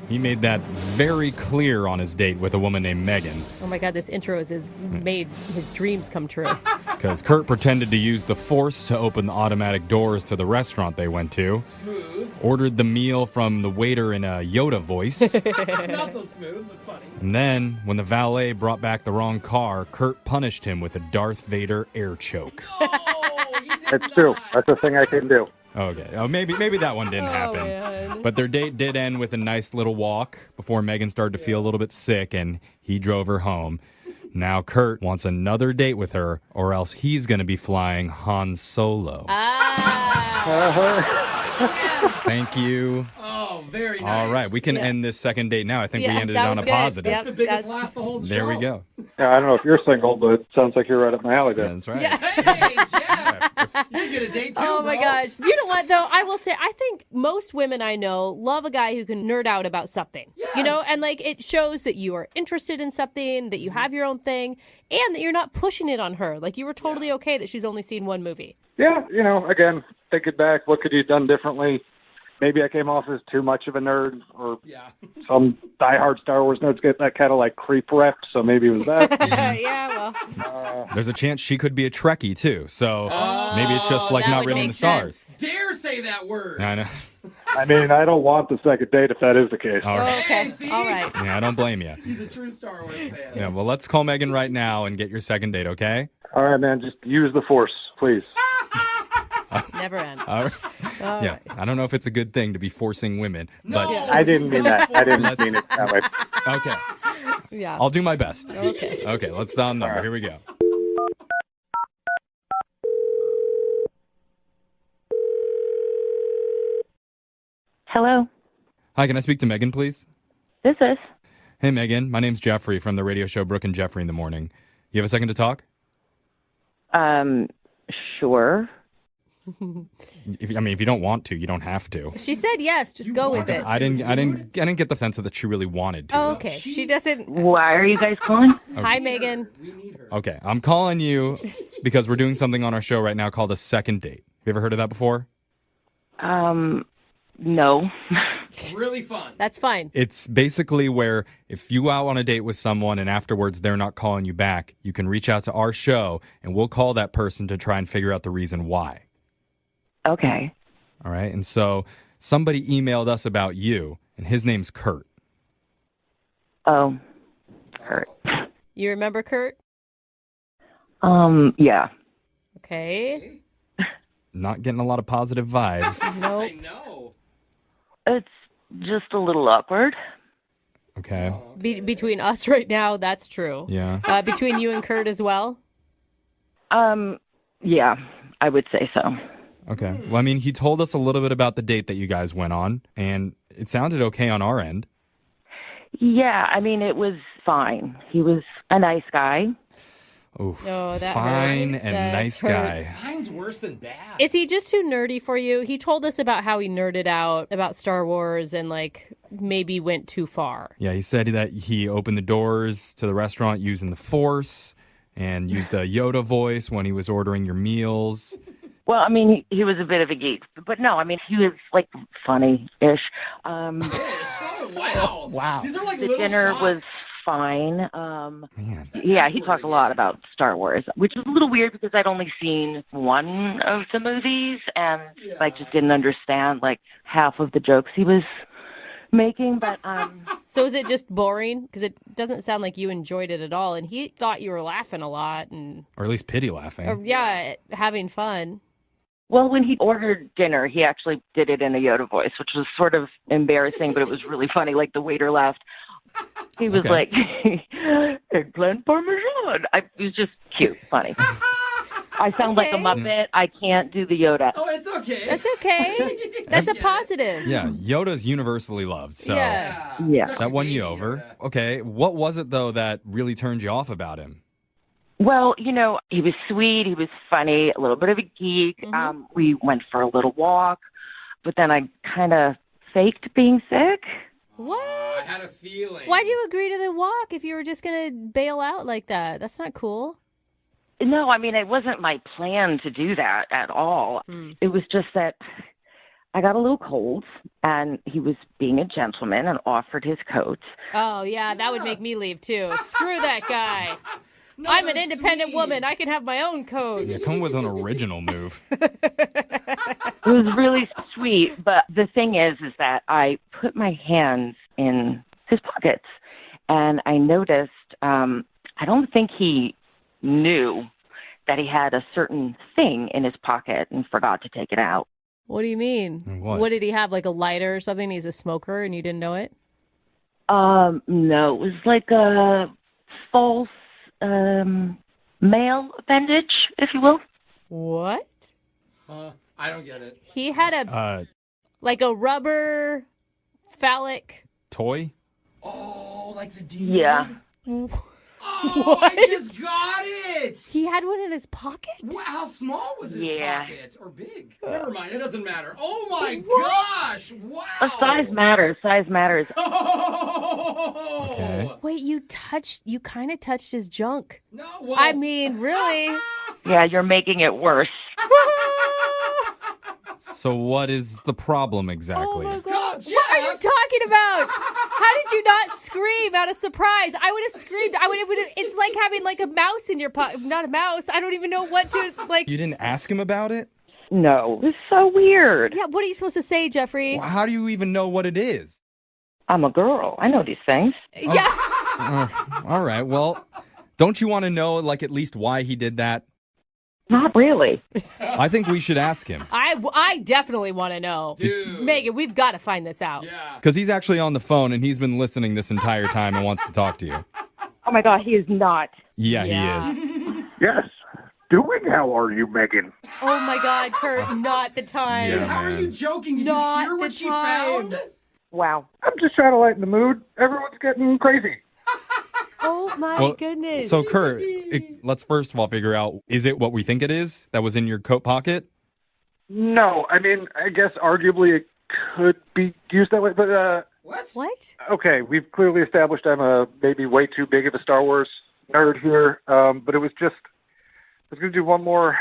Speaker 13: He made that very clear on his date with a woman named Megan.
Speaker 4: Oh my God, this intro has made his dreams come true.
Speaker 13: Because Kurt pretended to use the Force to open the automatic doors to the restaurant they went to.
Speaker 7: Smooth.
Speaker 13: Ordered the meal from the waiter in a Yoda voice.
Speaker 7: Not so smooth, but funny.
Speaker 13: And then, when the valet brought back the wrong car, Kurt punished him with a Darth Vader air choke.
Speaker 19: It's true. That's a thing I can do.
Speaker 13: Okay. Oh, maybe that one didn't happen.
Speaker 4: Man.
Speaker 13: But their date did end with a nice little walk before Megan started to feel a little bit sick, and he drove her home. Now Kurt wants another date with her, or else he's going to be flying Han Solo. Thank you.
Speaker 7: Oh, very nice.
Speaker 13: All right, we can end this second date now. I think we ended it on a positive.
Speaker 7: That's the biggest laugh the whole
Speaker 13: There we go.
Speaker 19: Yeah, I don't know if you're single, but it sounds like you're right up my alley there.
Speaker 13: That's right.
Speaker 7: Hey, Jeff. You get a date too,
Speaker 4: Oh my
Speaker 7: bro.
Speaker 4: gosh. You know what, though? I will say, I think most women I know love a guy who can nerd out about something. Yeah. You know, and like it shows that you are interested in something, that you have your own thing, and that you're not pushing it on her. Like you were totally okay that she's only seen one movie.
Speaker 19: Yeah, again, thinking back, what could you have done differently? Maybe I came off as too much of a nerd, or some diehard Star Wars nerds get that kind of like creep wrecked, so maybe it was that.
Speaker 4: Yeah, well.
Speaker 13: There's a chance she could be a Trekkie, too. So maybe it's just like
Speaker 4: that
Speaker 13: not
Speaker 4: would
Speaker 13: really in
Speaker 4: make
Speaker 13: the stars.
Speaker 7: Dare say that word.
Speaker 13: I know.
Speaker 19: I mean, I don't want the second date if that is the case.
Speaker 13: All right.
Speaker 4: Okay. All right.
Speaker 13: Yeah, I don't blame you.
Speaker 7: He's a true Star Wars fan.
Speaker 13: Yeah, well, let's call Megan right now and get your second date, okay?
Speaker 19: All right, man. Just use the force, please.
Speaker 4: Never ends.
Speaker 13: All right.
Speaker 4: All
Speaker 13: Yeah,
Speaker 4: right.
Speaker 13: I don't know if it's a good thing to be forcing women, but
Speaker 19: I didn't mean that. I didn't mean it that way.
Speaker 13: okay.
Speaker 4: Yeah.
Speaker 13: I'll do my best.
Speaker 4: Okay.
Speaker 13: Okay, let's dial the number.
Speaker 19: right.
Speaker 13: Here we go.
Speaker 15: Hello,
Speaker 13: Hi, can I speak to Megan, please?
Speaker 15: this is.
Speaker 13: Hey, Megan. My name's Jeffrey from the radio show Brooke and Jeffrey in the Morning. You have a second to talk?
Speaker 15: Sure.
Speaker 13: If you don't want to, you don't have to.
Speaker 4: She said yes. Just go with it.
Speaker 13: I didn't get the sense that she really wanted to.
Speaker 4: Oh, okay. She doesn't.
Speaker 15: Why are you guys calling?
Speaker 4: Hi, Megan.
Speaker 13: Okay, I'm calling you because we're doing something on our show right now called a second date. Have you ever heard of that before?
Speaker 15: No.
Speaker 7: Really fun.
Speaker 4: That's fine.
Speaker 13: It's basically where if you go out on a date with someone and afterwards they're not calling you back, you can reach out to our show and we'll call that person to try and figure out the reason why.
Speaker 15: Okay.
Speaker 13: All right. And so somebody emailed us about you, and his name's Kurt.
Speaker 15: Oh, Kurt.
Speaker 4: You remember Kurt?
Speaker 15: Yeah.
Speaker 4: Okay.
Speaker 13: Not getting a lot of positive vibes.
Speaker 4: Nope.
Speaker 7: I know.
Speaker 15: It's just a little awkward.
Speaker 13: Okay.
Speaker 4: Between us right now, that's true.
Speaker 13: Yeah.
Speaker 4: Between you and Kurt as well?
Speaker 15: Yeah, I would say so.
Speaker 13: Okay. Well, I mean, he told us a little bit about the date that you guys went on, and it sounded okay on our end.
Speaker 15: Yeah, I mean, it was fine. He was a nice guy.
Speaker 13: Oof.
Speaker 4: Oh, that
Speaker 13: Fine
Speaker 4: hurts.
Speaker 13: and
Speaker 4: That
Speaker 13: nice
Speaker 4: hurts.
Speaker 13: guy.
Speaker 7: Mine's worse than bad.
Speaker 4: Is he just too nerdy for you? He told us about how he nerded out about Star Wars and, like, maybe went too far.
Speaker 13: Yeah, he said that he opened the doors to the restaurant using the Force and used a Yoda voice when he was ordering your meals.
Speaker 15: Well, I mean, he was a bit of a geek. But no, I mean, he was, like, funny-ish.
Speaker 7: Oh, wow.
Speaker 13: Wow.
Speaker 7: These are like
Speaker 15: The
Speaker 7: little
Speaker 15: dinner
Speaker 7: shots.
Speaker 15: was fine.
Speaker 13: Man.
Speaker 15: Yeah, he talked a lot about Star Wars, which was a little weird because I'd only seen one of the movies and I just didn't understand like half of the jokes he was making. But
Speaker 4: So is it just boring? Because it doesn't sound like you enjoyed it at all. And he thought you were laughing a lot and,
Speaker 13: Or at least pity laughing.
Speaker 4: having fun.
Speaker 15: well, when he ordered dinner, he actually did it in a Yoda voice, which was sort of embarrassing, but it was really funny. Like the waiter laughed. He was like, eggplant parmesan. It was just cute, funny. I sound like a Muppet. I can't do the Yoda.
Speaker 7: Oh, it's okay.
Speaker 4: That's okay. That's a positive.
Speaker 13: Yeah, Yoda's universally loved, so
Speaker 4: Yeah.
Speaker 15: Yeah.
Speaker 13: that won you over. Okay, what was it, though, that really turned you off about him?
Speaker 15: Well, you know, he was sweet. He was funny, a little bit of a geek. We went for a little walk, but then I kind of faked being sick.
Speaker 4: What?
Speaker 7: I had a feeling.
Speaker 4: Why'd you agree to the walk if you were just going to bail out like that? That's not cool.
Speaker 15: No, I mean, it wasn't my plan to do that at all. It was just that I got a little cold, and he was being a gentleman and offered his coat.
Speaker 4: Oh, yeah, that would make me leave, too. Screw that guy. I'm an independent woman. I can have my own code.
Speaker 13: Yeah, come with an original move.
Speaker 15: It was really sweet, but the thing is that I put my hands in his pockets, and I noticed I don't think he knew that he had a certain thing in his pocket and forgot to take it out.
Speaker 4: What do you mean?
Speaker 13: What?
Speaker 4: Did he have, like a lighter or something? He's a smoker and you didn't know it?
Speaker 15: No, it was like a false male appendage, if you will.
Speaker 4: What?
Speaker 7: I don't get it.
Speaker 4: He had a rubber phallic.
Speaker 13: Toy?
Speaker 7: Oh, like the D
Speaker 15: Yeah.
Speaker 7: Oh,
Speaker 4: What?
Speaker 7: I just got it.
Speaker 4: He had one in his pocket?
Speaker 7: Wow, how small was his
Speaker 15: Yeah.
Speaker 7: pocket? Or big? Never mind, it doesn't matter. Oh my
Speaker 4: What?
Speaker 7: gosh! Wow!
Speaker 15: Size matters. Size matters.
Speaker 13: Okay.
Speaker 4: Wait, you kind of touched his junk.
Speaker 7: No, well,
Speaker 4: I mean, really?
Speaker 15: Yeah, you're making it worse.
Speaker 13: So what is the problem exactly?
Speaker 4: Oh my God. What are you talking about? How did you not scream out of surprise? I would have screamed. It's like having like a mouse in your pocket. Not a mouse. I don't even know what to like.
Speaker 13: You didn't ask him about it?
Speaker 15: No, it's so weird.
Speaker 4: Yeah, what are you supposed to say, Jeffrey?
Speaker 13: Well, how do you even know what it is?
Speaker 15: I'm a girl. I know these things.
Speaker 4: Yeah.
Speaker 13: All right, well, don't you want to know, like, at least why he did that?
Speaker 15: Not really.
Speaker 13: I think we should ask him.
Speaker 4: I definitely want to know.
Speaker 7: Dude.
Speaker 4: Megan, we've got to find this out.
Speaker 7: Yeah.
Speaker 13: Because he's actually on the phone, and he's been listening this entire time and wants to talk to you.
Speaker 15: Oh, my God, he is not.
Speaker 13: Yeah, he is.
Speaker 19: Yes. Doing how are you, Megan?
Speaker 4: Oh, my God, Kurt, not the time.
Speaker 13: Yeah,
Speaker 7: How are
Speaker 13: man.
Speaker 7: you joking? Did
Speaker 4: Not
Speaker 7: you hear what
Speaker 4: the
Speaker 7: she
Speaker 4: time.
Speaker 7: found?
Speaker 15: Wow.
Speaker 19: I'm just trying to lighten the mood. Everyone's getting crazy.
Speaker 4: Oh, my
Speaker 13: Well,
Speaker 4: goodness.
Speaker 13: So, Kurt, let's first of all figure out, is it what we think it is that was in your coat pocket?
Speaker 19: No, I mean, I guess arguably it could be used that way, but
Speaker 4: What?
Speaker 19: okay, we've clearly established I'm a maybe way too big of a Star Wars nerd here, but it was just, I was going to do one more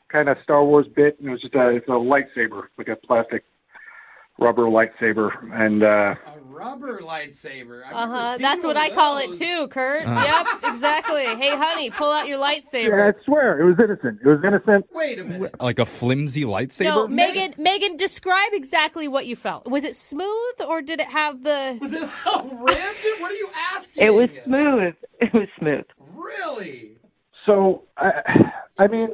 Speaker 19: kind of Star Wars bit, and it was just it's a lightsaber, like a plastic rubber lightsaber, and
Speaker 7: A rubber lightsaber. I've never seen
Speaker 4: That's
Speaker 7: one
Speaker 4: what
Speaker 7: of
Speaker 4: I call it
Speaker 7: those.
Speaker 4: too, Kurt. Yep, exactly. Hey, honey, pull out your
Speaker 19: yeah,
Speaker 4: lightsaber.
Speaker 19: I swear, it was innocent. It was innocent.
Speaker 7: Wait a minute.
Speaker 13: Like a flimsy lightsaber?
Speaker 4: No, Megan, describe exactly what you felt. Was it smooth or did it have the...
Speaker 7: Was it a ribbed? What are you asking?
Speaker 15: It was smooth. It was smooth.
Speaker 7: Really?
Speaker 19: So, I mean,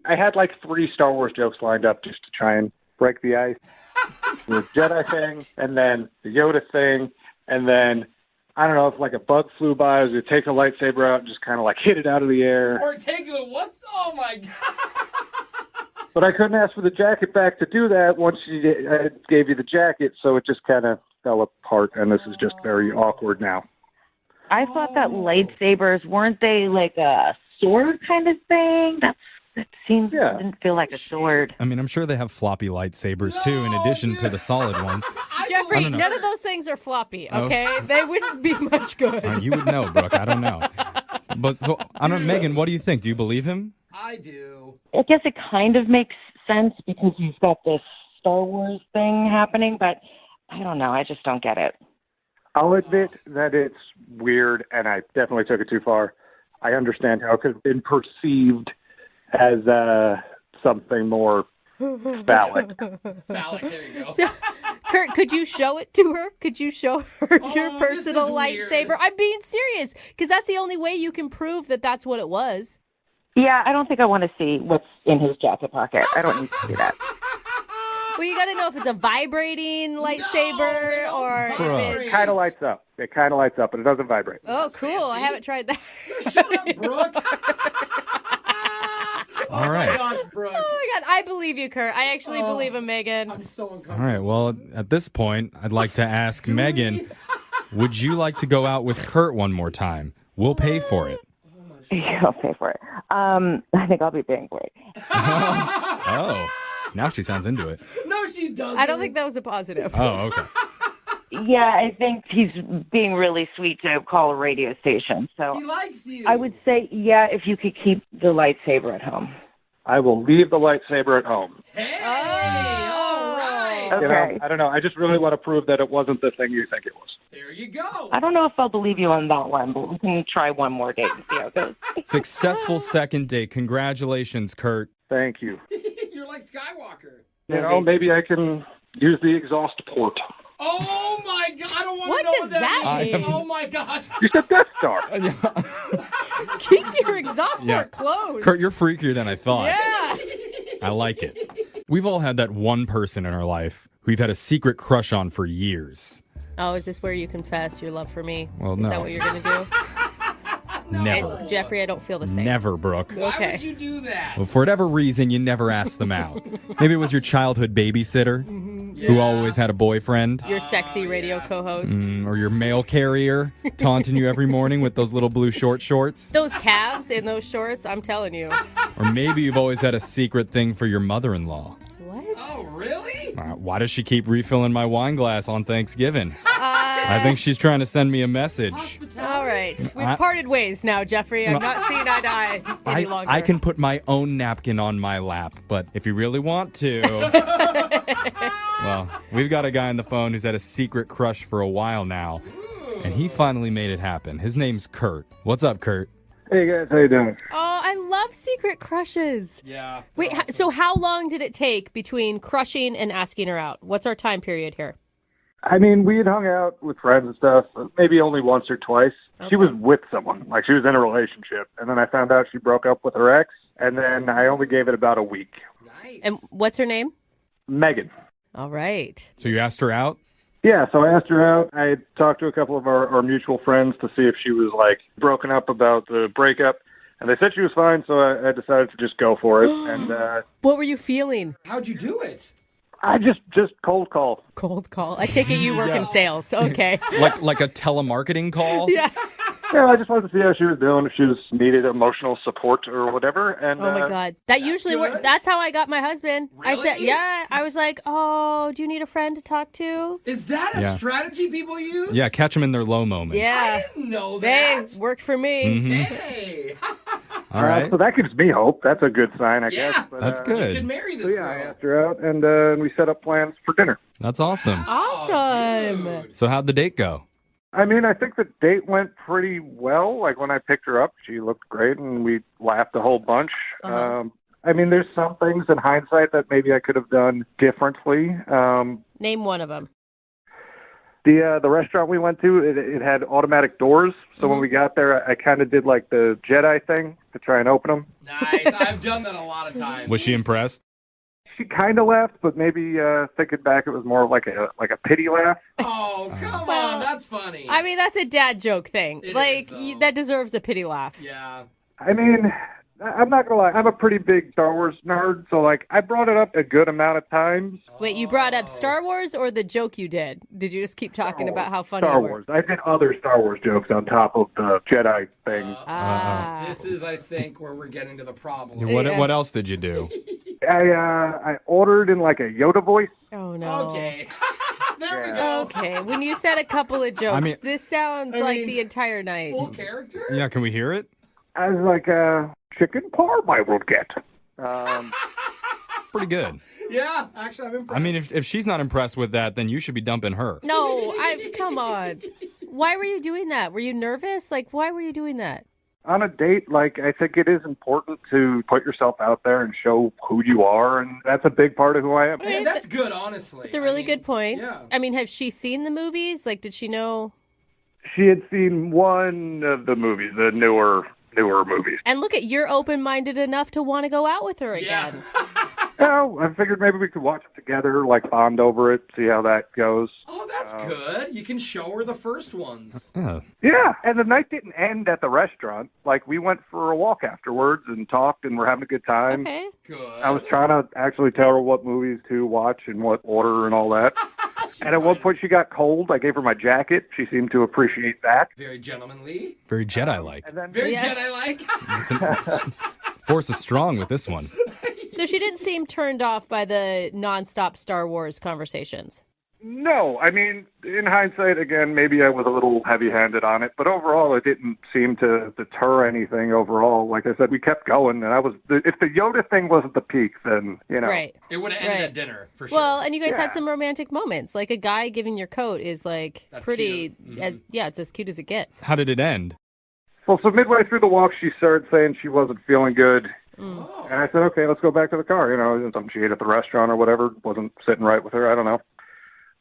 Speaker 19: I had like 3 Star Wars jokes lined up just to try and break the ice. The Jedi thing, and then the Yoda thing, and then, I don't know, if like a bug flew by, I was going to take the lightsaber out and just kind of like hit it out of the air.
Speaker 7: Or take the what's? Oh my god!
Speaker 19: But I couldn't ask for the jacket back to do that once I gave you the jacket, so it just kind of fell apart, and this is just very awkward now.
Speaker 15: I thought that lightsabers, weren't they like a sword kind of thing? That didn't feel like a sword.
Speaker 13: I mean, I'm sure they have floppy lightsabers, too, in addition to the solid ones.
Speaker 4: Jeffrey,
Speaker 13: don't know.
Speaker 4: none of those things are floppy,
Speaker 13: Oh.
Speaker 4: okay? They wouldn't be much good.
Speaker 13: You would know, Brooke. I don't know. But so, I don't know, Megan, what do you think? Do you believe him?
Speaker 7: I do.
Speaker 15: I guess it kind of makes sense because you've got this Star Wars thing happening, but I don't know. I just don't get it.
Speaker 19: I'll admit that it's weird, and I definitely took it too far. I understand how it could have been perceived as something more phallic.
Speaker 7: Phallic, there you go.
Speaker 4: So, Kurt, could you show it to her? Could you show her your personal lightsaber? I'm being serious, because that's the only way you can prove that that's what it was.
Speaker 15: Yeah, I don't think I want to see what's in his jacket pocket. I don't need to see that.
Speaker 4: Well, you got to know if it's a vibrating lightsaber or if
Speaker 19: It
Speaker 4: it's...
Speaker 19: kind of lights up. It kind of lights up, but it doesn't vibrate.
Speaker 4: Oh, cool. I haven't tried that.
Speaker 7: Shut up, Brooke.
Speaker 13: All right.
Speaker 7: Gosh, Brooke.
Speaker 4: Oh, my God. I believe you, Kurt. I actually believe him, Megan.
Speaker 7: I'm so
Speaker 13: All
Speaker 7: uncomfortable.
Speaker 13: right, well, at this point, I'd like to ask Megan, would you like to go out with Kurt one more time? We'll pay for it.
Speaker 15: Yeah, I'll pay for it. I think I'll be paying for it.
Speaker 13: Oh, now she sounds into it.
Speaker 7: No, she doesn't.
Speaker 4: I don't think that was a positive.
Speaker 13: Oh, okay.
Speaker 15: Yeah, I think he's being really sweet to call a radio station. So
Speaker 7: He likes you.
Speaker 15: I would say, yeah, if you could keep the lightsaber at home.
Speaker 19: I will leave the lightsaber at home.
Speaker 7: Hey, all right.
Speaker 15: Okay.
Speaker 19: You know, I don't know. I just really want to prove that it wasn't the thing you think it was.
Speaker 7: There you go.
Speaker 15: I don't know if I'll believe you on that one, but we can try one more date and see how it goes.
Speaker 13: Successful second date. Congratulations, Kurt.
Speaker 19: Thank you.
Speaker 7: You're like Skywalker.
Speaker 19: You know, maybe I can use the exhaust port.
Speaker 7: Oh my god! I don't want
Speaker 4: What
Speaker 7: to know
Speaker 4: does
Speaker 7: what that
Speaker 4: that
Speaker 7: means.
Speaker 13: mean?
Speaker 7: Oh my god!
Speaker 19: You said Death Star.
Speaker 4: Keep your exhaust port
Speaker 13: Yeah.
Speaker 4: closed.
Speaker 13: Kurt, you're freakier than I thought.
Speaker 4: Yeah.
Speaker 13: I like it. We've all had that one person in our life who we've had a secret crush on for years.
Speaker 4: Oh, is this where you confess your love for me?
Speaker 13: Well,
Speaker 4: Is
Speaker 13: no.
Speaker 4: that what you're going to do?
Speaker 13: Never.
Speaker 4: And Jeffrey, I don't feel the same.
Speaker 13: Never, Brooke.
Speaker 7: Why
Speaker 4: Okay.
Speaker 7: would you do that?
Speaker 13: Well, for whatever reason, you never asked them out. Maybe it was your childhood babysitter who always had a boyfriend.
Speaker 4: Your sexy radio co-host.
Speaker 13: Or your mail carrier taunting you every morning with those little blue shorts.
Speaker 4: Those calves in those shorts, I'm telling you.
Speaker 13: Or maybe you've always had a secret thing for your mother-in-law.
Speaker 4: What?
Speaker 7: Oh really?
Speaker 13: Why does she keep refilling my wine glass on Thanksgiving? I think she's trying to send me a message.
Speaker 4: All right. We've
Speaker 13: I-
Speaker 4: parted ways now, Jeffrey. I'm not seeing eye to eye any longer.
Speaker 13: I can put my own napkin on my lap, but if you really want to... Well, we've got a guy on the phone who's had a secret crush for a while now, and he finally made it happen. His name's Kurt. What's up, Kurt?
Speaker 19: Hey guys, how you doing?
Speaker 4: Oh, I love secret crushes.
Speaker 7: Yeah.
Speaker 4: Wait, so how long did it take between crushing and asking her out? What's our time period here?
Speaker 19: I mean, we had hung out with friends and stuff, maybe only once or twice.
Speaker 4: Okay.
Speaker 19: She was with someone, like she was in a relationship. And then I found out she broke up with her ex, and then I only gave it about a week.
Speaker 7: Nice.
Speaker 4: And what's her name?
Speaker 19: Megan.
Speaker 4: All right.
Speaker 13: So you asked her out?
Speaker 19: Yeah, so I asked her out. I had talked to a couple of our mutual friends to see if she was, like, broken up about the breakup. And they said she was fine, so I decided to just go for it. And
Speaker 4: what were you feeling?
Speaker 7: How'd you do it?
Speaker 19: I just cold call.
Speaker 4: Cold call. I take it you work in sales. Okay.
Speaker 13: Like a telemarketing call?
Speaker 4: Yeah.
Speaker 19: Yeah, I just wanted to see how she was doing, if she was needed emotional support or whatever. And
Speaker 4: Oh my God. That usually works. That's how I got my husband. I said, yeah. I was like, oh, do you need a friend to talk to?
Speaker 7: Is that a strategy people use?
Speaker 13: Yeah, catch them in their low moments.
Speaker 4: Yeah.
Speaker 7: I didn't know that.
Speaker 4: They worked for me.
Speaker 13: Mhm.
Speaker 7: Hey.
Speaker 13: All right.
Speaker 19: So that gives me hope. That's a good sign, I guess. But,
Speaker 13: That's good.
Speaker 7: You could marry this girl.
Speaker 19: I asked her out, and we set up plans for dinner.
Speaker 13: That's awesome.
Speaker 4: Awesome.
Speaker 13: So how'd the date go?
Speaker 19: I mean, I think the date went pretty well. Like, when I picked her up, she looked great, and we laughed a whole bunch. I mean, there's some things in hindsight that maybe I could have done differently.
Speaker 4: Name one of them.
Speaker 19: The restaurant we went to, it had automatic doors. So when we got there, I kind of did, like, the Jedi thing to try and open them.
Speaker 7: Nice. I've done that a lot of times.
Speaker 13: Was she impressed?
Speaker 19: She kind of laughed, but maybe thinking back, it was more like a pity laugh.
Speaker 7: Oh, come on. That's funny.
Speaker 4: I mean, that's a dad joke thing.
Speaker 7: It
Speaker 4: like,
Speaker 7: is,
Speaker 4: that deserves a pity laugh.
Speaker 7: Yeah.
Speaker 19: I mean, I'm not going to lie. I'm a pretty big Star Wars nerd, so, like, I brought it up a good amount of times.
Speaker 4: Wait, you brought up Star Wars or the joke you did? Did you just keep talking about how funny
Speaker 19: Star
Speaker 4: you were?
Speaker 19: Wars. I did other Star Wars jokes on top of the Jedi thing.
Speaker 7: This is, I think, where we're getting to the problem.
Speaker 13: What else did you do?
Speaker 19: I ordered in, like, a Yoda voice.
Speaker 4: Oh, no.
Speaker 7: Okay. There we go.
Speaker 4: Okay, when you said a couple of jokes,
Speaker 13: I mean-
Speaker 4: this sounds like the entire night.
Speaker 7: Full character?
Speaker 13: Yeah, can we hear it?
Speaker 19: I was like, chicken parm I will get.
Speaker 13: Pretty good.
Speaker 7: Yeah, actually, I'm impressed.
Speaker 13: I mean, if she's not impressed with that, then you should be dumping her.
Speaker 4: No, come on. Why were you doing that? Were you nervous? Like, why were you doing that?
Speaker 19: On a date, like, I think it is important to put yourself out there and show who you are, and that's a big part of who I am.
Speaker 7: Hey, that's good, honestly.
Speaker 4: It's a really good point.
Speaker 7: Yeah.
Speaker 4: I mean, has she seen the movies? Like, did she know?
Speaker 19: She had seen one of the movies, the newer movies.
Speaker 4: And look at, you're open-minded enough to want to go out with her again.
Speaker 19: Oh, I figured maybe we could watch it together, like bond over it, see how that goes.
Speaker 7: Oh, that's good. You can show her the first ones.
Speaker 19: Yeah, and the night didn't end at the restaurant. Like, we went for a walk afterwards and talked, and we're having a good time.
Speaker 4: Okay.
Speaker 7: Good.
Speaker 19: I was trying to actually tell her what movies to watch and what order and all that. And at one point she got cold. I gave her my jacket. She seemed to appreciate that.
Speaker 7: Very gentlemanly.
Speaker 13: Very Jedi-like.
Speaker 7: Very Jedi-like.
Speaker 13: Force is strong with this one.
Speaker 4: So she didn't seem turned off by the nonstop Star Wars conversations.
Speaker 19: No, I mean, in hindsight, again, maybe I was a little heavy-handed on it, but overall, it didn't seem to deter anything overall. Like I said, we kept going, and if the Yoda thing wasn't the peak, then, you know.
Speaker 4: Right.
Speaker 7: It would have ended at dinner, for sure.
Speaker 4: Well, and you guys had some romantic moments. Like, a guy giving your coat is, like, pretty, it's as cute as it gets.
Speaker 13: How did it end?
Speaker 19: Well, so midway through the walk, she started saying she wasn't feeling good. And I said, okay, let's go back to the car. You know, something she ate at the restaurant or whatever wasn't sitting right with her. I don't know.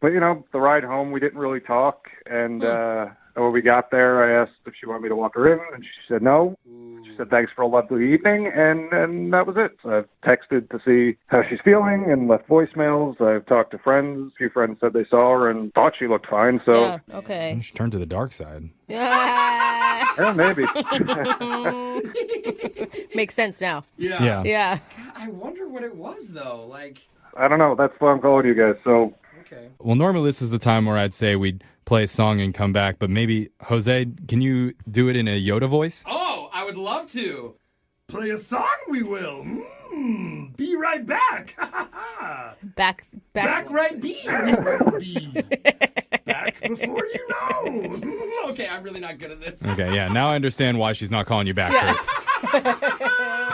Speaker 19: But, you know, the ride home, we didn't really talk. And when we got there, I asked if she wanted me to walk her in, and she said no. She said thanks for a lovely evening, and that was it. So I've texted to see how she's feeling and left voicemails. I've talked to friends. A few friends said they saw her and thought she looked fine. So
Speaker 4: Yeah, okay.
Speaker 13: She turned to the dark side.
Speaker 19: Yeah, maybe.
Speaker 4: Makes sense now.
Speaker 13: Yeah.
Speaker 4: Yeah.
Speaker 7: I wonder what it was, though. Like,
Speaker 19: I don't know. That's why I'm calling you guys. So.
Speaker 7: Okay.
Speaker 13: Well, normally this is the time where I'd say we'd play a song and come back, but maybe, Jose, can you do it in a Yoda voice?
Speaker 7: Oh, I would love to.
Speaker 1: Play a song, we will. Be right back.
Speaker 4: Back
Speaker 1: right be. Back before you know.
Speaker 7: Okay, I'm really not good at this.
Speaker 13: Okay, yeah. Now I understand why she's not calling you back.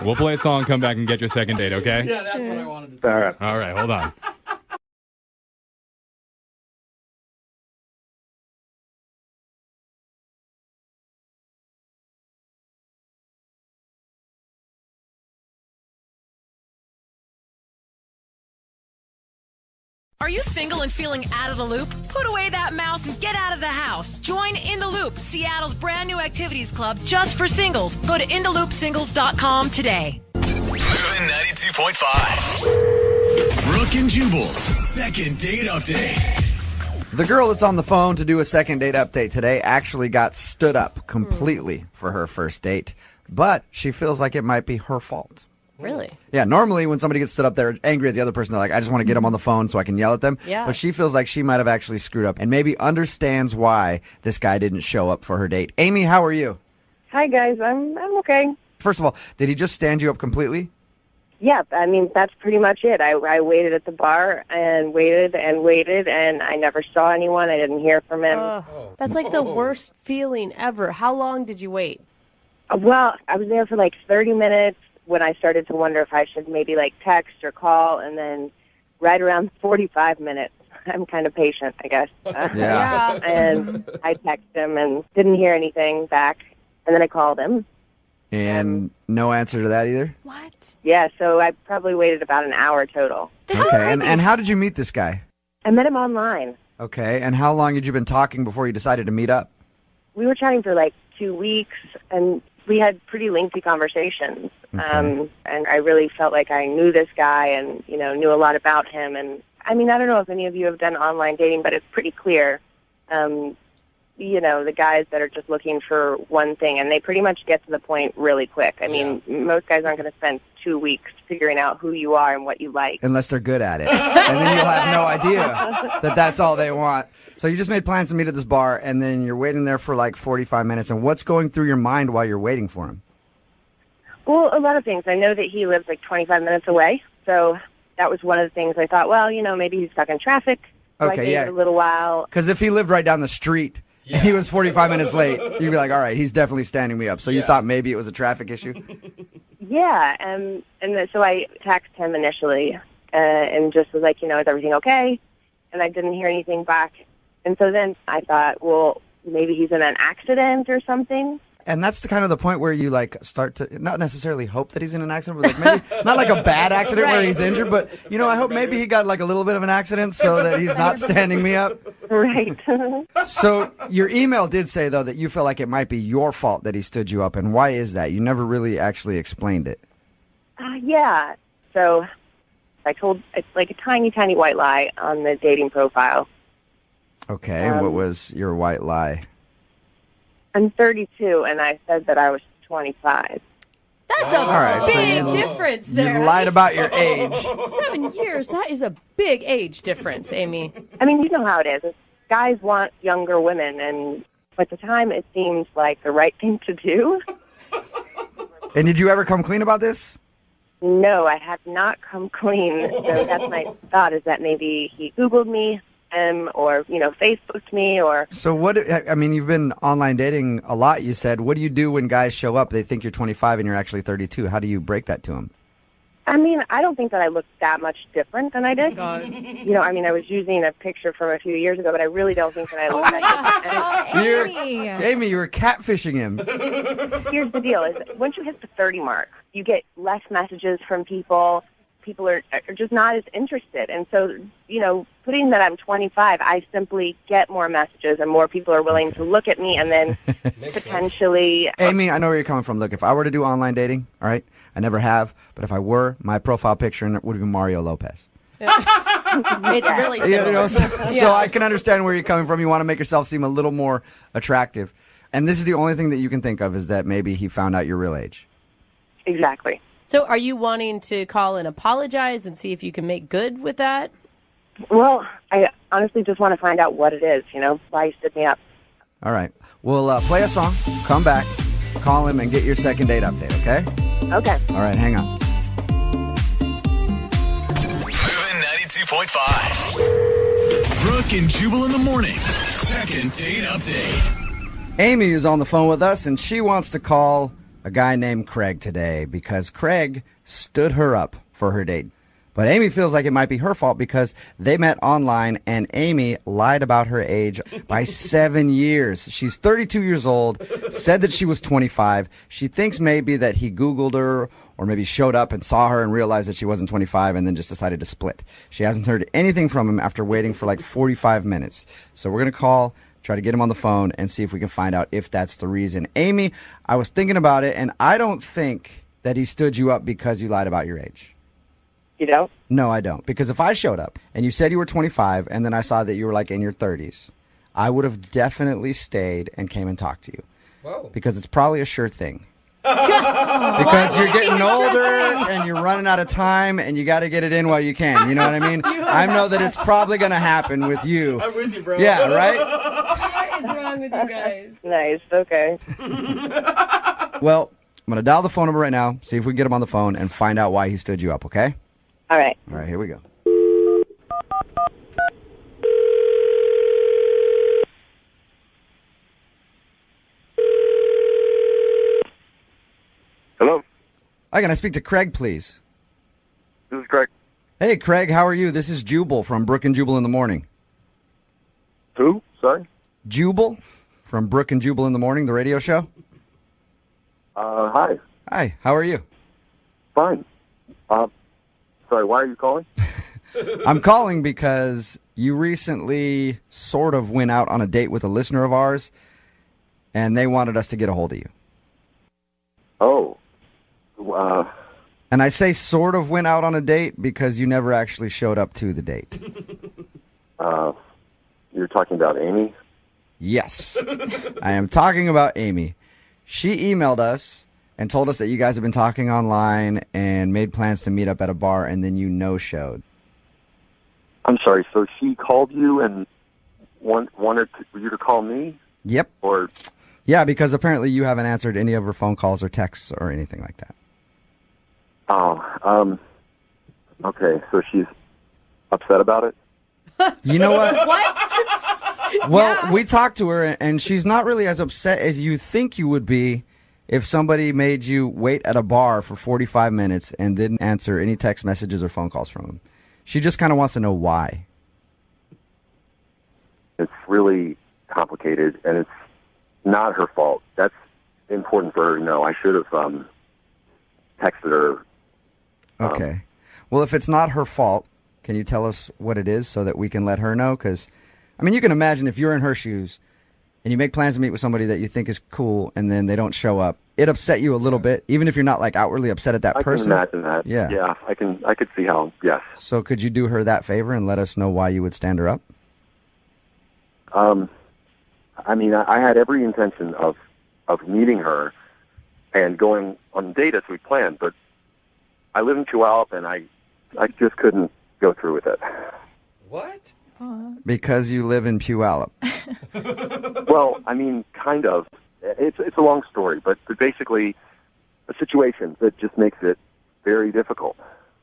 Speaker 13: We'll play a song, come back, and get your second date, okay?
Speaker 7: Yeah, that's what I wanted to say.
Speaker 13: All right, hold on.
Speaker 20: Are you single and feeling out of the loop? Put away that mouse and get out of the house. Join In the Loop, Seattle's brand new activities club just for singles. Go to intheloopsingles.com today.
Speaker 1: Moving 92.5. Brooke and Jubal's second date update.
Speaker 2: The girl that's on the phone to do a second date update today actually got stood up completely for her first date, but she feels like it might be her fault.
Speaker 4: Really?
Speaker 2: Yeah, normally when somebody gets stood up, they're angry at the other person. They're like, I just want to get them on the phone so I can yell at them.
Speaker 4: Yeah.
Speaker 2: But she feels like she might have actually screwed up and maybe understands why this guy didn't show up for her date. Amy, how are you?
Speaker 11: Hi, guys. I'm okay.
Speaker 2: First of all, did he just stand you up completely?
Speaker 11: Yeah, I mean, that's pretty much it. I waited at the bar and waited, and I never saw anyone. I didn't hear from him.
Speaker 4: That's like the worst feeling ever. How long did you wait?
Speaker 11: Well, I was there for like 30 minutes when I started to wonder if I should maybe like text or call, and then right around 45 minutes, I'm kind of patient, I guess.
Speaker 2: Yeah.
Speaker 11: And I texted him and didn't hear anything back, and then I called him.
Speaker 2: And no answer to that either?
Speaker 4: What?
Speaker 11: Yeah, so I probably waited about an hour total.
Speaker 2: Okay, and how did you meet this guy?
Speaker 11: I met him online.
Speaker 2: Okay, and how long had you been talking before you decided to meet up?
Speaker 11: We were chatting for like 2 weeks, and we had pretty lengthy conversations. And I really felt like I knew this guy and, knew a lot about him. And, I mean, I don't know if any of you have done online dating, but it's pretty clear, the guys that are just looking for one thing, and they pretty much get to the point really quick. I mean, most guys aren't going to spend 2 weeks figuring out who you are and what you like.
Speaker 2: Unless they're good at it. And then you'll have no idea that that's all they want. So you just made plans to meet at this bar, and then you're waiting there for like 45 minutes. And what's going through your mind while you're waiting for him?
Speaker 11: Well, a lot of things. I know that he lives like 25 minutes away, so that was one of the things I thought, well, maybe he's stuck in traffic. So I gave it a little while.
Speaker 2: Because if he lived right down the street and he was 45 minutes late, you'd be like, all right, he's definitely standing me up. So you thought maybe it was a traffic issue?
Speaker 11: Yeah, so I texted him initially and just was like, is everything okay? And I didn't hear anything back. And so then I thought, well, maybe he's in an accident or something.
Speaker 2: And that's the point where you start to not necessarily hope that he's in an accident, but maybe not like a bad accident where he's injured, but I hope maybe he got like a little bit of an accident so that he's not standing me up.
Speaker 11: Right.
Speaker 2: So your email did say though that you feel like it might be your fault that he stood you up, and why is that? You never really actually explained it.
Speaker 11: Yeah. So I told like a tiny, tiny white lie on the dating profile.
Speaker 2: Okay. What was your white lie?
Speaker 11: I'm 32, and I said that I was 25.
Speaker 4: That's a big difference there.
Speaker 2: You lied about your age.
Speaker 4: 7 years, that is a big age difference, Amy.
Speaker 11: I mean, you know how it is. Guys want younger women, and at the time it seems like the right thing to do.
Speaker 2: And did you ever come clean about this?
Speaker 11: No, I have not come clean. So that's my thought, is that maybe he Googled me. Or Facebooked me, or...
Speaker 2: So you've been online dating a lot, you said. What do you do when guys show up, they think you're 25 and you're actually 32? How do you break that to them?
Speaker 11: I mean, I don't think that I look that much different than I did.
Speaker 4: God.
Speaker 11: I was using a picture from a few years ago, but I really don't think that I look that different.
Speaker 2: Amy, you were catfishing him.
Speaker 11: Here's the deal, is once you hit the 30 mark, you get less messages from people. People are just not as interested. And so, putting that I'm 25, I simply get more messages and more people are willing to look at me and then potentially...
Speaker 2: Amy, I know where you're coming from. Look, if I were to do online dating, all right, I never have, but if I were, my profile picture would be Mario Lopez.
Speaker 4: It's really similar.
Speaker 2: So I can understand where you're coming from. You want to make yourself seem a little more attractive. And this is the only thing that you can think of, is that maybe he found out your real age.
Speaker 11: Exactly.
Speaker 4: So are you wanting to call and apologize and see if you can make good with that?
Speaker 11: Well, I honestly just want to find out what it is, why he stood me up.
Speaker 2: All right. We'll play a song, come back, call him, and get your second date update, okay?
Speaker 11: Okay.
Speaker 2: All right, hang on.
Speaker 1: Moving 92.5. Brooke and Jubal in the mornings. Second date update.
Speaker 2: Amy is on the phone with us, and she wants to call a guy named Craig today because Craig stood her up for her date. But Amy feels like it might be her fault because they met online and Amy lied about her age by 7 years. She's 32 years old, said that she was 25. She thinks maybe that he Googled her or maybe showed up and saw her and realized that she wasn't 25 and then just decided to split. She hasn't heard anything from him after waiting for like 45 minutes. So we're going to call, try to get him on the phone and see if we can find out if that's the reason. Amy, I was thinking about it, and I don't think that he stood you up because you lied about your age.
Speaker 11: You don't?
Speaker 2: No, I don't. Because if I showed up and you said you were 25 and then I saw that you were like in your 30s, I would have definitely stayed and came and talked to you.
Speaker 7: Whoa.
Speaker 2: Because it's probably a sure thing. Because you're getting older and you're running out of time and you got to get it in while you can. You know what I mean? I know that it's probably going to happen with you.
Speaker 7: I'm with you, bro.
Speaker 2: Yeah, right?
Speaker 4: What is wrong with you guys?
Speaker 11: Nice. Okay.
Speaker 2: Well, I'm going to dial the phone number right now, see if we can get him on the phone and find out why he stood you up, okay?
Speaker 11: All right.
Speaker 2: All right, here we go.
Speaker 5: Hello?
Speaker 2: Hi, can I speak to Craig, please?
Speaker 5: This is Craig.
Speaker 2: Hey, Craig, how are you? This is Jubal from Brooke and Jubal in the Morning.
Speaker 5: Who? Sorry?
Speaker 2: Jubal from Brooke and Jubal in the Morning, the radio show.
Speaker 5: Hi.
Speaker 2: Hi, how are you?
Speaker 5: Fine. Sorry, why are you calling?
Speaker 2: I'm calling because you recently sort of went out on a date with a listener of ours, and they wanted us to get a hold of you.
Speaker 5: Oh.
Speaker 2: And I say sort of went out on a date because you never actually showed up to the date.
Speaker 5: You're talking about Amy?
Speaker 2: Yes. I am talking about Amy. She emailed us and told us that you guys have been talking online and made plans to meet up at a bar, and then you no-showed.
Speaker 5: I'm sorry, so she called you and wanted you to call me?
Speaker 2: Yep.
Speaker 5: Or...
Speaker 2: Yeah, because apparently you haven't answered any of her phone calls or texts or anything like that.
Speaker 5: Oh, okay, so she's upset about it?
Speaker 2: You know what?
Speaker 4: What?
Speaker 2: Well, we talked to her, and she's not really as upset as you think you would be if somebody made you wait at a bar for 45 minutes and didn't answer any text messages or phone calls from them. She just kind of wants to know why.
Speaker 5: It's really complicated, and it's not her fault. That's important for her to know. I should have texted her.
Speaker 2: Okay. Well, if it's not her fault, can you tell us what it is so that we can let her know? Because, I mean, you can imagine if you're in her shoes and you make plans to meet with somebody that you think is cool and then they don't show up, it upset you a little bit, even if you're not like outwardly upset at that person.
Speaker 5: I can imagine that.
Speaker 2: Yeah.
Speaker 5: Yeah, I could see how, yes.
Speaker 2: So could you do her that favor and let us know why you would stand her up?
Speaker 5: I mean, I had every intention of meeting her and going on a date as we planned, but I live in Puyallup, and I just couldn't go through with it.
Speaker 7: What?
Speaker 2: Because you live in Puyallup.
Speaker 5: Well, I mean, kind of. It's a long story, but basically a situation that just makes it very difficult.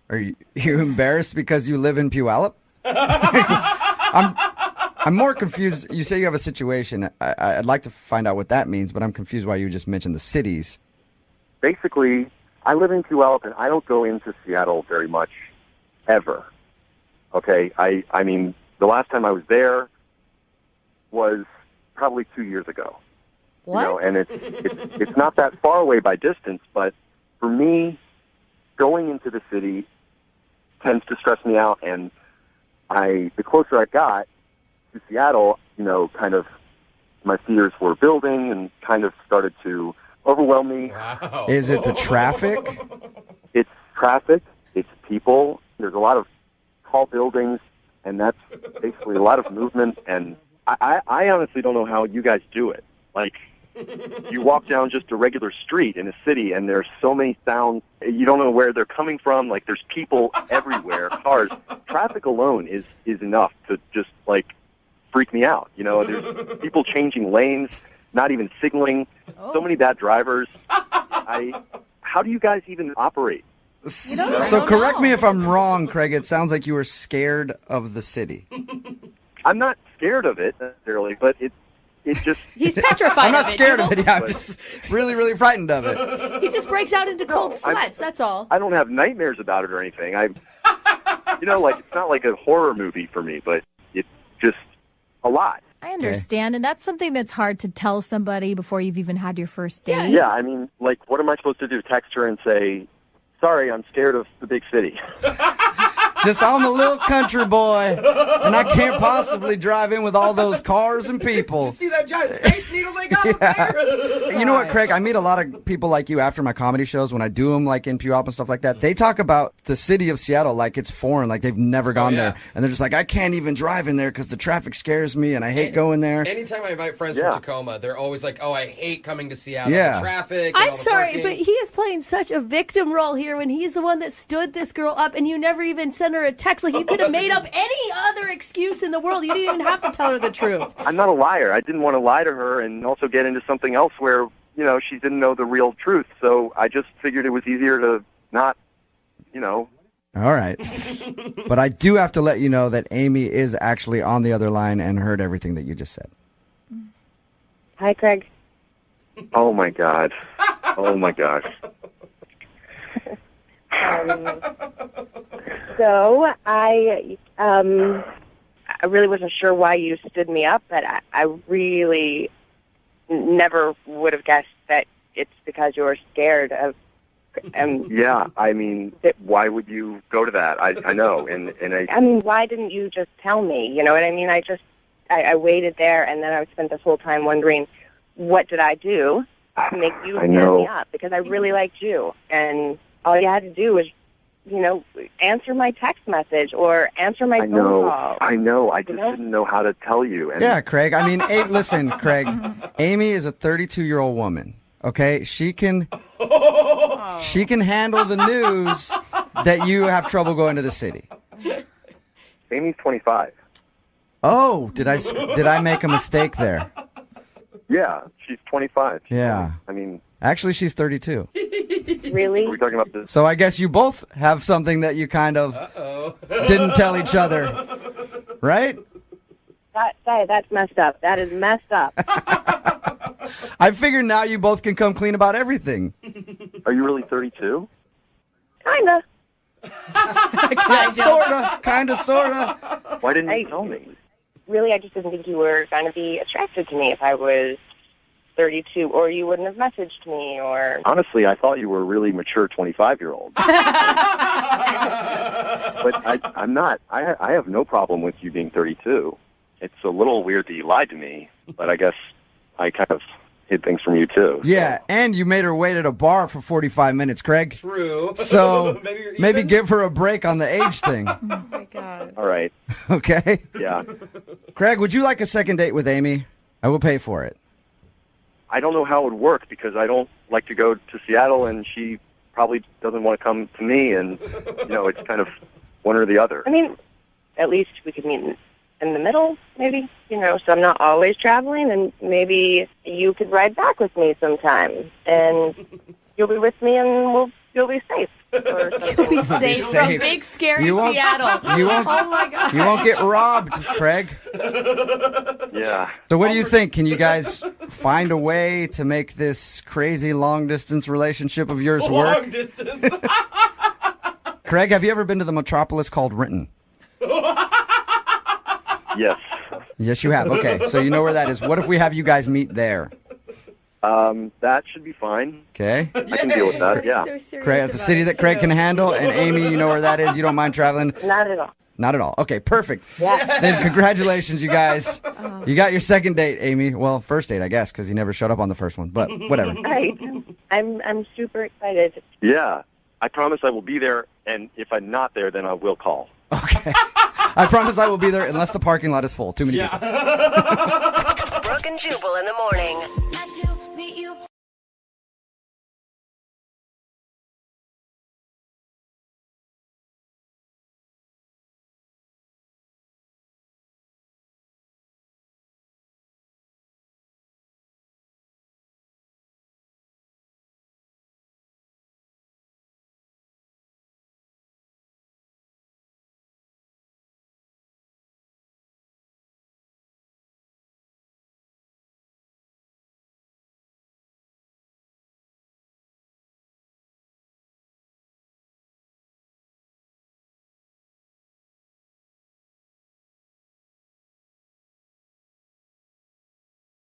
Speaker 2: Are you embarrassed because you live in Puyallup? I'm more confused. You say you have a situation. I'd like to find out what that means, but I'm confused why you just mentioned the cities.
Speaker 5: Basically, I live in Puyallup, and I don't go into Seattle very much, ever. Okay? I mean, the last time I was there was probably 2 years ago.
Speaker 4: What?
Speaker 5: You know, and it's not that far away by distance, but for me, going into the city tends to stress me out, and the closer I got to Seattle, you know, kind of my fears were building and kind of started to overwhelm me.
Speaker 7: Wow.
Speaker 2: Is it the traffic?
Speaker 5: It's traffic. It's people. There's a lot of tall buildings, and that's basically a lot of movement. And I honestly don't know how you guys do it. Like, you walk down just a regular street in a city, and there's so many sounds. You don't know where they're coming from. Like, there's people everywhere, cars. Traffic alone is enough to just, like, freak me out. You know, there's people changing lanes, not even signaling. So many bad drivers. How do you guys even operate?
Speaker 2: So correct me if I'm wrong, Craig. It sounds like you were scared of the city.
Speaker 5: I'm not scared of it necessarily, but it just...
Speaker 4: He's petrified
Speaker 2: I'm not
Speaker 4: of it,
Speaker 2: scared
Speaker 4: you know?
Speaker 2: of it. Yeah, I'm just really, really frightened of it.
Speaker 4: He just breaks out into cold sweats, that's all.
Speaker 5: I don't have nightmares about it or anything. You know, like, it's not like a horror movie for me, but it's just a lot.
Speaker 10: I understand, and that's something that's hard to tell somebody before you've even had your first date.
Speaker 5: Yeah, I mean, like, what am I supposed to do? Text her and say, sorry, I'm scared of the big city.
Speaker 2: Just I'm a little country boy, and I can't possibly drive in with all those cars and people.
Speaker 7: Did you see that giant space needle they got up there?
Speaker 2: You know what, Craig? I meet a lot of people like you after my comedy shows when I do them, like in Puyallup and stuff like that. They talk about the city of Seattle like it's foreign, like they've never gone there. And they're just like, I can't even drive in there because the traffic scares me and I hate going there.
Speaker 7: Anytime I invite friends from Tacoma, they're always like, oh, I hate coming to Seattle.
Speaker 2: Yeah.
Speaker 7: The traffic. And
Speaker 4: I'm
Speaker 7: all the
Speaker 4: sorry,
Speaker 7: parking.
Speaker 4: but he is playing such a victim role here when he's the one that stood this girl up and you never even sent her a text. Like, you could have made up any other excuse in the world. You didn't even have to tell her the truth.
Speaker 5: I'm not a liar. I didn't want to lie to her and also get into something else where, you know, she didn't know the real truth. So I just figured it was easier to not, you know.
Speaker 2: All right. But I do have to let you know that Amy is actually on the other line and heard everything that you just said.
Speaker 11: Hi, Craig.
Speaker 5: Oh, my God. Oh, my gosh.
Speaker 11: So I really wasn't sure why you stood me up, but I really never would have guessed that it's because you were scared of.
Speaker 5: Yeah, I mean, why would you go to that? I know, and
Speaker 11: I mean, why didn't you just tell me? You know what I mean? I waited there, and then I spent this whole time wondering, what did I do to make you stand me up? Because I really liked you, and all you had to do was, you know, answer my text message or answer my phone call.
Speaker 5: I know. I just didn't know how to tell you. And
Speaker 2: Yeah, Craig. I mean, listen, Craig. Amy is a 32-year-old woman. Okay, she can handle the news that you have trouble going to the city.
Speaker 5: Amy's 25.
Speaker 2: Oh, did I make a mistake there?
Speaker 5: Yeah, she's 25.
Speaker 2: Yeah.
Speaker 5: I mean,
Speaker 2: actually, she's 32.
Speaker 11: Really?
Speaker 5: We're talking about this.
Speaker 2: So I guess you both have something that you kind of didn't tell each other, right?
Speaker 11: That's messed up. That is messed up.
Speaker 2: I figure now you both can come clean about everything.
Speaker 5: Are you really 32?
Speaker 11: Kinda.
Speaker 2: Kinda, sorta.
Speaker 5: Why didn't you tell me?
Speaker 11: Really, I just didn't think you were going to be attracted to me if I was 32, or you wouldn't have messaged me, or...
Speaker 5: Honestly, I thought you were a really mature 25-year-old. But I'm not. I have no problem with you being 32. It's a little weird that you lied to me, but I guess I kind of hid things from you, too.
Speaker 2: Yeah, and you made her wait at a bar for 45 minutes, Craig.
Speaker 7: True.
Speaker 2: So maybe give her a break on the age thing.
Speaker 4: Oh, my God.
Speaker 5: All right.
Speaker 2: Okay?
Speaker 5: Yeah.
Speaker 2: Craig, would you like a second date with Amy? I will pay for it.
Speaker 5: I don't know how it would work because I don't like to go to Seattle, and she probably doesn't want to come to me, and, you know, it's kind of one or the other.
Speaker 11: I mean, at least we could meet in the middle, maybe, you know, so I'm not always traveling, and maybe you could ride back with me sometime, and you'll be with me, and you'll be safe.
Speaker 4: You'll be safe from big, scary Seattle.
Speaker 2: You won't,
Speaker 4: oh, my God.
Speaker 2: You won't get robbed, Craig.
Speaker 5: Yeah.
Speaker 2: So what do you think? Can you guys find a way to make this crazy long-distance relationship of yours work?
Speaker 7: Long distance.
Speaker 2: Craig, have you ever been to the metropolis called Renton?
Speaker 5: Yes.
Speaker 2: Yes, you have. Okay, so you know where that is. What if we have you guys meet there?
Speaker 5: That should be fine.
Speaker 2: Okay.
Speaker 5: I can deal with that, yeah.
Speaker 2: Craig, it's a city that Craig can handle, and Amy, you know where that is. You don't mind traveling?
Speaker 11: Not at all.
Speaker 2: Not at all. Okay, perfect.
Speaker 11: Yeah.
Speaker 2: Then congratulations, you guys. You got your second date, Amy. Well, first date, I guess, because you never showed up on the first one, but whatever.
Speaker 11: Right. I'm super excited.
Speaker 5: Yeah. I promise I will be there, and if I'm not there, then I will call.
Speaker 2: I promise I will be there unless the parking lot is full. Too many people.
Speaker 8: Brooke and Jubal in the morning.
Speaker 21: Nice to meet you.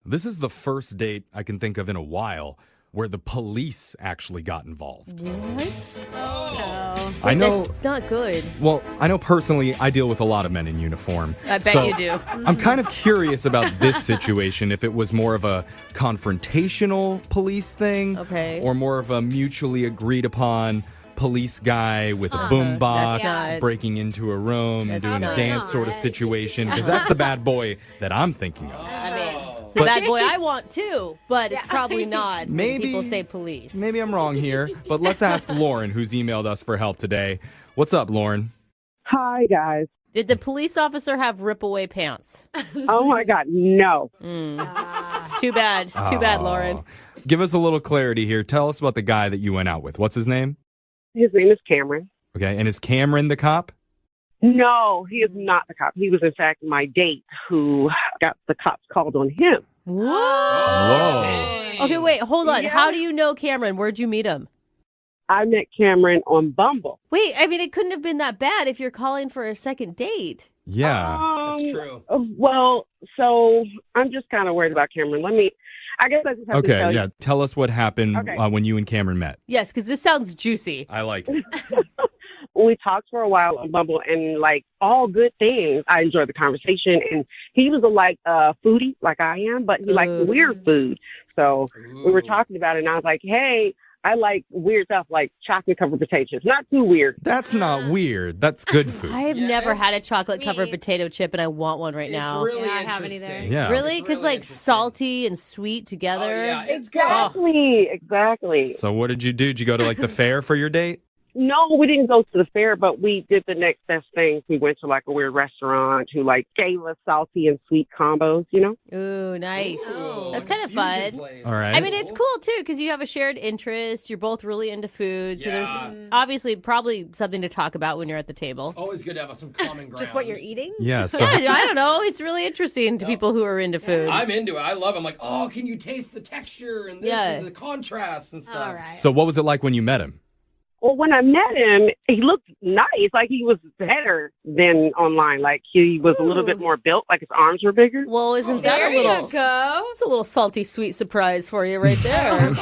Speaker 13: This is the first date I can think of in a while where the police actually got involved.
Speaker 4: What?
Speaker 10: Oh.
Speaker 13: I know.
Speaker 4: That's not good.
Speaker 13: Well, I know personally I deal with a lot of men in uniform.
Speaker 4: I bet you do.
Speaker 13: I'm kind of curious about this situation, if it was more of a confrontational police thing or more of a mutually agreed upon police guy with a boombox breaking into a room and doing a dance sort of situation, because that's the bad boy that I'm thinking of.
Speaker 4: I mean, it's the bad boy I want too, but it's probably not when people say police.
Speaker 13: Maybe I'm wrong here, but let's ask Lauren, who's emailed us for help today. What's up, Lauren?
Speaker 21: Hi, guys.
Speaker 4: Did the police officer have rip-away pants?
Speaker 21: Oh, my God, no.
Speaker 4: It's too bad. It's too bad, Lauren.
Speaker 13: Give us a little clarity here. Tell us about the guy that you went out with. What's his name?
Speaker 21: His name is Cameron.
Speaker 13: Okay, and is Cameron the cop?
Speaker 21: No, he is not the cop. He was, in fact, my date who got the cops called on him.
Speaker 13: Whoa.
Speaker 4: Okay, wait, hold on. How do you know Cameron? Where'd you meet him?
Speaker 21: I met Cameron on Bumble.
Speaker 4: Wait, I mean, it couldn't have been that bad if you're calling for a second date.
Speaker 13: Yeah.
Speaker 7: That's true.
Speaker 21: Well, so I'm just kind of worried about Cameron. I guess I just have to tell you.
Speaker 13: Tell us what happened when you and Cameron met.
Speaker 4: Yes, because this sounds juicy.
Speaker 13: I like it.
Speaker 21: We talked for a while on Bumble, and like all good things. I enjoyed the conversation, and he was a foodie like I am, but he liked weird food. So we were talking about it, and I was like, hey, I like weird stuff like chocolate-covered potatoes. Not too weird.
Speaker 13: That's not weird. That's good food.
Speaker 4: I have never had a chocolate-covered potato chip, and I want one right now.
Speaker 7: It's really
Speaker 10: I haven't either.
Speaker 13: Yeah.
Speaker 4: Really? Because salty and sweet together.
Speaker 7: Oh, yeah, it's good.
Speaker 21: Exactly.
Speaker 13: So what did you do? Did you go to the fair for your date?
Speaker 21: No, we didn't go to the fair, but we did the next best thing. We went to a weird restaurant who gave us salty and sweet combos,
Speaker 4: Ooh, nice.
Speaker 7: Ooh,
Speaker 4: that's kind of fun.
Speaker 13: All right.
Speaker 4: I mean, it's cool too because you have a shared interest. You're both really into food, so there's obviously probably something to talk about when you're at the table.
Speaker 7: Always good to have some common ground.
Speaker 10: Just what you're eating?
Speaker 13: Yeah. So
Speaker 4: Yeah, I don't know. It's really interesting to people who are into food.
Speaker 7: I'm into it. I love it. I'm like, oh, can you taste the texture and this and the contrast and stuff?
Speaker 10: All right.
Speaker 13: So what was it like when you met him?
Speaker 21: Well, when I met him, he looked nice. He was better than online. He was a little bit more built. His arms were bigger.
Speaker 4: Well, isn't that a little?
Speaker 10: Go.
Speaker 4: It's a little salty, sweet surprise for you right there.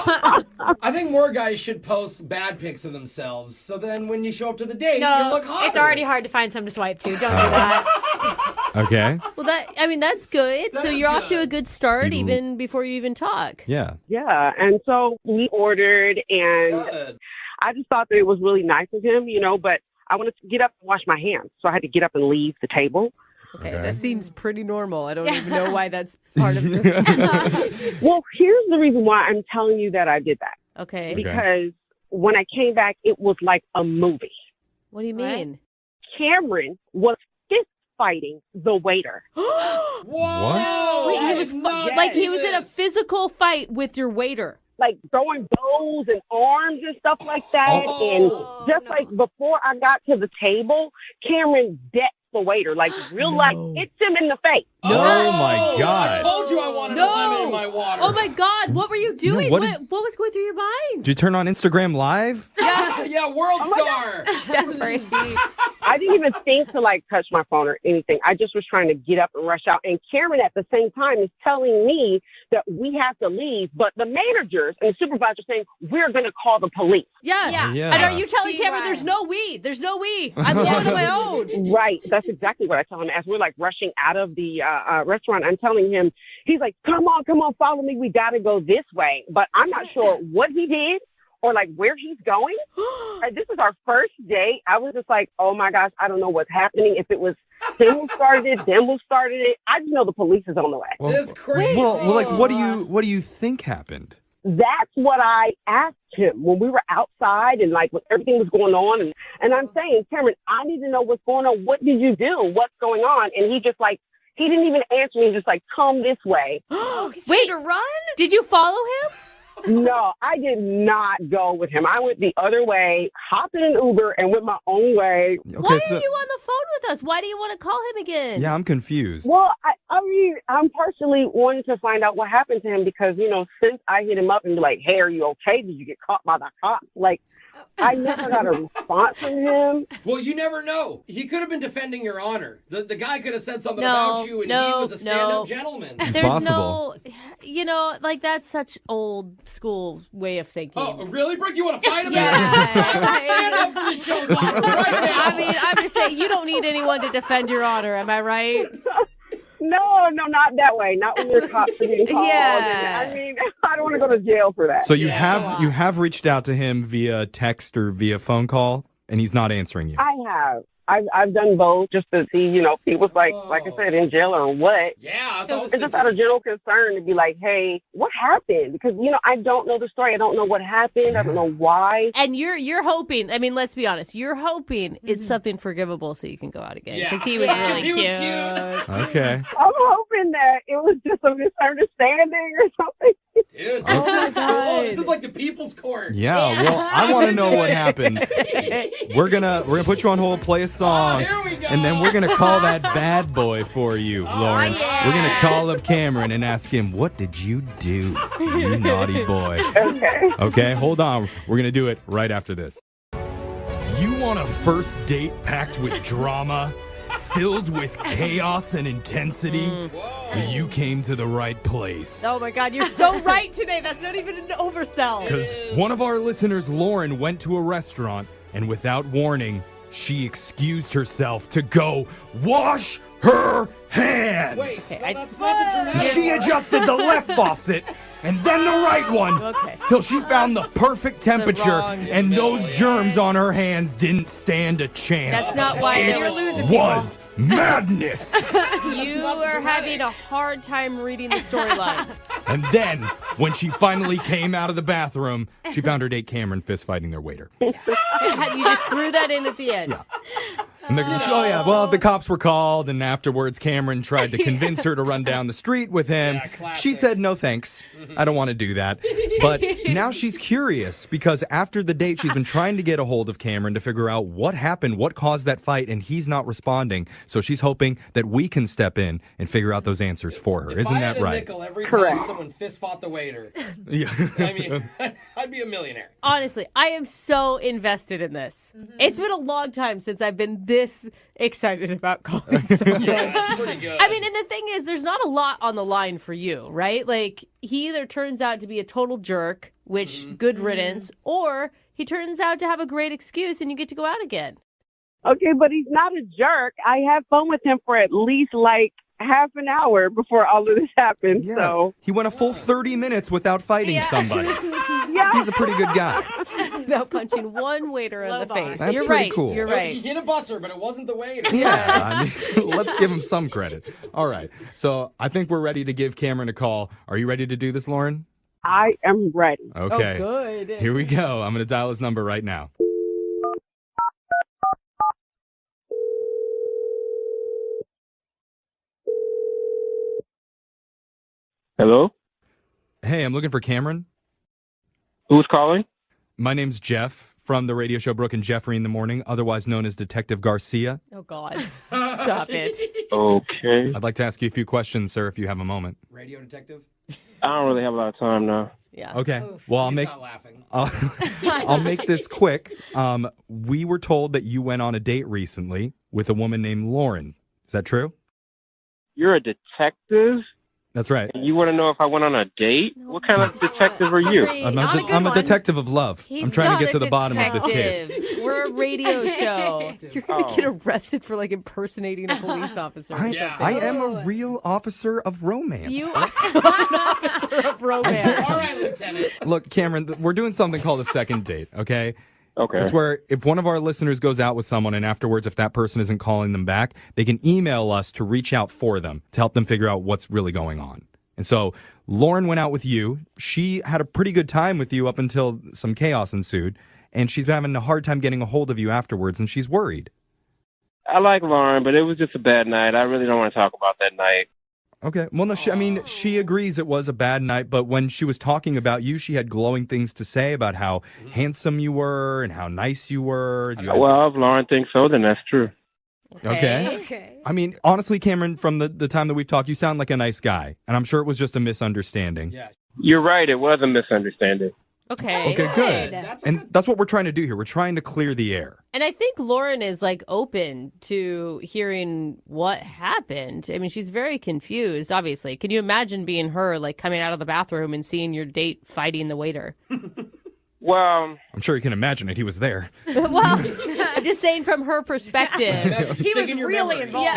Speaker 7: I think more guys should post bad pics of themselves, so then when you show up to the date, you
Speaker 10: No,
Speaker 7: look hotter.
Speaker 10: it's already hard to find some to swipe to. Don't do that.
Speaker 13: Okay.
Speaker 4: Well, that's good. So you're off to a good start even before you even talk.
Speaker 13: Yeah.
Speaker 21: Yeah, and so we ordered, and
Speaker 7: Good.
Speaker 21: I just thought that it was really nice of him, but I wanted to get up and wash my hands. So I had to get up and leave the table.
Speaker 4: Okay, that seems pretty normal. I don't even know why that's part of the...
Speaker 21: Well, here's the reason why I'm telling you that I did that.
Speaker 4: Okay.
Speaker 21: Because when I came back, it was like a movie.
Speaker 4: What do you mean?
Speaker 21: Cameron was fist fighting the waiter.
Speaker 13: What?
Speaker 4: Wait, he was he was in a physical fight with your waiter.
Speaker 21: Throwing bows and arms and stuff like that. And just before I got to the table, Cameron decked the waiter, real life, hits him in the face.
Speaker 13: Oh my God.
Speaker 7: I told you I wanted a lemon in my water.
Speaker 4: Oh my God, what were you doing?
Speaker 13: Yeah,
Speaker 4: what was going through your mind?
Speaker 13: Did you turn on Instagram Live?
Speaker 7: Yeah, World Star.
Speaker 4: Jeffrey.
Speaker 21: I didn't even think to touch my phone or anything. I just was trying to get up and rush out. And Cameron at the same time is telling me that we have to leave, but the managers and the supervisor saying we're going to call the police.
Speaker 4: Yeah.
Speaker 13: Yeah.
Speaker 4: And are you telling Cameron there's no we? There's no we. I'm going on my own.
Speaker 21: Right. That's exactly what I tell him. As we're rushing out of the restaurant, I'm telling him, he's like, come on, follow me. We got to go this way. But I'm not sure what he did or where he's going. This is our first date. I was just like, oh my gosh, I don't know what's happening. If it was him who started it, them who started it. I just know the police is on the way.
Speaker 13: Well,
Speaker 7: That's crazy.
Speaker 13: Well, what do you think happened?
Speaker 21: That's what I asked him when we were outside and when everything was going on. And I'm saying, Cameron, I need to know what's going on. What did you do? What's going on? And he just he didn't even answer me. Just come this way.
Speaker 10: Oh, he's trying to run?
Speaker 4: Did you follow him?
Speaker 21: No, I did not go with him. I went the other way, hopped in an Uber, and went my own way.
Speaker 13: Okay,
Speaker 4: Why are you on the phone with us? Why do you want to call him again?
Speaker 13: Yeah, I'm confused.
Speaker 21: Well, I mean, I'm partially wanting to find out what happened to him because, since I hit him up and be like, hey, are you okay? Did you get caught by the cops? I never got a response from him.
Speaker 7: Well, you never know. He could have been defending your honor. The guy could have said something about you, and he was a stand-up gentleman.
Speaker 4: There's possible. Like that's such old school way of thinking.
Speaker 7: Oh, really, Brooke? You want to fight him? Yeah. Stand up for the show's honor right now.
Speaker 4: I mean, I'm just saying, you don't need anyone to defend your honor. Am I right?
Speaker 21: No, not that way. Not when your cops are getting called.
Speaker 4: Yeah.
Speaker 21: I mean, I don't want to go to jail for that.
Speaker 13: So you have reached out to him via text or via phone call, and he's not answering you.
Speaker 21: I have. I've done both just to see, he was like I said, in jail or what.
Speaker 7: Yeah.
Speaker 21: It's just out of general concern to be like, hey, what happened? Because, I don't know the story. I don't know what happened. I don't know why.
Speaker 4: And you're hoping, I mean, let's be honest, you're hoping it's something forgivable so you can go out again. Because he was really cute.
Speaker 13: Okay.
Speaker 21: I'm hoping that it was just a misunderstanding or something.
Speaker 7: Dude, this is cool. This is like the people's court.
Speaker 13: Yeah, well, I want to know what happened. We're gonna put you on hold, play a song, and then we're gonna call that bad boy for you, Lauren.
Speaker 21: Yeah.
Speaker 13: We're gonna call up Cameron and ask him, what did you do, you naughty boy?
Speaker 21: Okay.
Speaker 13: Okay, hold on. We're gonna do it right after this. You want a first date packed with drama? Filled with chaos and intensity, you came to the right place.
Speaker 4: Oh my God, you're so right today. That's not even an oversell.
Speaker 13: Because one of our listeners, Lauren, went to a restaurant, and without warning, she excused herself to go wash her hands.
Speaker 7: Wait, that's not the dramatic
Speaker 13: She
Speaker 7: part.
Speaker 13: adjusted the left faucet and then the right one till she found the perfect temperature,
Speaker 4: wrong-
Speaker 13: and those germs on her hands didn't stand a chance.
Speaker 4: That's not why
Speaker 13: it
Speaker 4: they're losing
Speaker 13: was madness.
Speaker 4: You are having a hard time reading the storyline.
Speaker 13: And then, when she finally came out of the bathroom, she found her date Cameron fist fighting their waiter.
Speaker 4: You just threw that in at the end.
Speaker 13: And the cops were called, and afterwards Cameron tried to convince her to run down the street with him. She said, no thanks, I don't want to do that. But now she's curious, because after the date, she's been trying to get a hold of Cameron to figure out what happened, what caused that fight, and he's not responding. So she's hoping that we can step in and figure out those answers for her. Isn't that right?
Speaker 7: Nickel every time someone fist fought the waiter.
Speaker 13: Yeah.
Speaker 7: I mean, I'd be a millionaire.
Speaker 4: Honestly, I am so invested in this. It's been a long time since I've been this excited about calling someone.
Speaker 7: It's pretty good.
Speaker 4: I mean, and the thing is, there's not a lot on the line for you, right? Like, he either turns out to be a total jerk, which good riddance, or he turns out to have a great excuse and you get to go out again.
Speaker 21: Okay, but he's not a jerk. I had fun with him for at least half an hour before all of this happened.
Speaker 13: Yeah.
Speaker 21: So
Speaker 13: He went a full 30 minutes without fighting somebody. He's a pretty good guy.
Speaker 4: Without punching one waiter in the face.
Speaker 13: That's
Speaker 4: You're
Speaker 13: pretty
Speaker 4: right.
Speaker 13: cool.
Speaker 4: You're
Speaker 7: He
Speaker 4: right.
Speaker 7: hit a busser, but it wasn't the waiter.
Speaker 13: Yeah, I mean, let's give him some credit. All right, so I think we're ready to give Cameron a call. Are you ready to do this, Lauren?
Speaker 21: I am ready.
Speaker 13: Okay.
Speaker 4: Oh, good.
Speaker 13: Here we go. I'm going to dial his number right now.
Speaker 19: Hello?
Speaker 13: Hey, I'm looking for Cameron.
Speaker 19: Who's calling?
Speaker 13: My name's Jeff from the radio show Brooke and Jeffrey in the Morning, otherwise known as Detective Garcia.
Speaker 4: Oh, God. Stop it.
Speaker 19: Okay.
Speaker 13: I'd like to ask you a few questions, sir, if you have a moment.
Speaker 7: Radio detective?
Speaker 19: I don't really have a lot of time now.
Speaker 4: Yeah.
Speaker 13: Okay. Well,
Speaker 7: He's not laughing.
Speaker 13: I'll make this quick. We were told that you went on a date recently with a woman named Lauren. Is that true?
Speaker 19: You're a detective?
Speaker 13: That's right.
Speaker 19: You want to know if I went on a date? What kind of detective are you?
Speaker 13: I'm a detective of love. I'm trying to get to the bottom of this case.
Speaker 4: We're a radio show. You're going to get arrested for impersonating a police officer.
Speaker 13: I am a real officer of romance.
Speaker 4: You are an officer of romance.
Speaker 7: All right, Lieutenant.
Speaker 13: Look, Cameron, we're doing something called a second date, okay?
Speaker 19: Okay.
Speaker 13: It's where if one of our listeners goes out with someone and afterwards, if that person isn't calling them back, they can email us to reach out for them to help them figure out what's really going on. And so Lauren went out with you. She had a pretty good time with you up until some chaos ensued. And she's been having a hard time getting a hold of you afterwards, and she's worried.
Speaker 19: I like Lauren, but it was just a bad night. I really don't want to talk about that night.
Speaker 13: Okay. Well, no, she agrees it was a bad night, but when she was talking about you, she had glowing things to say about how handsome you were and how nice you were.
Speaker 19: Well, if Lauren thinks so, then that's true.
Speaker 13: Okay. I mean, honestly, Cameron, from the time that we've talked, you sound like a nice guy, and I'm sure it was just a misunderstanding.
Speaker 7: Yeah.
Speaker 19: You're right. It was a misunderstanding.
Speaker 4: Okay.
Speaker 13: Okay, good. And that's what we're trying to do here. We're trying to clear the air.
Speaker 4: And I think Lauren is like open to hearing what happened. I mean, she's very confused, obviously. Can you imagine being her, like coming out of the bathroom and seeing your date fighting the waiter?
Speaker 6: Well,
Speaker 13: I'm sure you can imagine it. He was there.
Speaker 4: Well, I'm just saying from her perspective.
Speaker 10: He was really involved.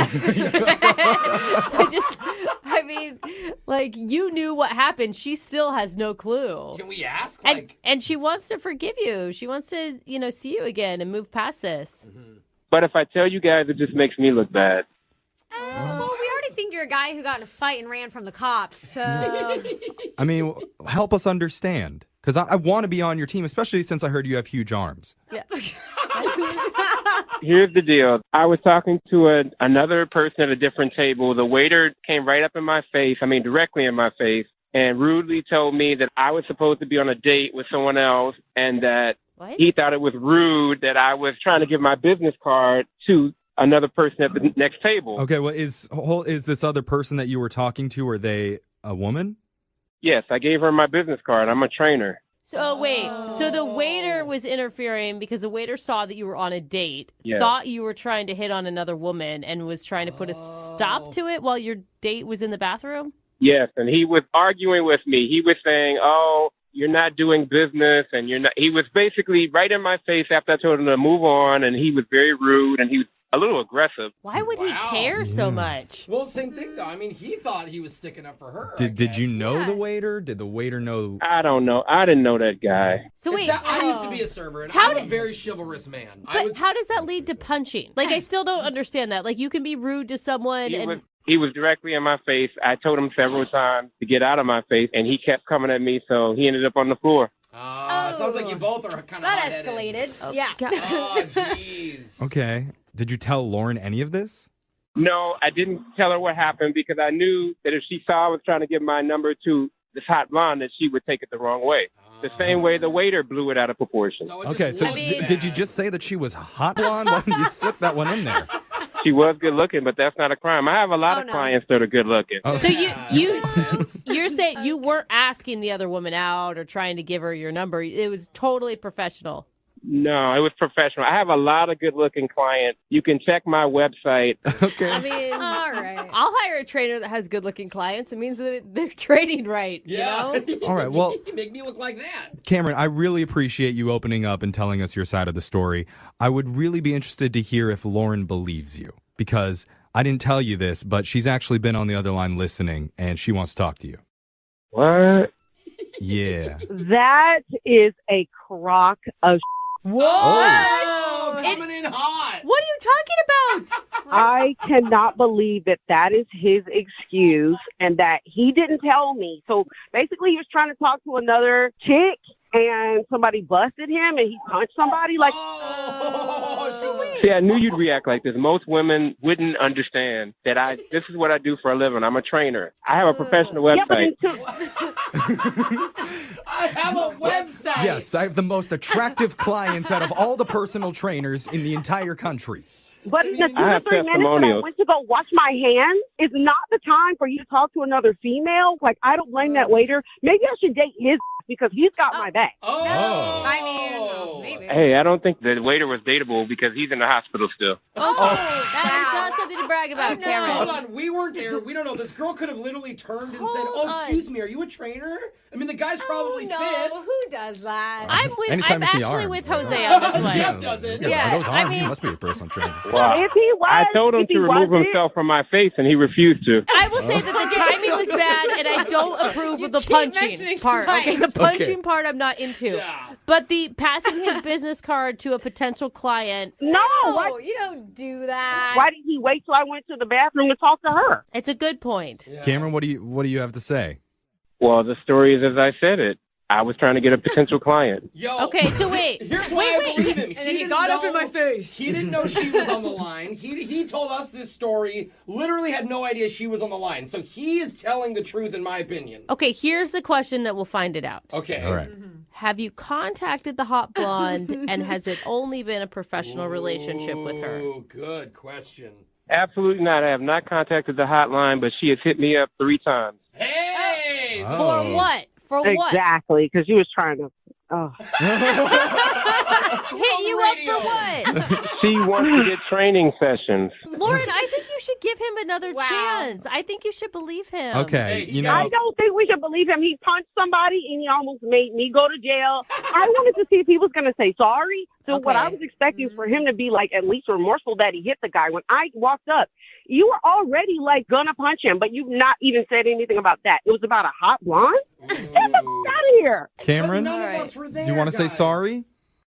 Speaker 4: I mean, like, you knew what happened. She still has no clue.
Speaker 7: Can we ask?
Speaker 4: And she wants to forgive you. She wants to, see you again and move past this.
Speaker 6: but if I tell you guys, it just makes me look bad.
Speaker 10: Well, we already think you're a guy who got in a fight and ran from the cops, so...
Speaker 13: I mean, help us understand. Because I want to be on your team, especially since I heard you have huge arms.
Speaker 10: Yeah.
Speaker 6: Here's the deal. I was talking to another person at a different table. The waiter came right up in my face, directly in my face, and rudely told me that I was supposed to be on a date with someone else and that he thought it was rude that I was trying to give my business card to another person at the next table.
Speaker 13: Okay, well, is this other person that you were talking to, are they a woman?
Speaker 6: Yes, I gave her my business card. I'm a trainer.
Speaker 4: So wait, so the waiter was interfering because the waiter saw that you were on a date,
Speaker 6: Yes.
Speaker 4: thought you were trying to hit on another woman, and was trying to put a stop to it while your date was in the bathroom?
Speaker 6: Yes, and he was arguing with me. He was saying, "Oh, you're not doing business," and you're not. He was basically right in my face after I told him to move on, and he was very rude, and he was a little aggressive.
Speaker 4: Why would he care so much?
Speaker 7: Well, same thing, though. I mean, he thought he was sticking up for her.
Speaker 13: Did you know the waiter? Did the waiter know?
Speaker 6: I don't know. I didn't know that guy.
Speaker 4: So wait,
Speaker 7: I used to be a server, and
Speaker 4: How
Speaker 7: I'm a
Speaker 4: did-
Speaker 7: very chivalrous man.
Speaker 4: But how does that lead to punching? Like, I still don't understand that. Like, you can be rude to someone
Speaker 6: He was directly in my face. I told him several times to get out of my face, and he kept coming at me, so he ended up on the floor.
Speaker 7: Sounds like you both are kind of
Speaker 10: that escalated. Yeah.
Speaker 7: Oh, jeez.
Speaker 13: Okay. Did you tell Lauren any of this?
Speaker 6: No, I didn't tell her what happened because I knew that if she saw I was trying to give my number to this hot blonde, that she would take it the wrong way. The same way the waiter blew it out of proportion.
Speaker 13: Okay, so did you just say that she was hot blonde? Why didn't you slip that one in there?
Speaker 6: She was good looking, but that's not a crime. I have a lot of clients that are good looking.
Speaker 4: So you're saying you weren't asking the other woman out or trying to give her your number. It was totally professional.
Speaker 6: No, it was professional. I have a lot of good-looking clients. You can check my website.
Speaker 13: Okay.
Speaker 4: I mean,
Speaker 10: all right.
Speaker 4: I'll hire a trainer that has good-looking clients. It means that they're training right.
Speaker 7: Yeah.
Speaker 4: You know?
Speaker 13: All right, well,
Speaker 7: You make me look like that.
Speaker 13: Cameron, I really appreciate you opening up and telling us your side of the story. I would really be interested to hear if Lauren believes you, because I didn't tell you this, but she's actually been on the other line listening, and she wants to talk to you.
Speaker 6: What?
Speaker 13: Yeah.
Speaker 21: That is a crock of
Speaker 4: Whoa!
Speaker 7: Oh, coming in hot.
Speaker 4: What are you talking about?
Speaker 21: I cannot believe that is his excuse and that he didn't tell me. So basically he was trying to talk to another chick and somebody busted him and he punched somebody like
Speaker 6: See, I knew you'd react like this. Most women wouldn't understand that this is what I do for a living. I'm a trainer. I have a professional website.
Speaker 7: I have a website.
Speaker 13: Yes, I have the most attractive clients out of all the personal trainers in the entire country.
Speaker 21: But in the 2
Speaker 6: I
Speaker 21: or
Speaker 6: have
Speaker 21: 3 minutes that I
Speaker 6: testimonials.
Speaker 21: went to go wash my hands is not the time for you to talk to another female. Like, I don't blame that waiter. Maybe I should date his because he's got my back.
Speaker 10: Maybe.
Speaker 6: Hey, I don't think the waiter was dateable because he's in the hospital still.
Speaker 4: That is not something to brag about, Cameron.
Speaker 7: Hold on, we weren't there. We don't know. This girl could have literally turned and said, excuse me, are you a trainer? I mean, the guy's probably
Speaker 10: No,
Speaker 7: fit.
Speaker 10: who does that?
Speaker 4: I'm
Speaker 13: Anytime
Speaker 4: I'm
Speaker 13: you see
Speaker 4: actually
Speaker 13: arms,
Speaker 4: with
Speaker 13: right?
Speaker 4: Jose on this one.
Speaker 7: Jeff does it.
Speaker 4: Yeah,
Speaker 13: those
Speaker 4: I
Speaker 13: arms,
Speaker 4: mean-
Speaker 13: you must be a personal trainer.
Speaker 6: Wow.
Speaker 21: If he was,
Speaker 6: I told him
Speaker 21: if he
Speaker 6: to remove
Speaker 21: wasn't-
Speaker 6: himself from my face, and he refused to.
Speaker 4: I will say that the timing was bad, and I don't approve of the
Speaker 10: keep
Speaker 4: punching
Speaker 10: mentioning
Speaker 4: part.
Speaker 10: the
Speaker 4: Okay, the
Speaker 10: punch.
Speaker 4: punching part I'm not into. But the passing his business card to a potential client,
Speaker 21: No,
Speaker 10: No,
Speaker 21: why,
Speaker 10: you don't do that.
Speaker 21: why did he wait till I went to the bathroom to talk to her?
Speaker 4: it's a good point.
Speaker 13: Cameron, what do you have to say?
Speaker 6: Well, the story is as I said it. I was trying to get a potential client.
Speaker 7: Yo.
Speaker 4: Okay, so wait.
Speaker 7: Here's why I believe him.
Speaker 10: And then he
Speaker 7: didn't
Speaker 10: got up in
Speaker 7: know-
Speaker 10: my face.
Speaker 7: He didn't know she was on the line. He told us this story, literally had no idea she was on the line. So he is telling the truth, in my opinion.
Speaker 4: Okay, here's the question that will find it out.
Speaker 7: Okay.
Speaker 13: All right.
Speaker 4: Have you contacted the hot blonde, and has it only been a professional relationship with her?
Speaker 7: Ooh, good question.
Speaker 6: Absolutely not. I have not contacted the hotline, but she has hit me up 3 times.
Speaker 7: Hey!
Speaker 4: For what? For what?
Speaker 21: Exactly, because he was trying to. Oh.
Speaker 4: Hit you up for what?
Speaker 6: She wants to get training sessions.
Speaker 4: Lauren, I think you should give him another chance. I think you should believe him.
Speaker 13: Okay,
Speaker 21: I don't think we should believe him. He punched somebody and he almost made me go to jail. I wanted to see if he was going to say sorry. So what I was expecting for him to be like at least remorseful that he hit the guy. When I walked up, you were already like gonna punch him, but you've not even said anything about that. It was about a hot blonde. Get the fuck out of here,
Speaker 13: Cameron,
Speaker 7: None of us were there,
Speaker 13: do you want to say sorry?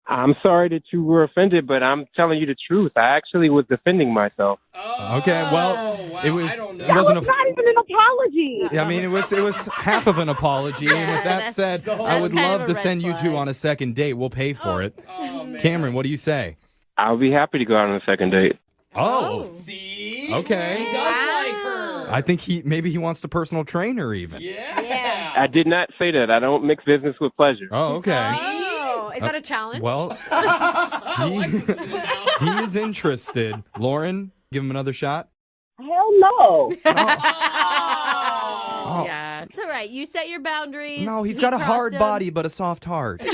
Speaker 6: I'm sorry that you were offended, but I'm telling you the truth. I actually was defending myself.
Speaker 13: Okay, well, it was. It
Speaker 21: That
Speaker 13: wasn't
Speaker 21: was not even an apology.
Speaker 13: Yeah, I mean, it was half of an apology. and with that said, I would love to send you two on a second date. We'll pay for it. Cameron, what do you say?
Speaker 6: I'll be happy to go out on a second date.
Speaker 13: Oh.
Speaker 7: See?
Speaker 13: Okay.
Speaker 7: He does like her.
Speaker 13: I think maybe he wants the personal trainer even.
Speaker 7: Yeah.
Speaker 6: I did not say that. I don't mix business with pleasure.
Speaker 13: Oh, okay.
Speaker 10: Oh, is that a challenge?
Speaker 13: Well, he is interested. Lauren, give him another shot.
Speaker 21: Hell no.
Speaker 13: Oh.
Speaker 4: Yeah. It's all right. You set your boundaries.
Speaker 13: No, he's
Speaker 4: He
Speaker 13: got a
Speaker 4: crossed
Speaker 13: hard
Speaker 4: them.
Speaker 13: body but a soft heart.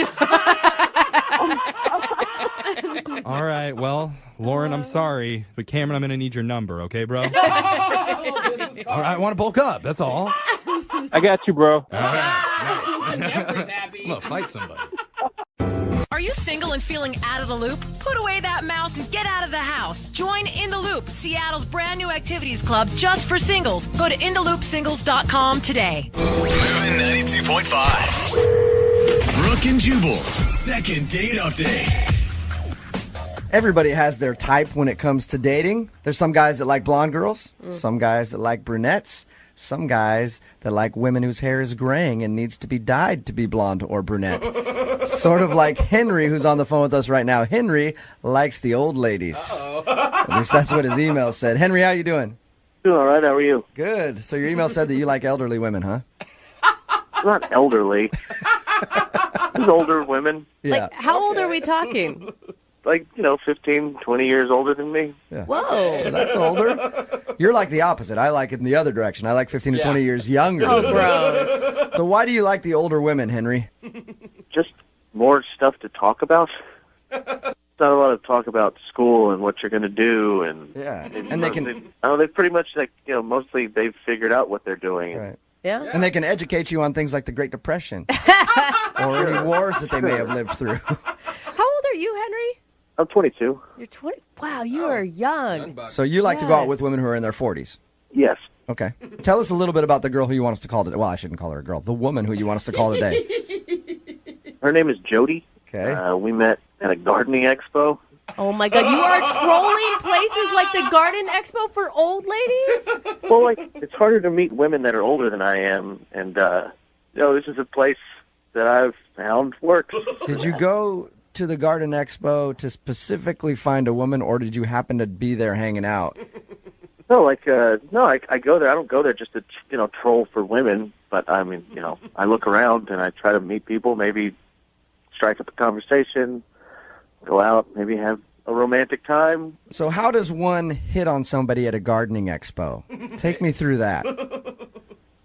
Speaker 13: All right, well, Lauren, I'm sorry, but Cameron, I'm going to need your number, okay, bro? All right, I want to bulk up, that's all.
Speaker 6: I got you, bro.
Speaker 13: All right, nice. I'm going to fight somebody.
Speaker 20: Are you single and feeling out of the loop? Put away that mouse and get out of the house. Join In the Loop, Seattle's brand new activities club just for singles. Go to intheloopsingles.com today.
Speaker 1: Moving 92.5. Brooke and Jubal's second date update.
Speaker 2: Everybody has their type when it comes to dating. There's some guys that like blonde girls, some guys that like brunettes, some guys that like women whose hair is graying and needs to be dyed to be blonde or brunette. Sort of like Henry, who's on the phone with us right now. Henry likes the old ladies. At least that's what his email said. Henry, how you doing?
Speaker 5: Doing all right. How are you?
Speaker 2: Good. So your email said that you like elderly women, huh?
Speaker 5: Not elderly. Just older women.
Speaker 2: Yeah.
Speaker 4: Like, how old are we talking?
Speaker 5: Like, 15, 20 years older than me.
Speaker 2: Yeah.
Speaker 4: Whoa.
Speaker 2: That's older. You're like the opposite. I like it in the other direction. I like 15 to 20 years younger.
Speaker 4: Oh, gross.
Speaker 2: So why do you like the older women, Henry?
Speaker 5: Just more stuff to talk about. Not a lot of talk about school and what you're going to do. And
Speaker 2: and they can...
Speaker 5: they pretty much, mostly they've figured out what they're doing.
Speaker 2: Right.
Speaker 4: Yeah.
Speaker 2: And they can educate you on things like the Great Depression or any wars that they may have lived through.
Speaker 4: How old are you, Henry?
Speaker 5: I'm 22.
Speaker 4: You're 20. Wow, you are young.
Speaker 2: So you like to go out with women who are in their 40s?
Speaker 5: Yes.
Speaker 2: Okay. Tell us a little bit about the girl who you want us to call today. Well, I shouldn't call her a girl. The woman who you want us to call today.
Speaker 5: Her name is Jody.
Speaker 2: Okay.
Speaker 5: We met at a gardening expo.
Speaker 4: Oh, my God. You are trolling places like the Garden Expo for old ladies?
Speaker 5: Well, it's harder to meet women that are older than I am. And, this is a place that I've found works.
Speaker 2: Did you go to the Garden Expo to specifically find a woman, or did you happen to be there hanging out?
Speaker 5: No, I go there. I don't go there just to, troll for women. But, I mean, I look around and I try to meet people, maybe strike up a conversation, go out, maybe have a romantic time.
Speaker 2: So how does one hit on somebody at a gardening expo? Take me through that.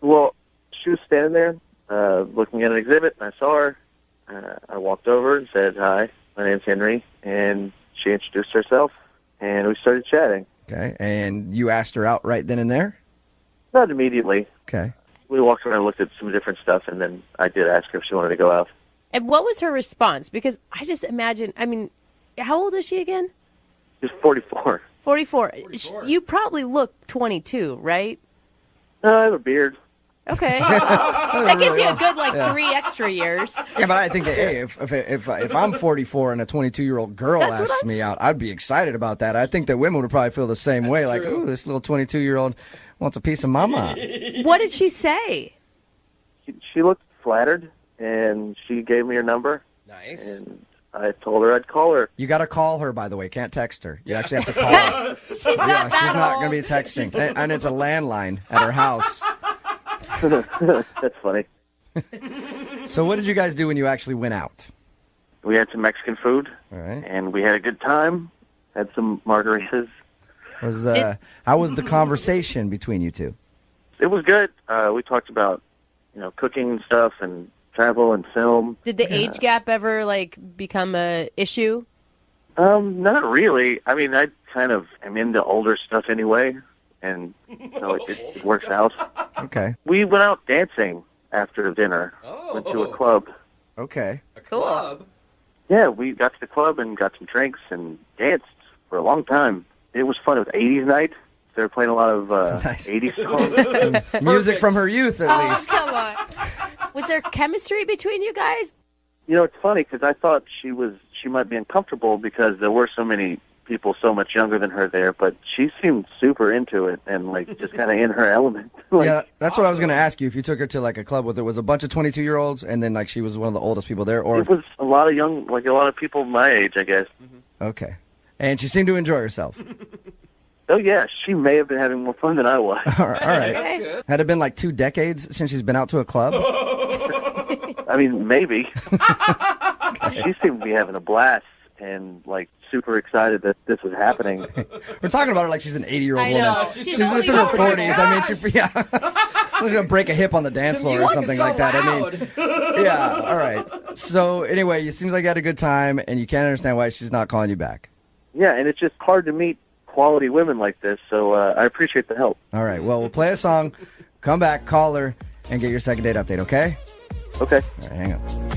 Speaker 5: Well, she was standing there looking at an exhibit, and I saw her. I walked over and said, "Hi, my name's Henry," and she introduced herself, and we started chatting.
Speaker 2: Okay, and you asked her out right then and there?
Speaker 5: Not immediately.
Speaker 2: Okay.
Speaker 5: We walked around and looked at some different stuff, and then I did ask her if she wanted to go out.
Speaker 4: And what was her response? Because I just imagine, how old is she again?
Speaker 5: She's 44.
Speaker 4: 44. You probably look 22, right?
Speaker 5: I have a beard.
Speaker 4: Okay. That gives you a good, 3 extra years.
Speaker 2: Yeah, but I think that, hey, if I'm 44 and a 22-year-old girl asks me out, I'd be excited about that. I think that women would probably feel the same way. Like, ooh, this little 22-year-old wants a piece of mama.
Speaker 4: What did she say?
Speaker 5: She looked flattered, and she gave me her number.
Speaker 7: Nice.
Speaker 5: And I told her I'd call her.
Speaker 2: You got to call her, by the way. Can't text her. You actually have to call her. She's not going to be texting. And it's a landline at her house.
Speaker 5: That's funny.
Speaker 2: So what did you guys do when you actually went out?
Speaker 5: We had some Mexican food,
Speaker 2: all right,
Speaker 5: and we had a good time. Had some margaritas.
Speaker 2: How was the conversation between you two?
Speaker 5: It was good. We talked about, cooking and stuff, and travel and film.
Speaker 4: Did the age gap ever like become a issue?
Speaker 5: Not really. I mean, I kind of am into older stuff anyway, and so it works out.
Speaker 2: Okay.
Speaker 5: We went out dancing after dinner. Went to a club.
Speaker 2: Okay.
Speaker 7: A club?
Speaker 5: Yeah, we got to the club and got some drinks and danced for a long time. It was fun. It was 80s night. They were playing a lot of 80s songs.
Speaker 2: Music from her youth, at least.
Speaker 4: Come on. Was there chemistry between you guys?
Speaker 5: You know, it's funny because I thought she might be uncomfortable because there were so many people so much younger than her there, but she seemed super into it and like just kind of in her element.
Speaker 2: Yeah, that's what I was going to ask you. If you took her to like a club with it was a bunch of 22-year-olds, and then like she was one of the oldest people there, or
Speaker 5: It was a lot of young, like a lot of people my age, I guess.
Speaker 2: okay, and she seemed to enjoy herself.
Speaker 5: Oh yeah, she may have been having more fun than I was.
Speaker 2: All right. Had it been like 2 decades since she's been out to a club?
Speaker 5: I mean, maybe. She seemed to be having a blast and like super excited that this was happening.
Speaker 2: We're talking about her like she's an 80-year-old
Speaker 5: I
Speaker 2: woman.
Speaker 5: know.
Speaker 2: She's
Speaker 5: She's
Speaker 2: in her
Speaker 5: 40.
Speaker 2: 40s. I mean, she's gonna break a hip on the dance floor or something like that. I mean, yeah. All right. So anyway, it seems like you had a good time, and you can't understand why she's not calling you back.
Speaker 5: Yeah, and it's just hard to meet quality women like this, so I appreciate the help.
Speaker 2: All right. Well, we'll play a song, come back, call her, and get your second date update. Okay?
Speaker 5: Okay.
Speaker 2: All right. Hang on.
Speaker 1: Moving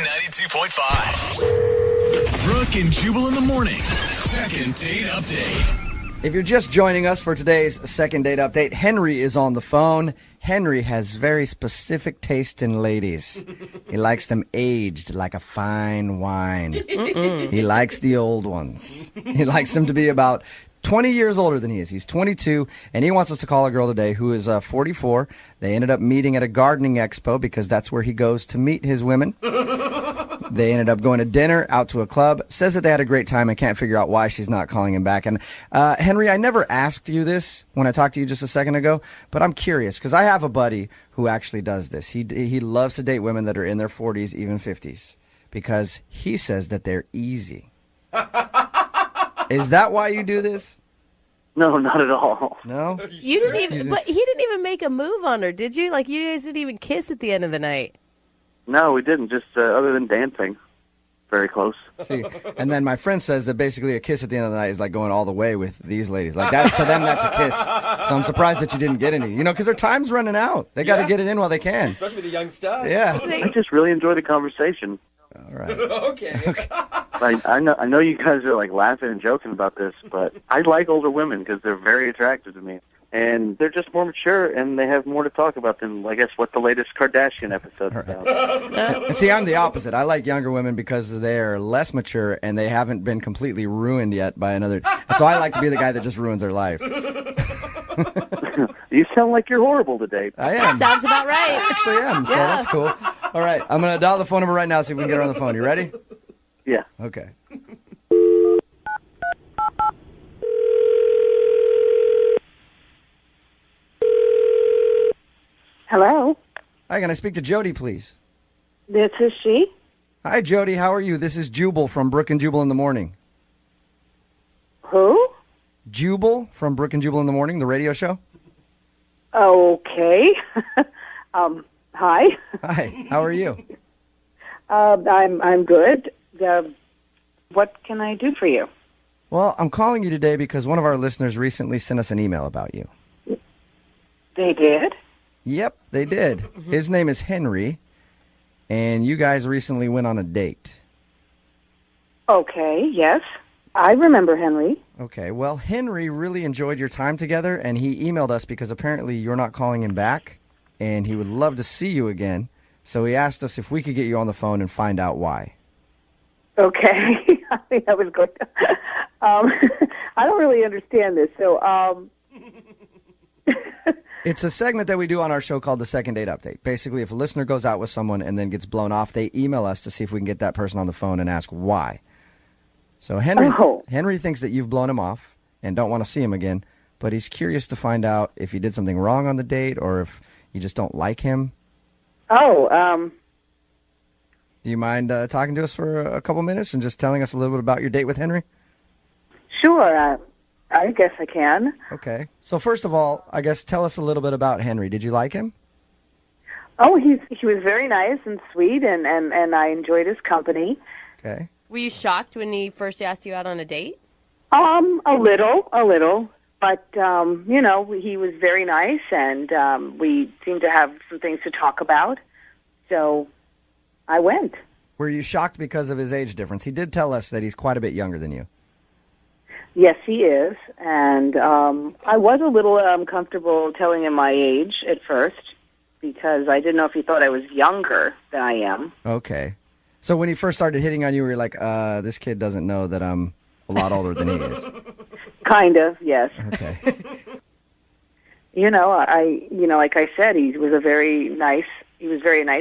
Speaker 1: 92.5. Brooke and Jubal in the mornings. Second date update.
Speaker 2: If you're just joining us for today's second date update, Henry is on the phone. Henry has very specific taste in ladies. He likes them aged like a fine wine. He likes the old ones. He likes them to be about 20 years older than he is. He's 22, and he wants us to call a girl today who is 44. They ended up meeting at a gardening expo because that's where he goes to meet his women. They ended up going to dinner, out to a club, says that they had a great time and can't figure out why she's not calling him back. And Henry, I never asked you this when I talked to you just a second ago, but I'm curious because I have a buddy who actually does this. He loves to date women that are in their 40s, even 50s, because he says that they're easy. Is that why you do this?
Speaker 5: No, not at all.
Speaker 2: No?
Speaker 4: You didn't even, but he didn't even make a move on her, did you? Like, you guys didn't even kiss at the end of the night.
Speaker 5: No, we didn't, just other than dancing. Very close.
Speaker 2: See, and then my friend says that basically a kiss at the end of the night is like going all the way with these ladies. Like, to them, that's a kiss. So I'm surprised that you didn't get any. You know, because their time's running out. They got to get it in while they can.
Speaker 7: Especially with the young stuff.
Speaker 2: Yeah.
Speaker 5: I just really enjoy the conversation.
Speaker 2: All right.
Speaker 7: Okay.
Speaker 5: I know you guys are like laughing and joking about this, but I like older women because they're very attractive to me. And they're just more mature, and they have more to talk about than, I guess, what the latest Kardashian episode's about.
Speaker 2: See, I'm the opposite. I like younger women because they're less mature and they haven't been completely ruined yet by another. So I like to be the guy that just ruins their life.
Speaker 5: You sound like you're horrible to date.
Speaker 2: I am.
Speaker 4: Sounds about right.
Speaker 2: I actually am, so that's cool. All right, I'm going to dial the phone number right now, see if we can get her on the phone. You ready?
Speaker 5: Yeah.
Speaker 2: Okay.
Speaker 11: Hello,
Speaker 2: Hi, can I speak to Jody, please?
Speaker 11: this is she.
Speaker 2: Hi, Jody. How are you? This is Jubal from Brooke and Jubal in the Morning.
Speaker 11: Who?
Speaker 2: Jubal from Brooke and Jubal in the Morning, the radio show.
Speaker 11: Okay. Hi.
Speaker 2: Hi. How are you?
Speaker 11: I'm good. What can I do for you?
Speaker 2: Well, I'm calling you today because one of our listeners recently sent us an email about you.
Speaker 11: They did?
Speaker 2: Yep, they did. His name is Henry, and you guys recently went on a date.
Speaker 11: Okay, yes. I remember Henry.
Speaker 2: Okay, well, Henry really enjoyed your time together, and he emailed us because apparently you're not calling him back, and he would love to see you again. So he asked us if we could get you on the phone and find out why.
Speaker 11: Okay. I think I was going to... I don't really understand this, so...
Speaker 2: It's a segment that we do on our show called the Second Date Update. Basically, if a listener goes out with someone and then gets blown off, they email us to see if we can get that person on the phone and ask why. So Henry thinks that you've blown him off and don't want to see him again, but he's curious to find out if you did something wrong on the date or if you just don't like him.
Speaker 11: Oh,
Speaker 2: Do you mind talking to us for a couple minutes and just telling us a little bit about your date with Henry?
Speaker 11: sure. I guess I can.
Speaker 2: Okay. So first of all, I guess tell us a little bit about Henry. Did you like him?
Speaker 3: Oh, he was very nice and sweet, and I enjoyed his company.
Speaker 2: Okay.
Speaker 4: Were you shocked when he first asked you out on a date?
Speaker 3: A little. But, he was very nice, and we seemed to have some things to talk about. So I went.
Speaker 2: Were you shocked because of his age difference? He did tell us that he's quite a bit younger than you.
Speaker 3: Yes, he is. And I was a little uncomfortable telling him my age at first because I didn't know if he thought I was younger than I am.
Speaker 2: Okay. So when he first started hitting on you, we were like, this kid doesn't know that I'm a lot older than he is.
Speaker 3: Kind of, yes.
Speaker 2: Okay.
Speaker 3: Like I said, he was a very nice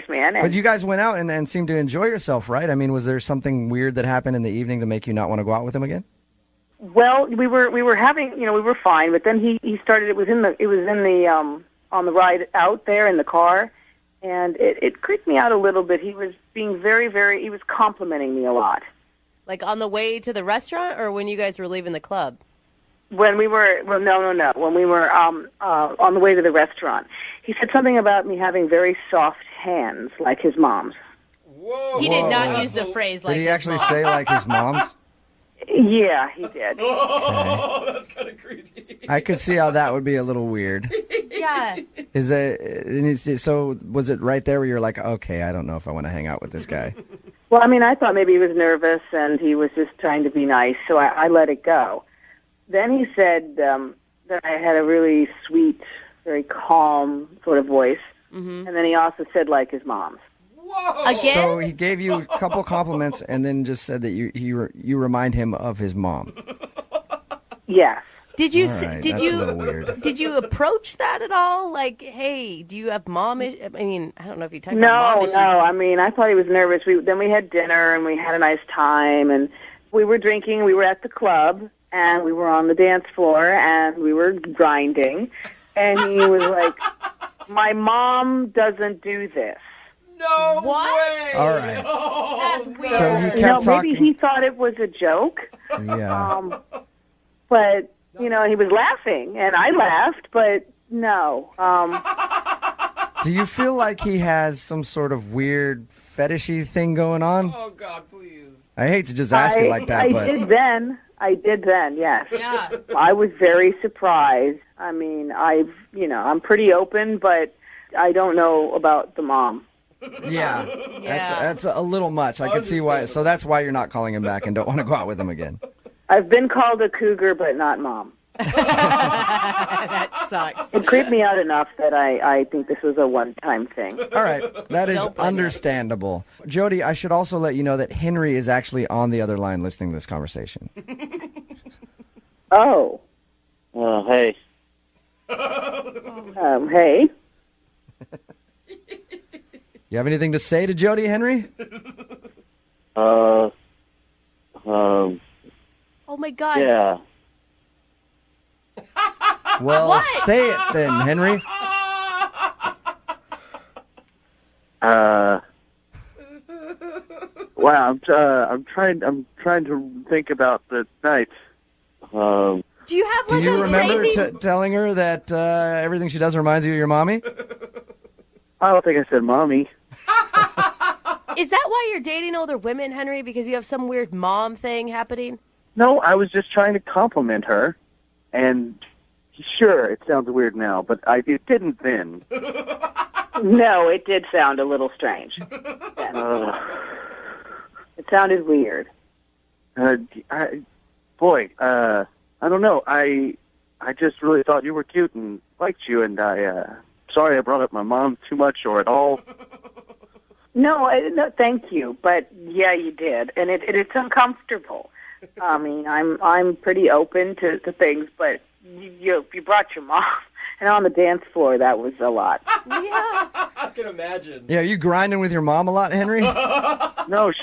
Speaker 3: man. And
Speaker 2: But you guys went out and seemed to enjoy yourself, right? I mean, was there something weird that happened in the evening to make you not want to go out with him again?
Speaker 3: Well, we were having, we were fine, but then he started. It was in the on the ride out there in the car, and it creeped me out a little bit. He was being he was complimenting me a lot.
Speaker 4: Like on the way to the restaurant, or when you guys were leaving the club?
Speaker 3: When we were, no. When we were on the way to the restaurant, he said something about me having very soft hands, like his mom's.
Speaker 7: Whoa!
Speaker 4: He did not use the phrase like.
Speaker 2: Did he
Speaker 4: his
Speaker 2: actually
Speaker 4: mom.
Speaker 2: say like his mom's?
Speaker 3: Yeah, he did.
Speaker 7: Oh, that's kind of creepy.
Speaker 2: I could see how that would be a little weird.
Speaker 4: Yeah.
Speaker 2: So was it right there where you're like, okay, I don't know if I want to hang out with this guy?
Speaker 3: Well, I mean, I thought maybe he was nervous and he was just trying to be nice, so I let it go. Then he said that I had a really sweet, very calm sort of voice, and then he also said like his mom's.
Speaker 7: Whoa!
Speaker 4: Again?
Speaker 2: So he gave you a couple compliments and then just said that you remind him of his mom.
Speaker 3: Yes.
Speaker 4: Did you
Speaker 2: All right,
Speaker 4: did
Speaker 2: that's
Speaker 4: you
Speaker 2: a little weird.
Speaker 4: did you approach that at all? Like, hey, do you have mom issues? I mean, I don't know if you talked about mom issues.
Speaker 3: No. I mean, I thought he was nervous. Then we had dinner and we had a nice time, and we were drinking. We were at the club and we were on the dance floor and we were grinding, and he was like, "My mom doesn't do this."
Speaker 7: No
Speaker 4: way!
Speaker 2: All right.
Speaker 4: That's weird.
Speaker 2: So he kept talking.
Speaker 3: Maybe he thought it was a joke.
Speaker 2: Yeah.
Speaker 3: But, he was laughing, and I laughed, but no.
Speaker 2: Do you feel like he has some sort of weird fetishy thing going on?
Speaker 7: Oh, God, please.
Speaker 2: I hate to just ask it like that,
Speaker 3: I
Speaker 2: but
Speaker 3: did then, yes.
Speaker 4: Yeah.
Speaker 3: I was very surprised. I mean, I'm pretty open, but I don't know about the mom.
Speaker 2: yeah, that's a little much. I could see why. So that's why you're not calling him back and don't want to go out with him again.
Speaker 3: I've been called a cougar, but not mom.
Speaker 4: That sucks.
Speaker 3: It creeped me out enough that I think this was a one-time thing.
Speaker 2: All right, that is understandable. Jody, I should also let you know that Henry is actually on the other line listening to this conversation.
Speaker 3: Oh.
Speaker 22: Hey.
Speaker 3: Hey.
Speaker 2: You have anything to say to Jody, Henry?
Speaker 4: Oh my God.
Speaker 22: Yeah.
Speaker 2: Well,
Speaker 4: What?
Speaker 2: say it then, Henry.
Speaker 22: Wow, I'm trying to think about the night.
Speaker 4: Do you have
Speaker 2: Do
Speaker 4: like
Speaker 2: you
Speaker 4: a
Speaker 2: remember
Speaker 4: crazy?
Speaker 2: telling her that everything she does reminds you of your mommy?
Speaker 22: I don't think I said mommy.
Speaker 4: Is that why you're dating older women, Henry? Because you have some weird mom thing happening?
Speaker 22: No, I was just trying to compliment her, and sure, it sounds weird now, but it didn't then.
Speaker 3: No, it did sound a little strange. It sounded weird.
Speaker 22: I don't know. I just really thought you were cute and liked you, and sorry I brought up my mom too much or at all.
Speaker 3: No, thank you. But yeah, you did, and it's uncomfortable. I mean, I'm pretty open to things, but you brought your mom, and on the dance floor, that was a lot.
Speaker 4: Yeah.
Speaker 7: I can imagine.
Speaker 2: Yeah, are you grinding with your mom a lot, Henry?
Speaker 22: No,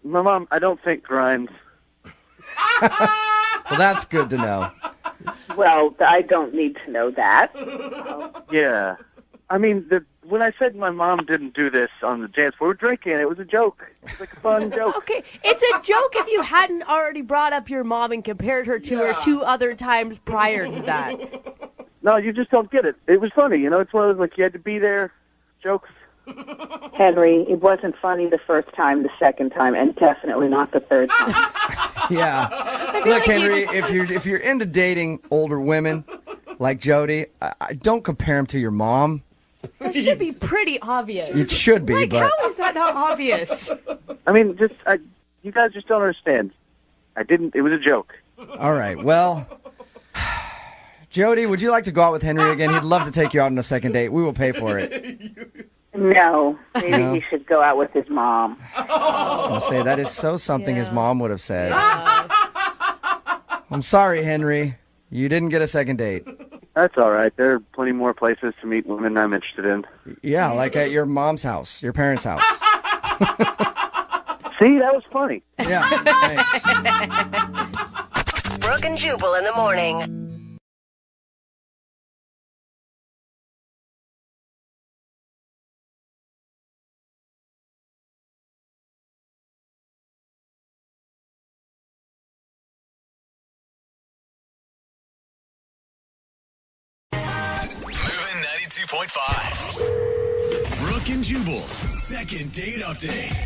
Speaker 22: my mom, I don't think grinds.
Speaker 2: Well, that's good to know.
Speaker 3: Well, I don't need to know that.
Speaker 22: Yeah. I mean, when I said my mom didn't do this on the dance floor, we were drinking. It was a joke. It was like a fun joke.
Speaker 4: Okay, it's a joke if you hadn't already brought up your mom and compared her to her 2 other times prior to that.
Speaker 22: No, you just don't get it. It was funny. It's one of those, like, you had to be there. jokes?
Speaker 3: Henry, it wasn't funny the first time, the second time, and definitely not the third time.
Speaker 2: Yeah. Look, Henry, if you're into dating older women like Jody, I don't compare them to your mom.
Speaker 9: That should be pretty obvious.
Speaker 2: It should be, but
Speaker 9: how is that not obvious?
Speaker 22: I mean, you guys just don't understand. It was a joke.
Speaker 2: all right. Well, Jody, would you like to go out with Henry again? He'd love to take you out on a second date. We will pay for it.
Speaker 3: No, maybe he should go out with his mom.
Speaker 2: I was going to say, that is so something his mom would have said. I'm sorry, Henry. You didn't get a second date.
Speaker 22: That's all right. There are plenty more places to meet women I'm interested in.
Speaker 2: Yeah, like at your mom's house, your parents' house.
Speaker 22: See, that was funny.
Speaker 2: Yeah, thanks.
Speaker 8: Brooke and Jubal in the morning.
Speaker 1: Moving 92.5. Brooke and Jubal's second date update.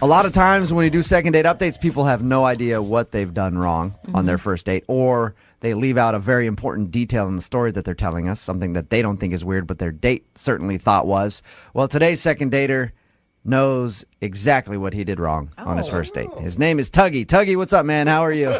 Speaker 2: A lot of times when you do second date updates, people have no idea what they've done wrong on their first date, or they leave out a very important detail in the story that they're telling us, something that they don't think is weird, but their date certainly thought was. Well, today's second dater knows exactly what he did wrong on his first date. His name is Tuggy. Tuggy, what's up, man? How are you?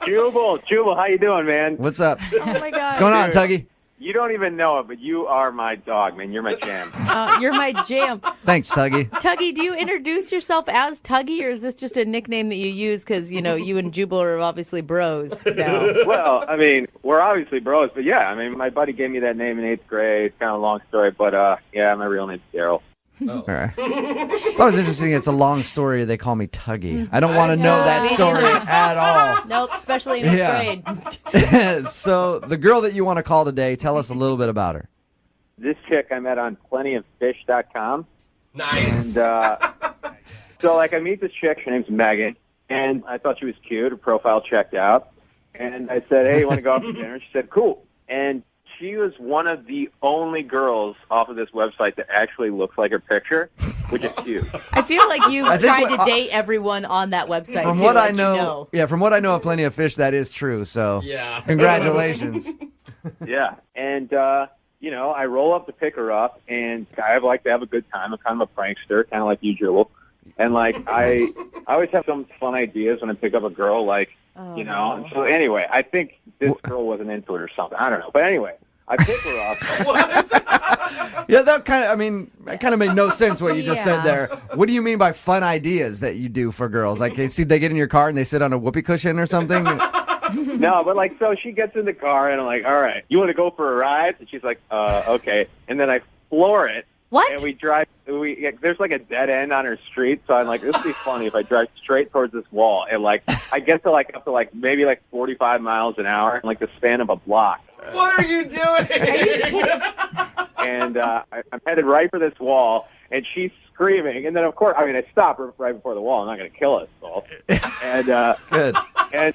Speaker 12: Jubal, how you doing, man?
Speaker 2: What's up?
Speaker 9: Oh, my God.
Speaker 2: What's going on, Tuggy?
Speaker 12: You don't even know it, but you are my dog, man. You're my jam.
Speaker 9: You're my jam.
Speaker 2: Thanks, Tuggy.
Speaker 4: Tuggy, do you introduce yourself as Tuggy, or is this just a nickname that you use because, you and Jubal are obviously bros now?
Speaker 12: Well, I mean, we're obviously bros, but yeah, I mean, my buddy gave me that name in 8th grade. It's kind of a long story, but yeah, my real name's Daryl.
Speaker 2: All right. It's always interesting. It's a long story. They call me Tuggy. I don't want to know that story at all.
Speaker 4: Nope, especially in 8th grade.
Speaker 2: So the girl that you want to call today, tell us a little bit about her.
Speaker 12: This chick I met on plentyoffish.com.
Speaker 7: Nice.
Speaker 12: And so, I meet this chick. Her name's Megan, and I thought she was cute. Her profile checked out. And I said, hey, you want to go out for dinner? She said, cool. And she was one of the only girls off of this website that actually looks like her picture, which is cute.
Speaker 9: I feel like you've tried to date everyone on that website.
Speaker 2: From
Speaker 9: too,
Speaker 2: what
Speaker 9: like
Speaker 2: I know, from what I know of Plenty of Fish, that is true. So,
Speaker 7: yeah,
Speaker 2: congratulations.
Speaker 12: Yeah, and I roll up to pick her up, and I like to have a good time. I'm kind of a prankster, kind of like you, Jewel. And I always have some fun ideas when I pick up a girl, And so anyway, I think this girl wasn't into it or something. I don't know, but anyway. I pick her up.
Speaker 2: Yeah, that kind of made no sense what you just said there. What do you mean by fun ideas that you do for girls? Like, they get in your car and they sit on a whoopee cushion or something?
Speaker 12: No, but so she gets in the car and I'm like, all right, you want to go for a ride? And she's like, okay. And then I floor it.
Speaker 9: What?
Speaker 12: And we drive. There's a dead end on her street, so I'm like, this would be funny if I drive straight towards this wall and I get to up to maybe 45 miles an hour in the span of a block.
Speaker 7: What are you doing?
Speaker 12: And I'm headed right for this wall, and she's screaming. And then, of course, I stop right before the wall. I'm not going to kill us all. And
Speaker 2: good.
Speaker 12: And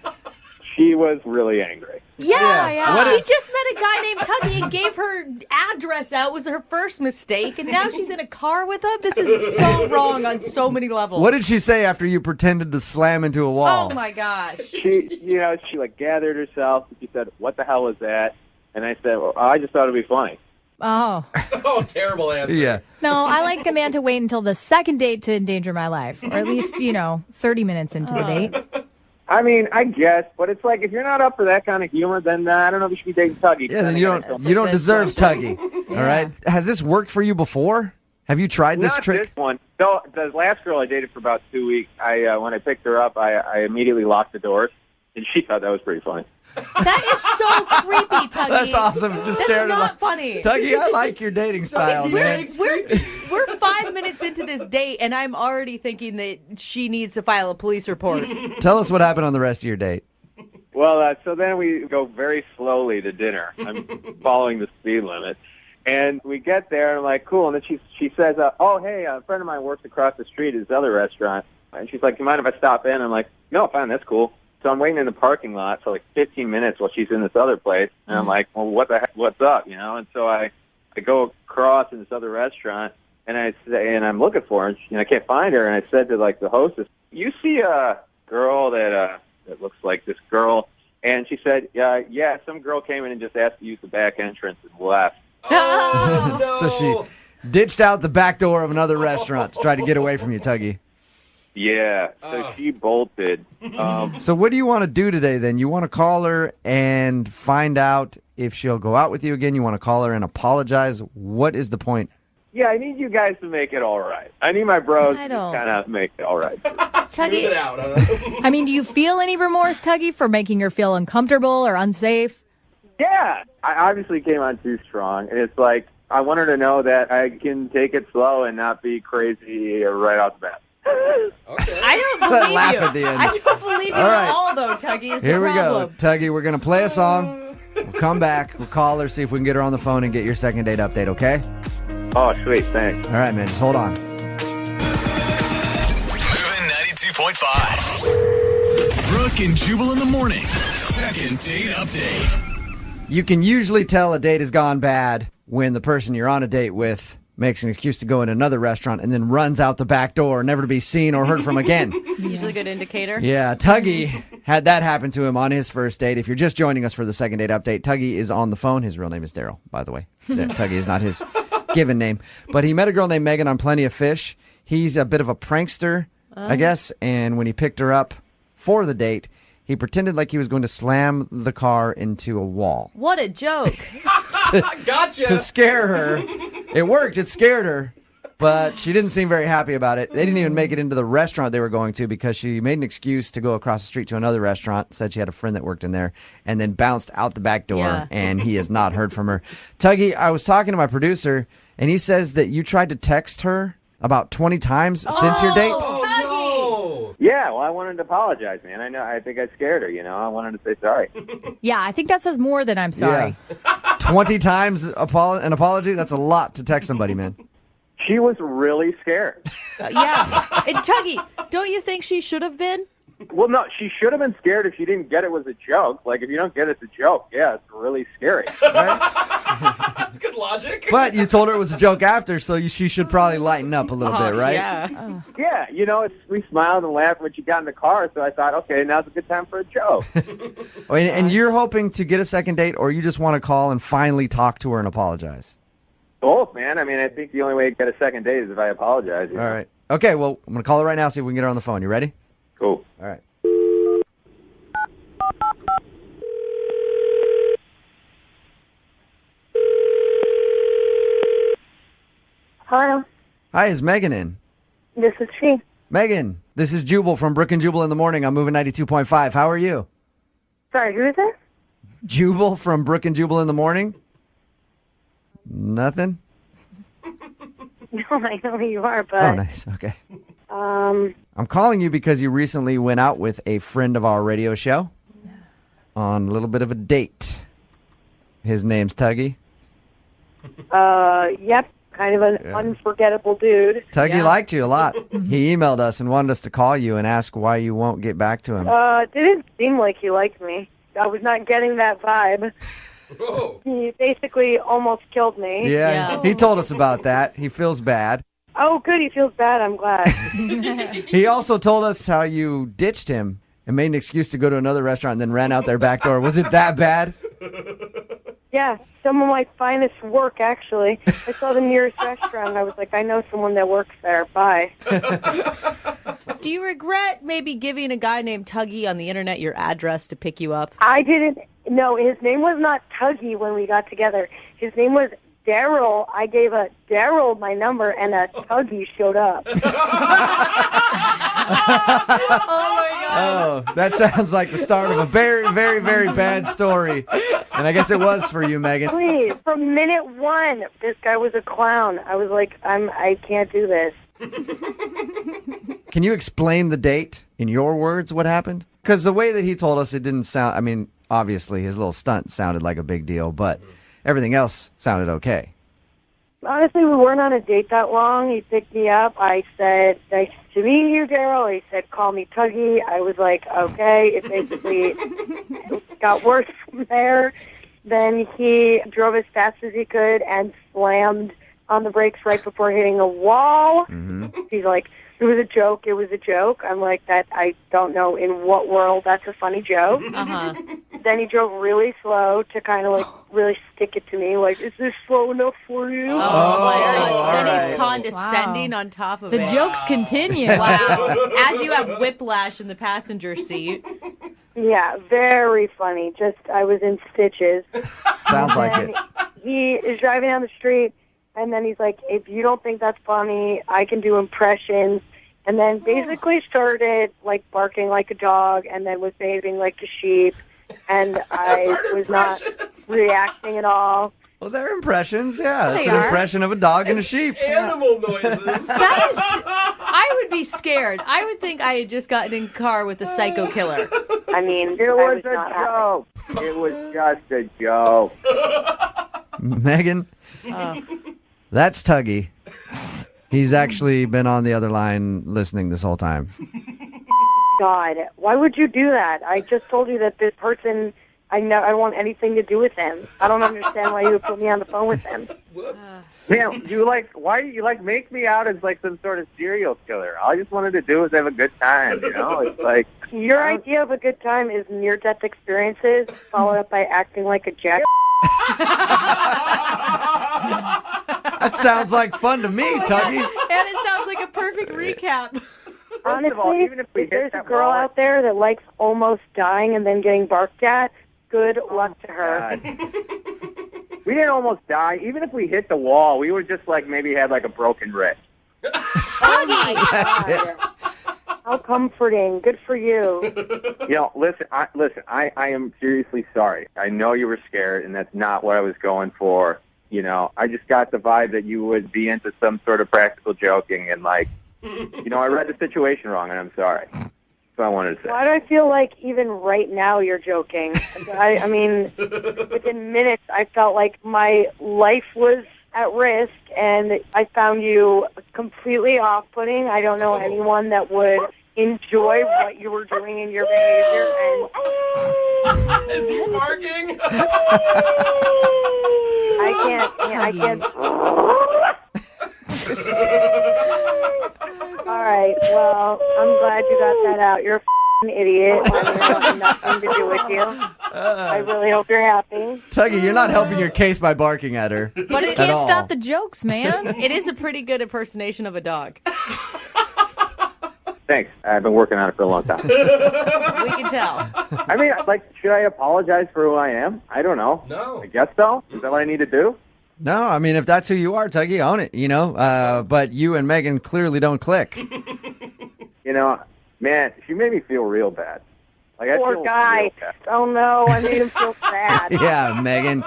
Speaker 12: she was really angry.
Speaker 9: Yeah. She just met a guy named Tuggy and gave her address out. It was her first mistake, and now she's in a car with him. This is so wrong on so many levels.
Speaker 2: What did she say after you pretended to slam into a wall?
Speaker 9: Oh my gosh.
Speaker 12: She gathered herself. And she said, "What the hell was that?" And I said, "Well, I just thought it'd be funny."
Speaker 9: Oh.
Speaker 7: Oh, terrible answer.
Speaker 2: Yeah.
Speaker 9: No, I like a man to wait until the second date to endanger my life, or at least 30 minutes into the date.
Speaker 12: I guess, but it's if you're not up for that kind of humor, then I don't know if you should be dating Tuggy.
Speaker 2: Yeah, then you don't deserve Tuggy. All right. Has this worked for you before? Have you tried this trick?
Speaker 12: Not this one. No, the last girl I dated for about 2 weeks, when I picked her up, I immediately locked the doors, and she thought that was pretty funny.
Speaker 9: That is so creepy, Tuggy.
Speaker 2: That's awesome. Just staring at
Speaker 9: not funny.
Speaker 2: Tuggy, I like your dating style, man.
Speaker 9: We're 5 minutes into this date, and I'm already thinking that she needs to file a police report.
Speaker 2: Tell us what happened on the rest of your date.
Speaker 12: Well, so then we go very slowly to dinner. I'm following the speed limit. And we get there, and I'm like, cool. And then she says, oh, hey, a friend of mine works across the street at this other restaurant. And she's like, you mind if I stop in? I'm like, no, fine, that's cool. So I'm waiting in the parking lot for 15 minutes while she's in this other place. And I'm like, well, what the heck, what's up, And so I I go across in this other restaurant, and I'm looking for her, and I can't find her. And I said to like the hostess, "You see a girl that looks like this girl?" And she said, "Yeah, some girl came in and just asked to use the back entrance and left."
Speaker 7: Oh, no.
Speaker 2: So she ditched out the back door of another restaurant to try to get away from you, Tuggy.
Speaker 12: Yeah, so she bolted.
Speaker 2: So what do you want to do today then? You want to call her and find out if she'll go out with you again? You want to call her and apologize? What is the point?
Speaker 12: Yeah, I need you guys to make it all right. I need my bros
Speaker 9: I
Speaker 12: to
Speaker 9: don't-
Speaker 12: kind of make it all right.
Speaker 7: Smooth it out, huh?
Speaker 9: I mean, do you feel any remorse, Tuggy, for making her feel uncomfortable or unsafe?
Speaker 12: Yeah, I obviously came on too strong, and it's like I want her to know that I can take it slow and not be crazy right off the bat.
Speaker 9: I don't believe
Speaker 2: Laugh
Speaker 9: you.
Speaker 2: at the end.
Speaker 9: I don't believe you
Speaker 2: All right.
Speaker 9: at all, though, Tuggy, is
Speaker 2: Here
Speaker 9: the
Speaker 2: we
Speaker 9: problem.
Speaker 2: go. Tuggy, we're going to play a song. We'll come back. We'll call her, see if we can get her on the phone and get your second date update, okay?
Speaker 12: Oh, sweet. Thanks.
Speaker 2: All right, man. Just hold on.
Speaker 1: Moving 92.5. Brooke and Jubal in the mornings. Second date update.
Speaker 2: You can usually tell a date has gone bad when the person you're on a date with makes an excuse to go in another restaurant and then runs out the back door, never to be seen or heard from again.
Speaker 4: Usually a good indicator.
Speaker 2: Yeah, Tuggy had that happen to him on his first date. If you're just joining us for the second date update, Tuggy is on the phone. His real name is Daryl, by the way. Tuggy is not his given name. But he met a girl named Megan on Plenty of Fish. He's a bit of a prankster, I guess, and when he picked her up for the date, he pretended like he was going to slam the car into a wall.
Speaker 4: What a joke.
Speaker 7: Gotcha.
Speaker 2: To scare her. It worked. It scared her. But she didn't seem very happy about it. They didn't even make it into the restaurant they were going to because she made an excuse to go across the street to another restaurant, said she had a friend that worked in there, and then bounced out the back door,
Speaker 4: Yeah.
Speaker 2: and he has not heard from her. Tuggy, I was talking to my producer, and he says that you tried to text her about 20 times since your date.
Speaker 7: Oh,
Speaker 12: Yeah, well, I wanted to apologize, man. I think I scared her, I wanted to say sorry.
Speaker 9: Yeah, I think that says more than I'm sorry.
Speaker 2: Yeah. 20 times an apology? That's a lot to text somebody, man.
Speaker 12: She was really scared.
Speaker 4: Yeah. And Tuggy, don't you think she should have been?
Speaker 12: Well, no, she should have been scared if she didn't get it was a joke. Like, if you don't get it's a joke, yeah, it's really scary.
Speaker 7: That's good logic.
Speaker 2: But you told her it was a joke after, so she should probably lighten up a little bit, right?
Speaker 4: Yeah.
Speaker 12: Yeah, we smiled and laughed when she got in the car, so I thought, okay, now's a good time for a joke.
Speaker 2: And you're hoping to get a second date, or you just want to call and finally talk to her and apologize?
Speaker 12: Both, man. I mean, I think the only way to get a second date is if I apologize.
Speaker 2: All right. Okay, well, I'm going to call her right now, see if we can get her on the phone. You ready?
Speaker 12: Cool.
Speaker 2: All right.
Speaker 11: Hello,
Speaker 2: Hi, is Megan in?
Speaker 11: this is she.
Speaker 2: Megan, this is Jubal from Brooke and Jubal in the morning. I'm moving 92.5. How are you?
Speaker 11: Sorry, who is this?
Speaker 2: Jubal from Brooke and Jubal in the morning? Nothing?
Speaker 11: No, I know who you are, but
Speaker 2: Oh, nice. Okay.
Speaker 11: um,
Speaker 2: I'm calling you because you recently went out with a friend of our radio show on a little bit of a date. His name's Tuggy.
Speaker 11: yep, kind of an unforgettable dude.
Speaker 2: Tuggy liked you a lot. He emailed us and wanted us to call you and ask why you won't get back to him.
Speaker 11: Didn't seem like he liked me. I was not getting that vibe.
Speaker 7: Whoa.
Speaker 11: He basically almost killed me.
Speaker 2: Yeah, he told us about that. He feels bad.
Speaker 11: Oh, good. He feels bad. I'm glad.
Speaker 2: He also told us how you ditched him and made an excuse to go to another restaurant and then ran out their back door. Was it that bad?
Speaker 11: Yeah, some of my finest work, actually. I saw the nearest restaurant. I was like, I know someone that works there. Bye.
Speaker 4: Do you regret maybe giving a guy named Tuggy on the internet your address to pick you up?
Speaker 11: I didn't. No, his name was not Tuggy when we got together. His name was Daryl. I gave a Daryl my number, and a Tuggy showed up.
Speaker 2: Oh, that sounds like the start of a very, very, very bad story. And I guess it was for you, Megan.
Speaker 11: Please, from minute one, this guy was a clown. I was like, I can't do this.
Speaker 2: Can you explain the date in your words what happened? Because the way that he told us, it didn't sound, I mean, obviously his little stunt sounded like a big deal, but everything else sounded okay.
Speaker 11: Honestly, we weren't on a date that long. He picked me up. I said, nice to meet you, Daryl. He said, call me Tuggy. I was like, okay. It basically got worse from there. then he drove as fast as he could and slammed on the brakes right before hitting a wall. He's like, it was a joke. It was a joke. I'm like, that. I don't know in what world that's a funny joke. Then he drove really slow to kind of like really stick it to me. Like, is this slow enough for you?
Speaker 9: Oh, my God. Then he's condescending on top of
Speaker 16: The
Speaker 9: it.
Speaker 16: jokes continue.
Speaker 9: Wow. As you have whiplash in the passenger seat.
Speaker 11: Yeah, very funny. Just, I was in stitches.
Speaker 2: Sounds like it.
Speaker 11: He is driving down the street, and then he's like, if you don't think that's funny, I can do impressions. And then basically started, like, barking like a dog and then was behaving like a sheep. And I was not reacting at all.
Speaker 2: Well, they're impressions, yeah. It's
Speaker 9: They
Speaker 2: an
Speaker 9: are.
Speaker 2: impression of a dog and a sheep.
Speaker 7: Animal noises.
Speaker 9: That is, I would be scared. I would think I had just gotten in a car with a psycho killer.
Speaker 11: I mean,
Speaker 12: It was a joke. It was just a joke.
Speaker 2: Megan, that's Tuggy. He's actually been on the other line listening this whole time.
Speaker 11: God, why would you do that? I just told you that this person, I don't want anything to do with him. I don't understand why you would put me on the phone with him.
Speaker 12: Man, why do you make me out as like some sort of serial killer? All I just wanted to do was have a good time, you know? It's like
Speaker 11: Your idea of a good time is near-death experiences followed up by acting like a jack.
Speaker 2: That sounds like fun to me, Tuggy.
Speaker 9: And it sounds like a perfect recap.
Speaker 11: Honestly,
Speaker 12: even if we
Speaker 11: if
Speaker 12: hit
Speaker 11: there's a
Speaker 12: that
Speaker 11: girl
Speaker 12: wall,
Speaker 11: out there that likes almost dying and then getting barked at, good luck to her.
Speaker 12: we didn't almost die. Even if we hit the wall, we were just like maybe had like a broken wrist.
Speaker 11: Oh my God. How comforting. Good for you.
Speaker 12: You know, listen, I am seriously sorry. I know you were scared, and that's not what I was going for. You know, I just got the vibe that you would be into some sort of practical joking, and like, you know, I read the situation wrong, and I'm sorry. That's what I wanted to say.
Speaker 11: Why do I feel like even right now you're joking? I mean, within minutes, I felt like my life was at risk, and I found you completely off-putting. I don't know anyone that would enjoy what you were doing in your behavior. And
Speaker 7: Is he barking?
Speaker 11: I can't. All right, well, I'm glad you got that out. You're a f***ing idiot. I want nothing to do with you. I really hope you're happy.
Speaker 2: Tuggy, you're not helping your case by barking at her.
Speaker 16: You just can't stop the jokes, man.
Speaker 9: It is a pretty good impersonation of a dog.
Speaker 12: Thanks. I've been working on it for a long time.
Speaker 9: We can tell.
Speaker 12: I mean, like, should I apologize for who I am? I don't know.
Speaker 7: No.
Speaker 12: I guess so. Is that what I need to do?
Speaker 2: No, I mean, if that's who you are, Tuggy, own it, you know? But you and Megan clearly don't click.
Speaker 12: You know, man, she made me feel real bad. Like, I
Speaker 11: Poor
Speaker 12: feel
Speaker 11: guy.
Speaker 12: real bad.
Speaker 11: Oh, no, I made him feel sad.
Speaker 2: Yeah, Megan.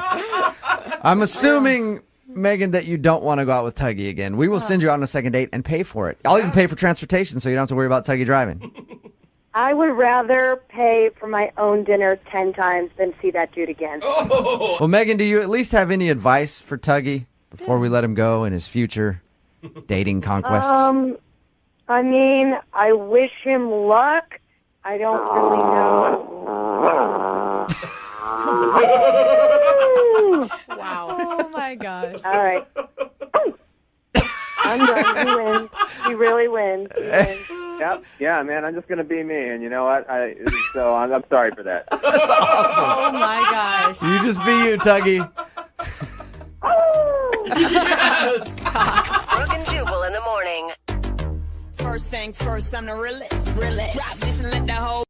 Speaker 2: I'm assuming, Megan, that you don't want to go out with Tuggy again. We will send you out on a second date and pay for it. I'll even pay for transportation so you don't have to worry about Tuggy driving.
Speaker 11: I would rather pay for my own dinner 10 times than see that dude again.
Speaker 2: Well, Megan, do you at least have any advice for Tuggy before we let him go in his future dating conquests?
Speaker 11: I mean, I wish him luck. I don't really know.
Speaker 9: Wow.
Speaker 16: Oh, my gosh.
Speaker 11: All right. I'm done. He wins. He really wins. He wins.
Speaker 12: Yep. Yeah, man, I'm just going to be me, and you know what? So I'm sorry for that.
Speaker 2: That's awesome.
Speaker 9: Oh, my gosh.
Speaker 2: You just be you, Tuggy.
Speaker 7: Yes.
Speaker 8: Brooke and Jubal in the morning.
Speaker 17: First things first, I'm the realest. Drop this and let the whole